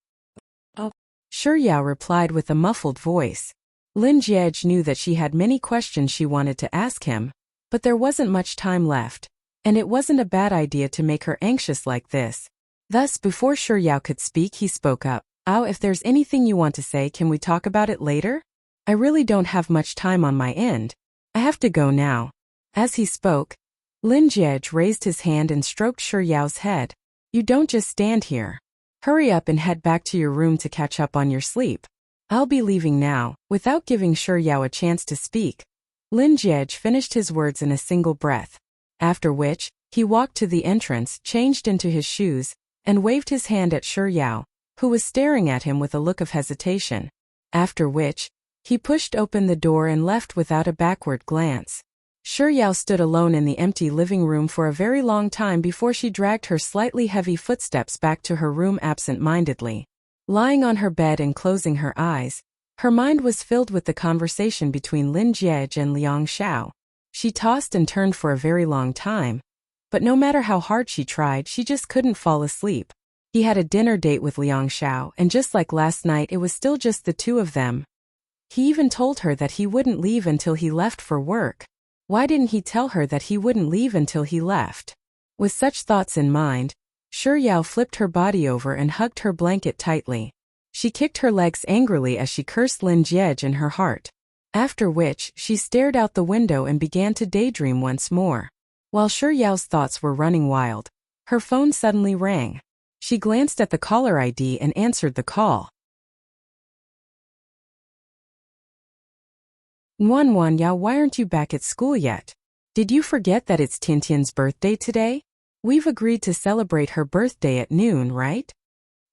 "Oh." Shi Yao replied with a muffled voice. Lin Jie knew that she had many questions she wanted to ask him, but there wasn't much time left, and it wasn't a bad idea to make her anxious like this. Thus, before Shi Yao could speak, he spoke up, "Oh, if there's anything you want to say, can we talk about it later? I really don't have much time on my end. I have to go now." As he spoke, Lin Jie raised his hand and stroked Shi Yao's head. "You don't just stand here. Hurry up and head back to your room to catch up on your sleep. I'll be leaving now." Without giving Shi Yao a chance to speak, Lin Jie finished his words in a single breath. After which, he walked to the entrance, changed into his shoes, and waved his hand at Shi Yao, who was staring at him with a look of hesitation. After which, he pushed open the door and left without a backward glance. Shi Yao stood alone in the empty living room for a very long time before she dragged her slightly heavy footsteps back to her room absent-mindedly. Lying on her bed and closing her eyes, her mind was filled with the conversation between Lin Jie and Liang Xiao. She tossed and turned for a very long time, but no matter how hard she tried, she just couldn't fall asleep. He had a dinner date with Liang Xiao, and just like last night, it was still just the 2 of them. He even told her that he wouldn't leave until he left for work. Why didn't he tell her that he wouldn't leave until he left? With such thoughts in mind, Shi Yao flipped her body over and hugged her blanket tightly. She kicked her legs angrily as she cursed Lin Jie in her heart. After which, she stared out the window and began to daydream once more. While Shi Yao's thoughts were running wild, her phone suddenly rang. She glanced at the caller ID and answered the call. Wan Yao, why aren't you back at school yet? Did you forget that it's Tintian's birthday today? We've agreed to celebrate her birthday at noon, right?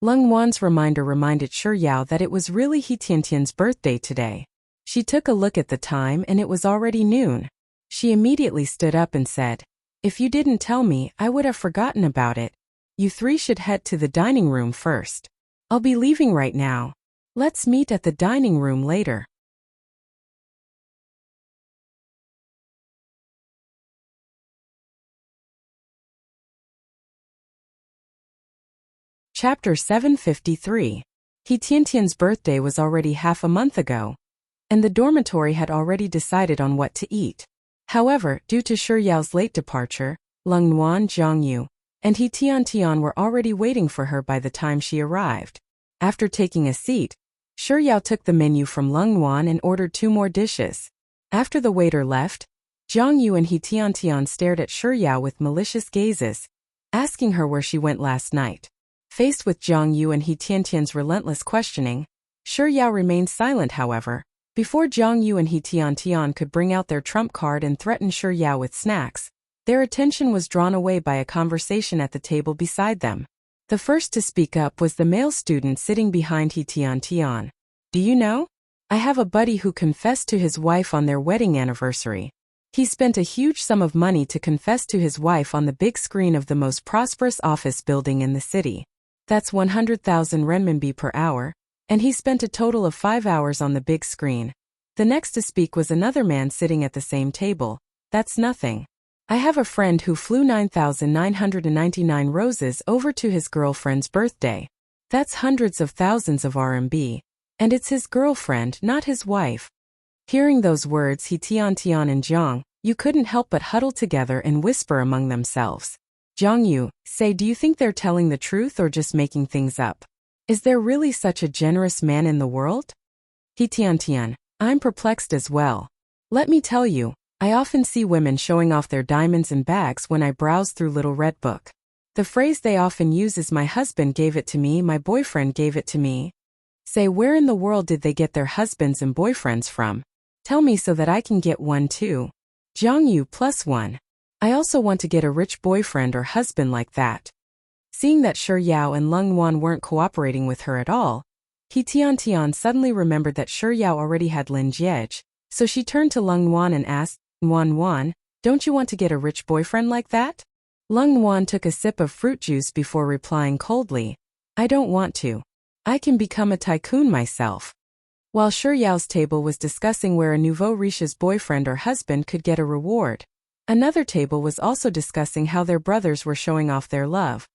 Lung Wan's reminder reminded Shi Yao that it was really He Tiantian's birthday today. She took a look at the time and it was already noon. She immediately stood up and said, "If you didn't tell me, I would have forgotten about it. You three should head to the dining room first. I'll be leaving right now. Let's meet at the dining room later." Chapter 753. He Tiantian's birthday was already half a month ago, and the dormitory had already decided on what to eat. However, due to Shi Yao's late departure, Lung Wan, Zhang Yu, and He Tiantian were already waiting for her by the time she arrived. After taking a seat, Shi Yao took the menu from Lung Wan and ordered 2 more dishes. After the waiter left, Zhang Yu and He Tiantian stared at Shi Yao with malicious gazes, asking her where she went last night. Faced with Zhang Yu and He Tiantian's relentless questioning, Shi Yao remained silent. However, before Zhang Yu and He Tiantian could bring out their trump card and threaten Shi Yao with snacks, their attention was drawn away by a conversation at the table beside them. The first to speak up was the male student sitting behind He Tiantian. "Do you know? I have a buddy who confessed to his wife on their wedding anniversary. He spent a huge sum of money to confess to his wife on the big screen of the most prosperous office building in the city. That's 100,000 renminbi per hour, and he spent a total of 5 hours on the big screen." The next to speak was another man sitting at the same table. "That's nothing. I have a friend who flew 9,999 roses over to his girlfriend's birthday. That's hundreds of thousands of RMB, and it's his girlfriend, not his wife." Hearing those words, He Tiantian and Zhang Yu couldn't help but huddle together and whisper among themselves. Zhang Yu, say, do you think they're telling the truth or just making things up? Is there really such a generous man in the world? He Tiantian, I'm perplexed as well. Let me tell you, I often see women showing off their diamonds and bags when I browse through Little Red Book. The phrase they often use is my husband gave it to me, my boyfriend gave it to me. Say, where in the world did they get their husbands and boyfriends from? Tell me so that I can get one too. Zhang Yu +1. I also want to get a rich boyfriend or husband like that. Seeing that Shi Yao and Lung Wan weren't cooperating with her at all, He Tiantian suddenly remembered that Shi Yao already had Lin Jiej, so she turned to Lung Wan and asked, Wan, don't you want to get a rich boyfriend like that? Lung Wan took a sip of fruit juice before replying coldly, I don't want to. I can become a tycoon myself. While Shi Yao's table was discussing where a nouveau riche's boyfriend or husband could get a reward, another table was also discussing how their brothers were showing off their love.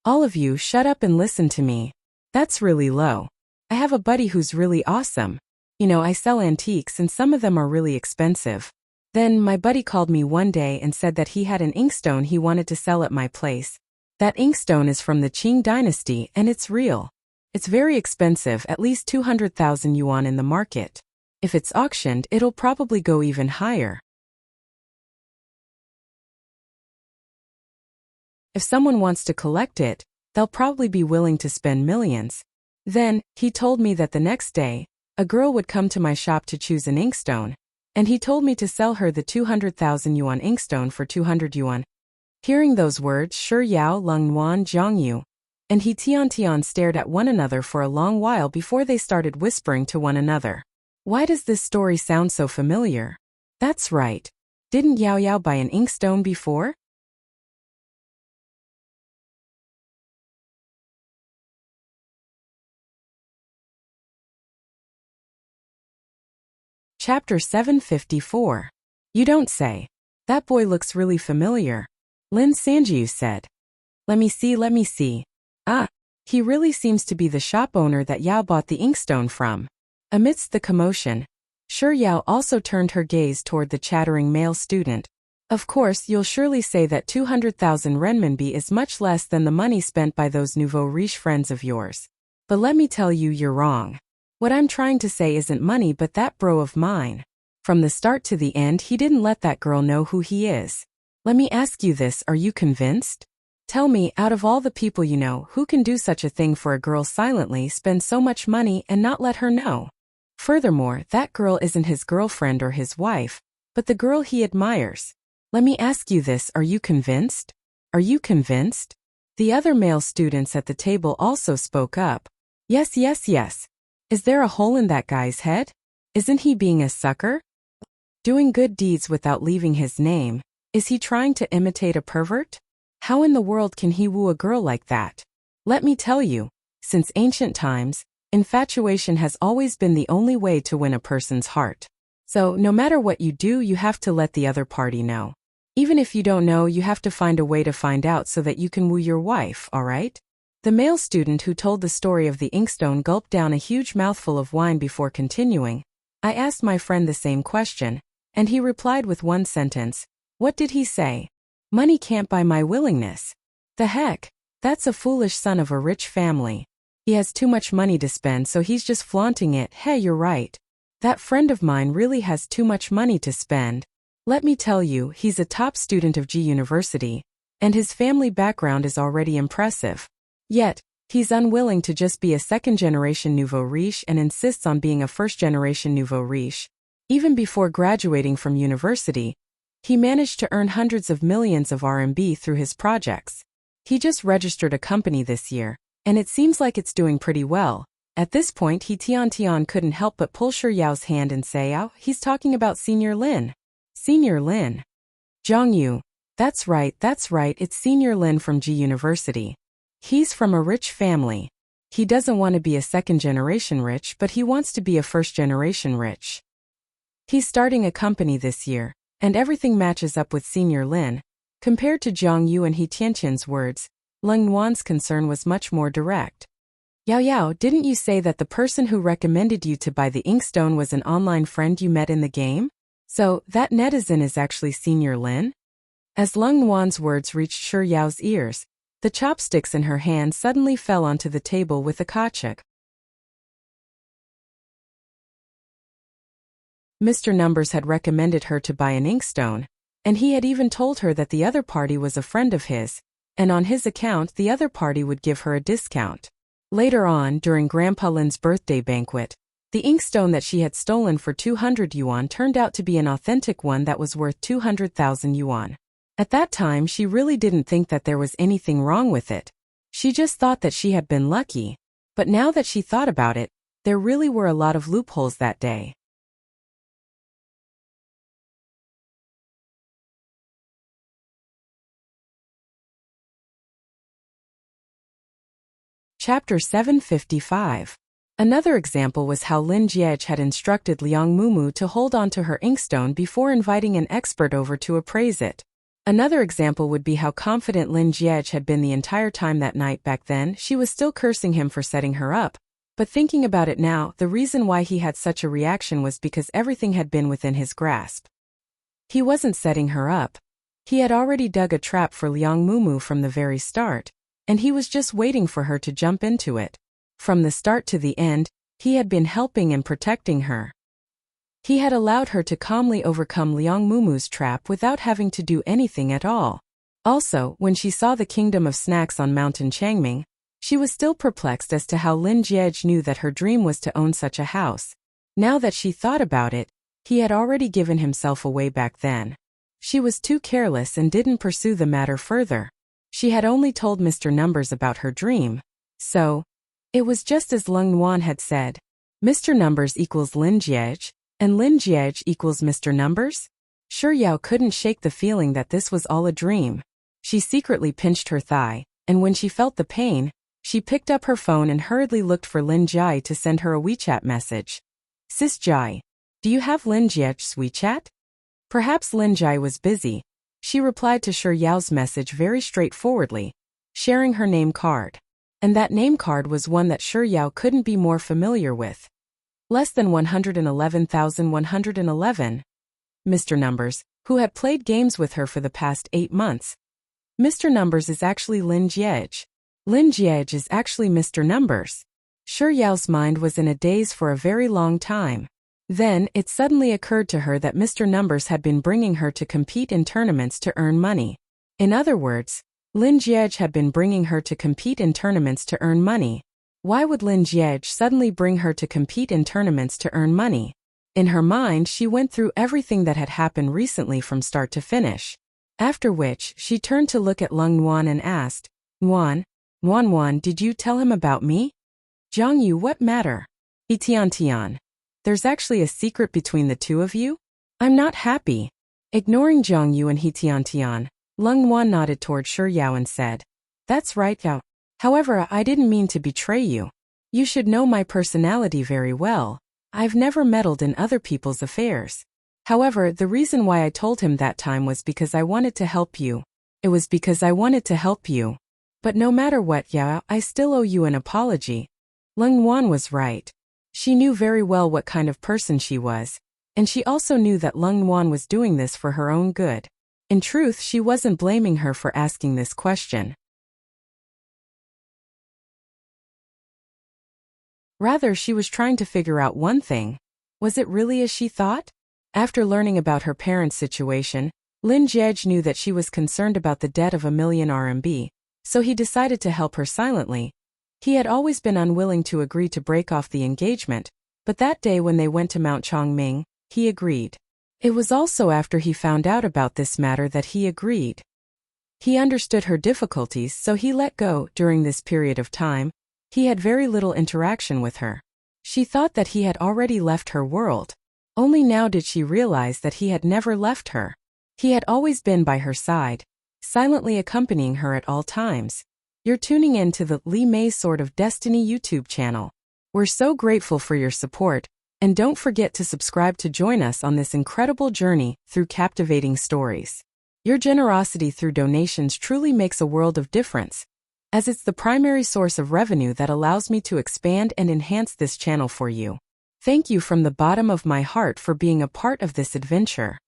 All of you shut up and listen to me. That's really low. I have a buddy who's really awesome. You know, I sell antiques and some of them are really expensive. Then my buddy called me one day and said that he had an inkstone he wanted to sell at my place. That inkstone is from the Qing dynasty and it's real. It's very expensive, at least 200,000 yuan in the market. If it's auctioned, it'll probably go even higher. If someone wants to collect it, they'll probably be willing to spend millions. Then, he told me that the next day, a girl would come to my shop to choose an inkstone, and he told me to sell her the 200,000 yuan inkstone for 200 yuan. Hearing those words, Shi Yao, Lung Wan, Zhang Yu, and He Tiantian stared at one another for a long while before they started whispering to one another. Why does this story sound so familiar? That's right. Didn't Yao Yao buy an inkstone before? Chapter 754. You don't say. That boy looks really familiar. Lin Sanjiu said. Let me see. Ah, he really seems to be the shop owner that Yao bought the inkstone from. Amidst the commotion, Shi Yao also turned her gaze toward the chattering male student. Of course, you'll surely say that 200,000 renminbi is much less than the money spent by those nouveau riche friends of yours. But let me tell you, you're wrong. What I'm trying to say isn't money but that bro of mine. From the start to the end, he didn't let that girl know who he is. Let me ask you this, are you convinced? Tell me, out of all the people you know, who can do such a thing for a girl silently, spend so much money and not let her know? Furthermore, that girl isn't his girlfriend or his wife, but the girl he admires. Let me ask you this, are you convinced? Are you convinced? The other male students at the table also spoke up. Yes, yes, yes. Is there a hole in that guy's head? Isn't he being a sucker? Doing good deeds without leaving his name? Is he trying to imitate a pervert? How in the world can he woo a girl like that? Let me tell you, since ancient times, infatuation has always been the only way to win a person's heart. So, no matter what you do, you have to let the other party know. Even if you don't know, you have to find a way to find out so that you can woo your wife, alright? The male student who told the story of the inkstone gulped down a huge mouthful of wine before continuing. I asked my friend the same question, and he replied with one sentence. What did he say? Money can't buy my willingness. The heck? That's a foolish son of a rich family. He has too much money to spend, so he's just flaunting it. Hey, you're right. That friend of mine really has too much money to spend. Let me tell you, he's a top student of G University, and his family background is already impressive. Yet, he's unwilling to just be a second-generation nouveau riche and insists on being a first-generation nouveau riche. Even before graduating from university, he managed to earn hundreds of millions of RMB through his projects. He just registered a company this year, and it seems like it's doing pretty well. At this point, Tian couldn't help but pull Shi Yao's hand and say, "Oh, he's talking about Senior Lin." Senior Lin. Zhang Yu. That's right, it's Senior Lin from G University. He's from a rich family. He doesn't want to be a second-generation rich, but he wants to be a first-generation rich. He's starting a company this year, and everything matches up with Senior Lin. Compared to Zhang Yu and He Tianqian's words, Leng Nuan's concern was much more direct. Yao Yao, didn't you say that the person who recommended you to buy the inkstone was an online friend you met in the game? So, that netizen is actually Senior Lin? As Leng Nuan's words reached Shi Yao's ears, the chopsticks in her hand suddenly fell onto the table with a kachuk. Mr. Numbers had recommended her to buy an inkstone, and he had even told her that the other party was a friend of his, and on his account the other party would give her a discount. Later on, during Grandpa Lin's birthday banquet, the inkstone that she had stolen for 200 yuan turned out to be an authentic one that was worth 200,000 yuan. At that time, she really didn't think that there was anything wrong with it. She just thought that she had been lucky. But now that she thought about it, there really were a lot of loopholes that day. Chapter 755. Another example was how Lin Jiej had instructed Liang Mumu to hold on to her inkstone before inviting an expert over to appraise it. Another example would be how confident Lin Jiej had been the entire time that night. Back then, she was still cursing him for setting her up. But thinking about it now, the reason why he had such a reaction was because everything had been within his grasp. He wasn't setting her up. He had already dug a trap for Liang Mumu from the very start, and he was just waiting for her to jump into it. From the start to the end, he had been helping and protecting her. He had allowed her to calmly overcome Liang Mumu's trap without having to do anything at all. Also, when she saw the kingdom of snacks on Mountain Changming, she was still perplexed as to how Lin Jiej knew that her dream was to own such a house. Now that she thought about it, he had already given himself away back then. She was too careless and didn't pursue the matter further. She had only told Mr. Numbers about her dream. So, it was just as Leng Nuan had said. Mr. Numbers equals Lin Jiej, and Lin Jiej equals Mr. Numbers? Shi Yao couldn't shake the feeling that this was all a dream. She secretly pinched her thigh, and when she felt the pain, she picked up her phone and hurriedly looked for Lin Jai to send her a WeChat message. Sis Jai, do you have Lin Jiej's WeChat? Perhaps Lin Jai was busy. She replied to Shi Yao's message very straightforwardly, sharing her name card. And that name card was one that Shi Yao couldn't be more familiar with. Less than 111,111. Mr. Numbers, who had played games with her for the past 8 months. Mr. Numbers is actually Lin Jiej. Lin Jiej is actually Mr. Numbers. Shi Yao's mind was in a daze for a very long time. Then, it suddenly occurred to her that Mr. Numbers had been bringing her to compete in tournaments to earn money. In other words, Lin Jiej had been bringing her to compete in tournaments to earn money. Why would Lin Jiej suddenly bring her to compete in tournaments to earn money? In her mind, she went through everything that had happened recently from start to finish. After which, she turned to look at Leng Nuan and asked, Wan, Wan, did you tell him about me? Jiangyu, what matter? Tian. There's actually a secret between the two of you? I'm not happy. Ignoring Jiangyu and Tian, Leng Wan nodded toward Shi Yao and said, That's right, Yao. However, I didn't mean to betray you. You should know my personality very well. I've never meddled in other people's affairs. However, the reason why I told him that time was because I wanted to help you. It was because I wanted to help you. But no matter what, Yao, I still owe you an apology. Leng Wan was right. She knew very well what kind of person she was, and she also knew that Leng Wan was doing this for her own good. In truth, she wasn't blaming her for asking this question. Rather, she was trying to figure out one thing. Was it really as she thought? After learning about her parents' situation, Lin Jiej knew that she was concerned about the debt of 1 million RMB, so he decided to help her silently. He had always been unwilling to agree to break off the engagement, but that day when they went to Mount Chongming, he agreed. It was also after he found out about this matter that he agreed. He understood her difficulties, so he let go. During this period of time, he had very little interaction with her. She thought that he had already left her world. Only now did she realize that he had never left her. He had always been by her side, silently accompanying her at all times. You're tuning in to the Li Mei Sword of Destiny YouTube channel. We're so grateful for your support, and don't forget to subscribe to join us on this incredible journey through captivating stories. Your generosity through donations truly makes a world of difference, as it's the primary source of revenue that allows me to expand and enhance this channel for you. Thank you from the bottom of my heart for being a part of this adventure.